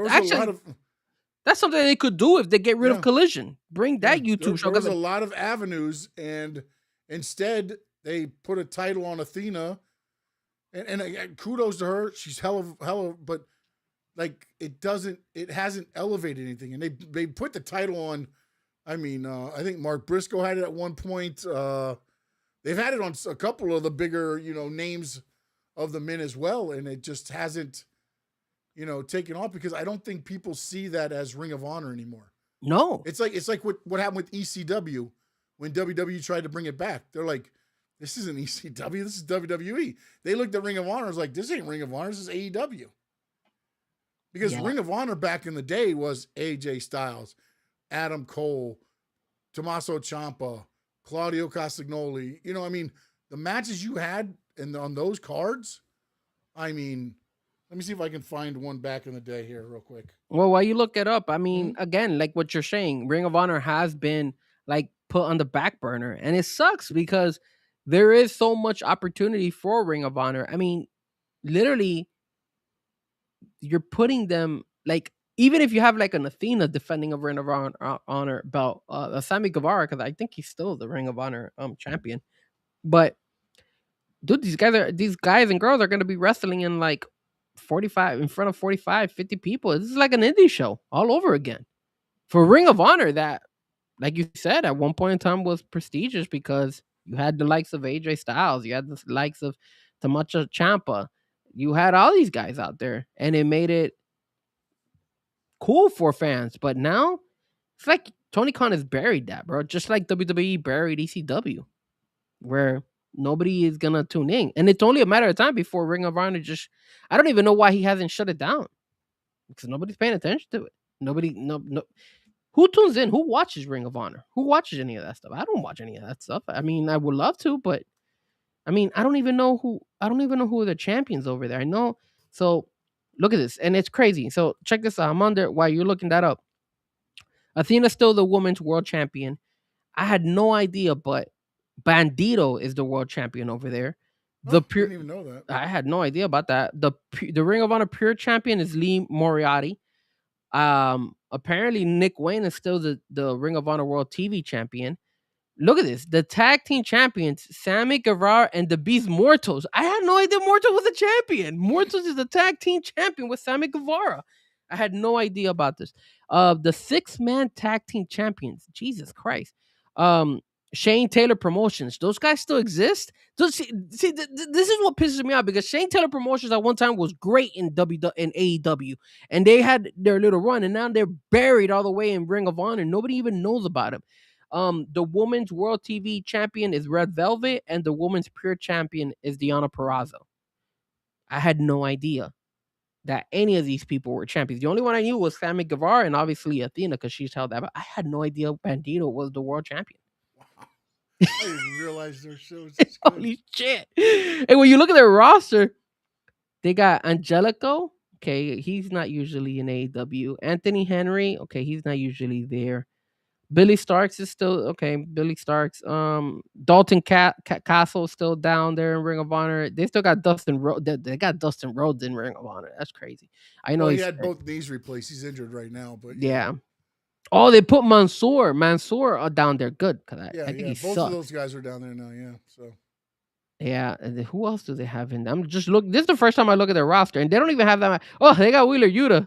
something they could do if they get rid of Collision. Bring that YouTube show. There's a lot of avenues, and instead they put a title on Athena, and kudos to her. She's hella, but like it hasn't elevated anything. And they put the title on. I think Mark Briscoe had it at one point. They've had it on a couple of the bigger, names of the men as well, and it just hasn't, taken off, because I don't think people see that as Ring of Honor anymore. No. It's like what happened with ECW when WWE tried to bring it back. They're like, this isn't ECW, this is WWE. They looked at Ring of Honor and was like, this ain't Ring of Honor, this is AEW. Because Ring of Honor back in the day was AJ Styles, Adam Cole, Tommaso Ciampa, Claudio Castagnoli. The matches you had on those cards, let me see if I can find one back in the day here real quick. Well, while you look it up, again, like what you're saying, Ring of Honor has been like put on the back burner, and it sucks because there is so much opportunity for Ring of Honor. Literally, you're putting them like, even if you have like an Athena defending a Ring of Honor belt, Sammy Guevara, because I think he's still the Ring of Honor champion. But dude, these guys and girls are going to be wrestling in like 45 in front of 45, 50 people. This is like an indie show all over again for Ring of Honor that, like you said, at one point in time was prestigious because you had the likes of AJ Styles, you had the likes of Tommaso Ciampa, you had all these guys out there, and it made it cool for fans. But now it's like Tony Khan has buried that, bro. Just like WWE buried ECW, where nobody is gonna tune in, and it's only a matter of time before Ring of Honor I don't even know why he hasn't shut it down, because nobody's paying attention to it. Nobody, no. Who tunes in? Who watches Ring of Honor? Who watches any of that stuff? I don't watch any of that stuff. I mean, I would love to, but I mean, I don't even know who. I don't even know who are the champions over there. I know. So look at this, and it's crazy. So check this out. I'm under while you're looking that up. Athena's still the women's world champion. I had no idea, but Bandito is the world champion over there. The Oh, pure, didn't even know that. I had no idea about that. The Ring of Honor pure champion is Lee Moriarty. Apparently Nick Wayne is still the Ring of Honor World TV champion. Look at this. The tag team champions, Sammy Guevara and the Beast Mortos. I had no idea Mortos was a champion. Mortos is the tag team champion with Sammy Guevara. I had no idea about this. The 6-man tag team champions. Jesus Christ. Um, Shane Taylor Promotions. Those guys still exist. This is what pisses me off because Shane Taylor Promotions at one time was great in AEW, and they had their little run, and now they're buried all the way in Ring of Honor. Nobody even knows about them. The women's world TV champion is Red Velvet, and the women's pure champion is Deonna Purrazzo. I had no idea that any of these people were champions. The only one I knew was Sammy Guevara and obviously Athena because she's held that. But I had no idea Bandito was the world champion. I didn't even realize their shows. This good. Holy shit! And when you look at their roster, they got Angelico. Okay, he's not usually in AEW. Anthony Henry. Okay, he's not usually there. Billy Starks is still okay. Billy Starks. Dalton Castle still down there in Ring of Honor. They still got Dustin Rhodes. They got Dustin Rhodes in Ring of Honor. That's crazy. I know Well, he he's had both knees replaced. He's injured right now, but yeah. Oh, they put Mansoor down there. Good, because I think he both sucked. of those guys are down there now. Yeah, so Yeah, and then who else do they have in? I'm just look. This is the first time I look at their roster, and they don't even have that. Oh, they got Wheeler Yuta.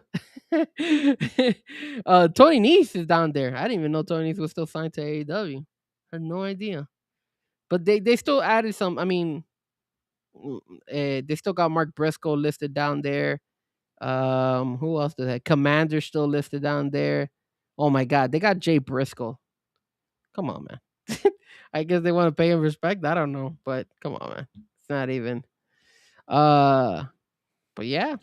Tony Nese is down there. I didn't even know Tony Nese was still signed to AEW. I had no idea. But they still added some. I mean, they still got Mark Briscoe listed down there. Who else do they have? Commander still listed down there. Oh my God, they got Jay Briscoe. Come on, man. I guess they want to pay him respect. I don't know, but come on, man. It's not even. But yeah,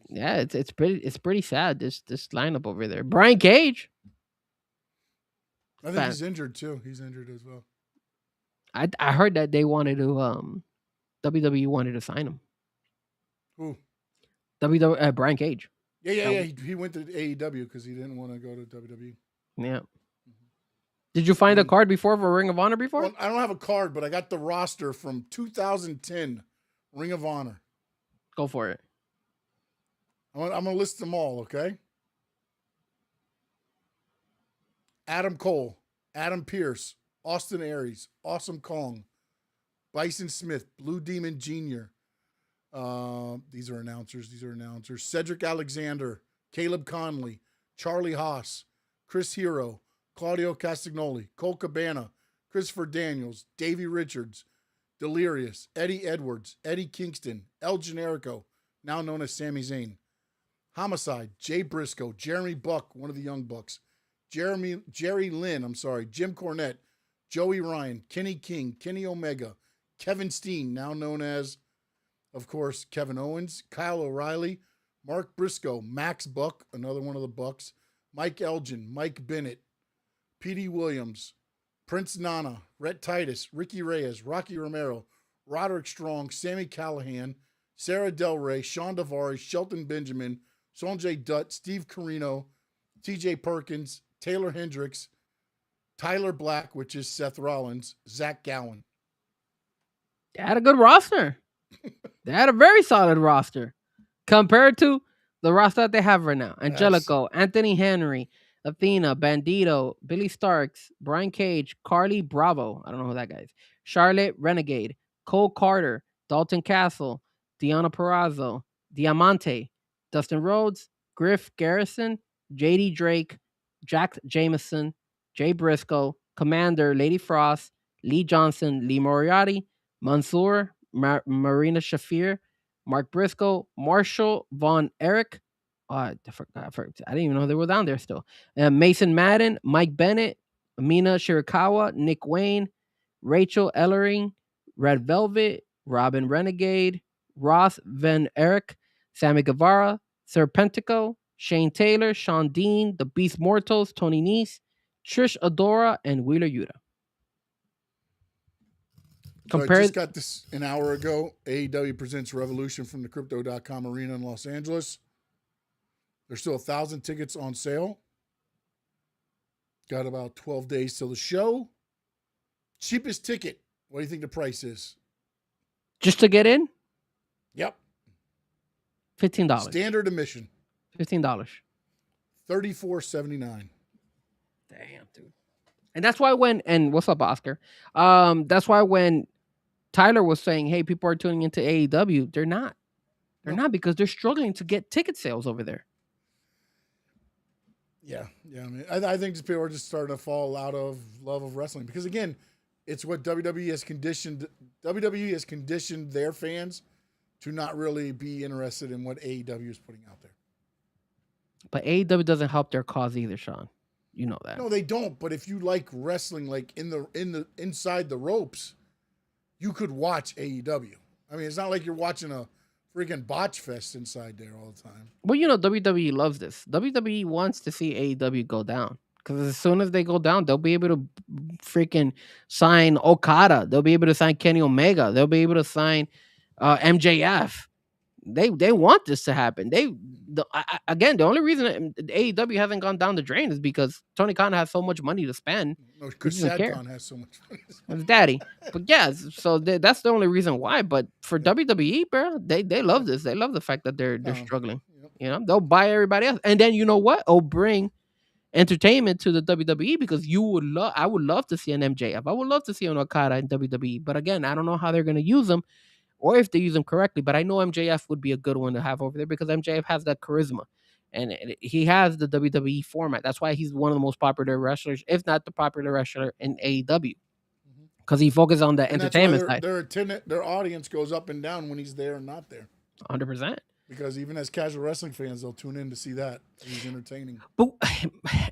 yeah, it's pretty sad. This lineup over there. Brian Cage. I think he's injured too. He's injured as well. I heard that they wanted to WWE wanted to sign him. Who? WWE Brian Cage. Yeah. He went to AEW because he didn't want to go to WWE. Yeah. Did you find a card before for Ring of Honor before? Well, I don't have a card, but I got the roster from 2010 Ring of Honor. Go for it. I'm going to list them all, okay? Adam Cole, Adam Pearce, Austin Aries, Awesome Kong, Bison Smith, Blue Demon Jr. These are announcers. Cedric Alexander, Caleb Conley, Charlie Haas, Chris Hero, Claudio Castagnoli, Cole Cabana, Christopher Daniels, Davey Richards, Delirious, Eddie Edwards, Eddie Kingston, El Generico, now known as Sami Zayn, Homicide, Jay Briscoe, Jeremy Buck, one of the Young Bucks, Jerry Lynn, Jim Cornette, Joey Ryan, Kenny King, Kenny Omega, Kevin Steen, now known as, of course, Kevin Owens, Kyle O'Reilly, Mark Briscoe, Max Buck, another one of the Bucks, Mike Elgin, Mike Bennett, P.D. Williams, Prince Nana, Rhett Titus, Ricky Reyes, Rocky Romero, Roderick Strong, Sammy Callahan, Sarah Del Rey, Sean Davari, Shelton Benjamin, Sonjay Dutt, Steve Carino, T.J. Perkins, Taylor Hendricks, Tyler Black, which is Seth Rollins, Zach Gowen. They had a good roster. They had a very solid roster compared to the roster that they have right now. Angelico, Anthony Henry, Athena, Bandito, Billy Starks, Brian Cage, Carly Bravo. I don't know who that guy is. Charlotte Renegade, Cole Carter, Dalton Castle, Deonna Purrazzo, Diamante, Dustin Rhodes, Griff Garrison, JD Drake, Jack Jameson, Jay Briscoe, Commander, Lady Frost, Lee Johnson, Lee Moriarty, Mansoor, Marina Shafir, Mark Briscoe, Marshall Von Erich. I didn't even know they were down there still. Mason Madden, Mike Bennett, Amina Shirakawa, Nick Wayne, Rachel Ellering, Red Velvet, Robin Renegade, Ross Van Erich, Sammy Guevara, Serpentico, Shane Taylor, Sean Dean, The Beast Mortals, Tony Nese, Trish Adora, and Wheeler Yuta. So I just got this an hour ago. AEW presents Revolution from the Crypto.com Arena in Los Angeles. There's still 1,000 tickets on sale. Got about 12 days till the show. Cheapest ticket. What do you think the price is? Just to get in? Yep. $15. Standard admission. $15. $34.79. Damn, dude. And that's why and what's up, Oscar? That's why when Tyler was saying, hey, people are tuning into AEW, they're not. They're not, because they're struggling to get ticket sales over there. Yeah. I mean, I think just people are just starting to fall out of love of wrestling because, again, it's what WWE has conditioned. WWE has conditioned their fans to not really be interested in what AEW is putting out there. But AEW doesn't help their cause either, Sean. You know that. No, they don't. But if you like wrestling, like in the inside the ropes, you could watch AEW. I mean, it's not like you're watching a freaking botch fest inside there all the time. Well, you know, WWE loves this. WWE wants to see AEW go down. Because as soon as they go down, they'll be able to freaking sign Okada. They'll be able to sign Kenny Omega. They'll be able to sign MJF. They want this to happen. Again, the only reason AEW hasn't gone down the drain is because Tony Khan has so much money to spend. No, because Sad Khan has so much money to spend. His daddy. But yeah, so that's the only reason why. But for WWE, bro, they love this. They love the fact that they're struggling. Yep. You know, they'll buy everybody else, and then you know what? It'll bring entertainment to the WWE because I would love to see an MJF. I would love to see an Okada in WWE. But again, I don't know how they're going to use them or if they use them correctly. But I know MJF would be a good one to have over there because MJF has that charisma. And he has the WWE format. That's why he's one of the most popular wrestlers, if not the popular wrestler in AEW. Because he focuses on the entertainment side. Their audience goes up and down when he's there and not there. 100%. Because even as casual wrestling fans, they'll tune in to see that. He's entertaining. But,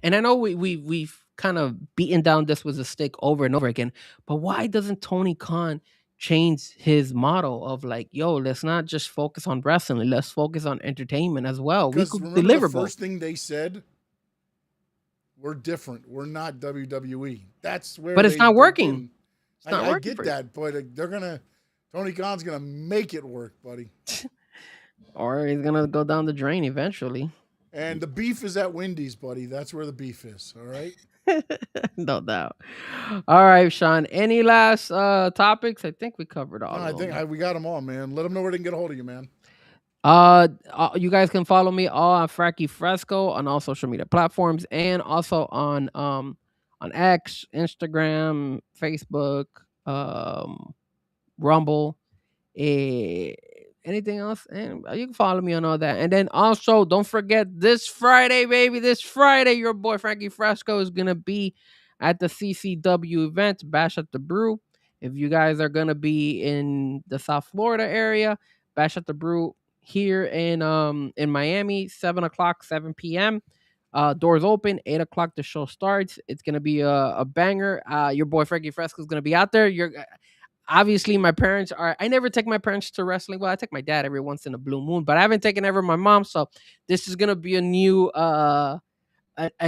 and I know we've kind of beaten down this with a stick over and over again. But why doesn't Tony Khan change his model of like, yo, let's not just focus on wrestling. Let's focus on entertainment as well. We could deliver the first thing they said, we're different. We're not WWE. That's where. But it's not working. It's not working. I get that, but Tony Khan's gonna make it work, buddy. Or he's gonna go down the drain eventually. And the beef is at Wendy's, buddy. That's where the beef is. All right. No doubt. All right, Sean. Any last topics? I think we covered all. I think we got them all, man. Let them know where they can get a hold of you, man. You guys can follow me all on Frankie Fresco on all social media platforms, and also on X, Instagram, Facebook, Rumble. Anything else? And you can follow me on all that. And then also, don't forget this Friday, baby. This Friday, your boy Frankie Fresco is gonna be at the CCW event, Bash at the Brew. If you guys are gonna be in the South Florida area, Bash at the Brew here in Miami, 7 p.m. Doors open, 8 o'clock. The show starts. It's gonna be a banger. Your boy Frankie Fresco is gonna be out there. Obviously, my parents are. I never take my parents to wrestling. Well, I take my dad every once in a blue moon, but I haven't taken ever my mom. So this is gonna be a new, a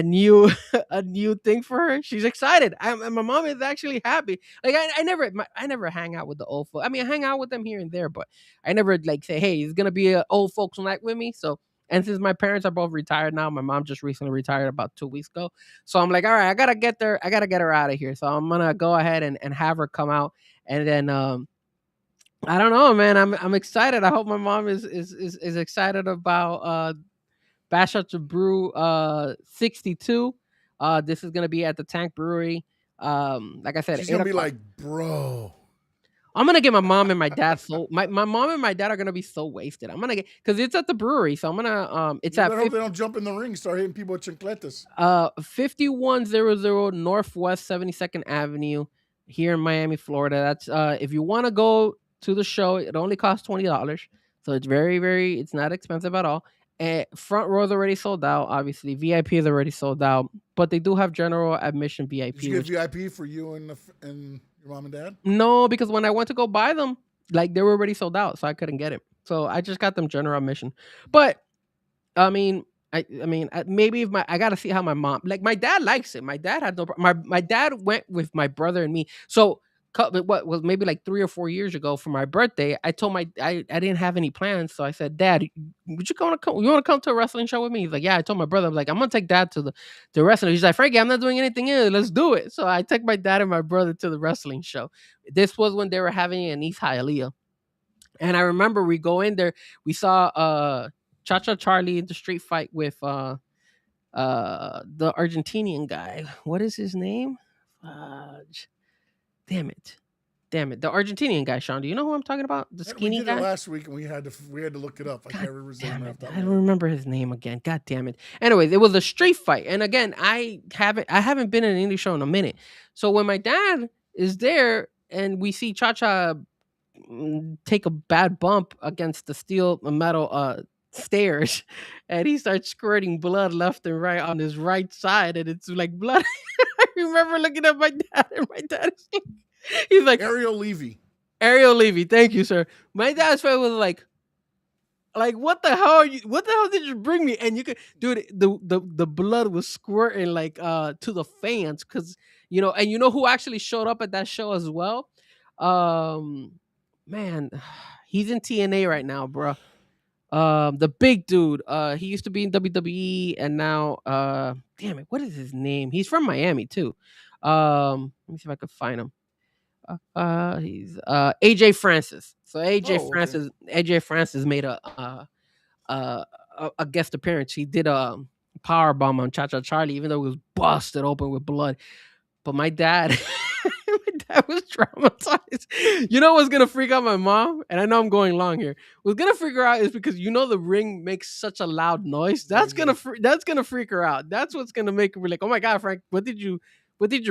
new, a new thing for her. She's excited. And my mom is actually happy. Like I never hang out with the old folks. I mean, I hang out with them here and there, but I never like say, hey, it's gonna be an old folks night with me. So. And since my parents are both retired now, my mom just recently retired about 2 weeks ago. So I'm like, all right, I gotta get there. I gotta get her out of here. So I'm gonna go ahead and have her come out. And then I don't know, man. I'm excited. I hope my mom is excited about Bash at the Brew 62. This is gonna be at the Tank Brewery. Like I said, she's gonna be like, bro. I'm gonna get my mom and my dad my mom and my dad are gonna be so wasted. I'm gonna get because it's at the brewery, so I'm gonna it's at. I hope they don't jump in the ring, start hitting people with chancletas. 5100 Northwest 72nd Avenue here in Miami, Florida. That's if you want to go to the show, it only costs $20, so it's very it's not expensive at all. And front row is already sold out. Obviously, VIP is already sold out, but they do have general admission VIP. Did you get VIP for you and your mom and dad? No, because when I went to go buy them, like they were already sold out, so I couldn't get it. So I just got them general admission. But I mean, I mean, maybe if I gotta see how my mom, like my dad likes it. My dad had no my dad went with my brother and me. So what was maybe like 3 or 4 years ago for my birthday, I told I didn't have any plans, so I said, Dad, would you want to come? You want to come to a wrestling show with me? He's like, yeah. I told my brother, I'm like, I'm gonna take Dad to the wrestling. He's like, Frankie, I'm not doing anything here. Let's do it. So I took my dad and my brother to the wrestling show. This was when they were having it in East Hialeah. And I remember we go in there, we saw Cha Cha Charlie in the street fight with the Argentinian guy. What is his name? Fudge. Damn it. Damn it. The Argentinian guy, Sean. Do you know who I'm talking about? The We skinny did it guy? last week, and we had to look it up. I can't remember his name Damn right it. off the top I of don't my head. remember his name again. God damn it. Anyways, it was a street fight. And again, I haven't been in an indie show in a minute. So when my dad is there and we see Cha Cha take a bad bump against the steel metal stairs, and he starts squirting blood left and right on his right side, and it's like blood. I remember looking at my dad, and my dad is he's like, Ariel Levy. Ariel Levy, thank you, sir. My dad's face was like what the hell are you, what the hell did you bring me? And you could, dude, the blood was squirting like to the fans, because and you know who actually showed up at that show as well? um Man, he's in TNA right now, bro. The big dude, he used to be in WWE, and now damn it, what is his name? He's from Miami too. Let me see if I can find him. He's AJ Francis. So Oh, okay. AJ Francis made uh, a guest appearance. He did a power bomb on Cha Cha Charlie, even though it was busted open with blood. But my dad, my dad was traumatized. You know what's gonna freak out my mom? And I know I'm going long here. What's gonna freak her out is because the ring makes such a loud noise. That's Yeah. that's gonna freak her out. That's what's gonna make her be like, "Oh my god, Frank, what did you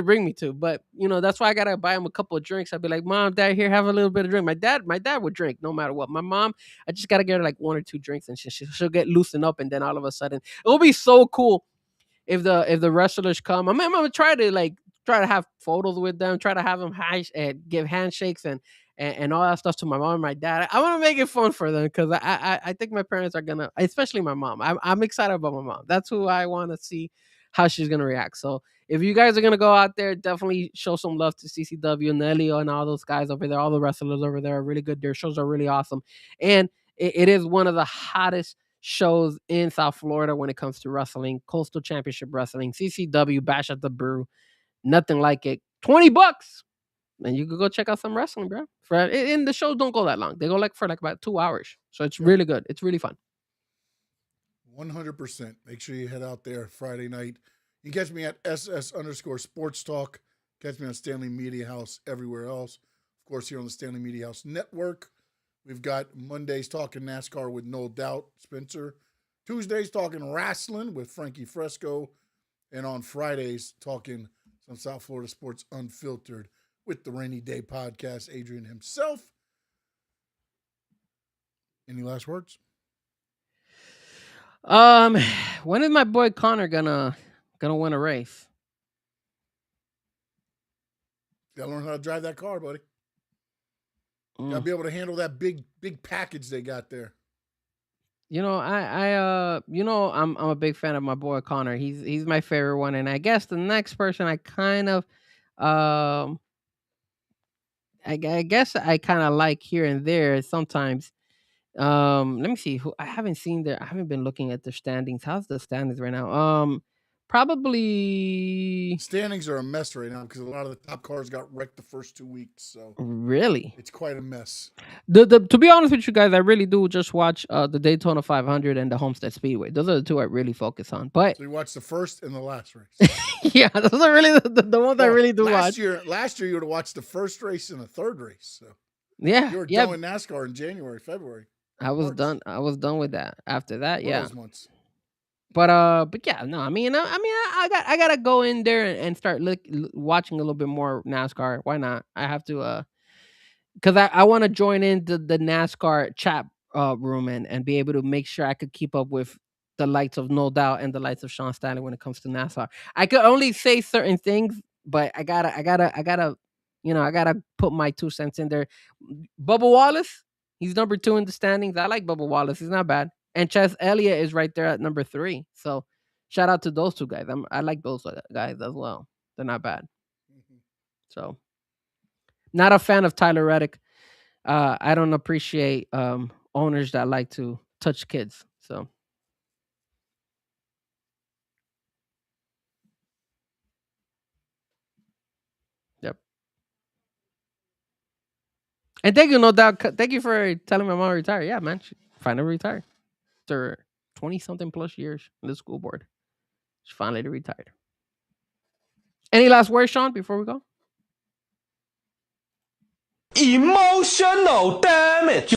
bring me to?" But that's why I gotta buy him a couple of drinks. I'd be like, "Mom, Dad, here, have a little bit of drink." My dad would drink no matter what. My mom, I just gotta get her like one or two drinks, and she'll get loosened up, and then all of a sudden, it'll be so cool if the wrestlers come. I'm gonna try to have photos with them, try to have them and give handshakes and all that stuff to my mom and my dad. I want to make it fun for them, because I think my parents are gonna, especially my mom. I'm excited about my mom. That's who I want to see how she's gonna react. So if you guys are gonna go out there, definitely show some love to CCW, Nelly, and all those guys over there. All the wrestlers over there are really good. Their shows are really awesome, and it is one of the hottest shows in South Florida when it comes to wrestling. Coastal Championship Wrestling, CCW, Bash at the Brew, nothing like it. $20, and you could go check out some wrestling, bro. And the shows don't go that long; they go for about 2 hours, so it's really good. It's really fun. 100%. Make sure you head out there Friday night. You can catch me at SS_Sports Talk. Catch me on Stanley Media House, everywhere else. Of course, here on the Stanley Media House Network. We've got Mondays talking NASCAR with No Doubt Spencer. Tuesdays talking wrestling with Frankie Fresco. And on Fridays talking some South Florida sports unfiltered with the Rainy Day Podcast, Adrian himself. Any last words? When is my boy Connor gonna win a race? Gotta learn how to drive that car, buddy. Gotta be able to handle that big package they got there. I'm a big fan of my boy Connor. He's my favorite one, and I guess the next person I kind of, I guess I kind of like here and there sometimes. Let me see who I haven't seen there. I haven't been looking at the standings. How's the standings right now? Probably Standings are a mess right now because a lot of the top cars got wrecked the first 2 weeks. So really. it's quite a mess. To be honest with you guys, I really do just watch the Daytona 500 and the Homestead Speedway. Those are the two I really focus on. But So you watch the first and the last race. yeah, those are really the ones I really do watch. Last year you would have watched the first race and the third race. So Yeah, you were yeah. done with NASCAR in January, February. I was March. done. I was done with that. After that, One of yeah. those months. But yeah, no. I gotta go in there and start watching a little bit more NASCAR. Why not? I have to because I want to join in the NASCAR chat room and be able to make sure I could keep up with the likes of No Doubt and the likes of Sean Stanley when it comes to NASCAR. I could only say certain things, but I gotta I gotta put my 2 cents in there. Bubba Wallace, he's number 2 in the standings. I like Bubba Wallace. He's not bad. And Chess Elliott is right there at number 3. So shout out to those two guys. I like those guys as well. They're not bad. So not a fan of Tyler Reddick. I don't appreciate owners that like to touch kids. So yep. And thank you, no doubt. Thank you for telling my mom to retire. Yeah, man. She finally retired. After 20 something plus years in the school board. She finally retired. Any last words, Sean, before we go? Emotional damage.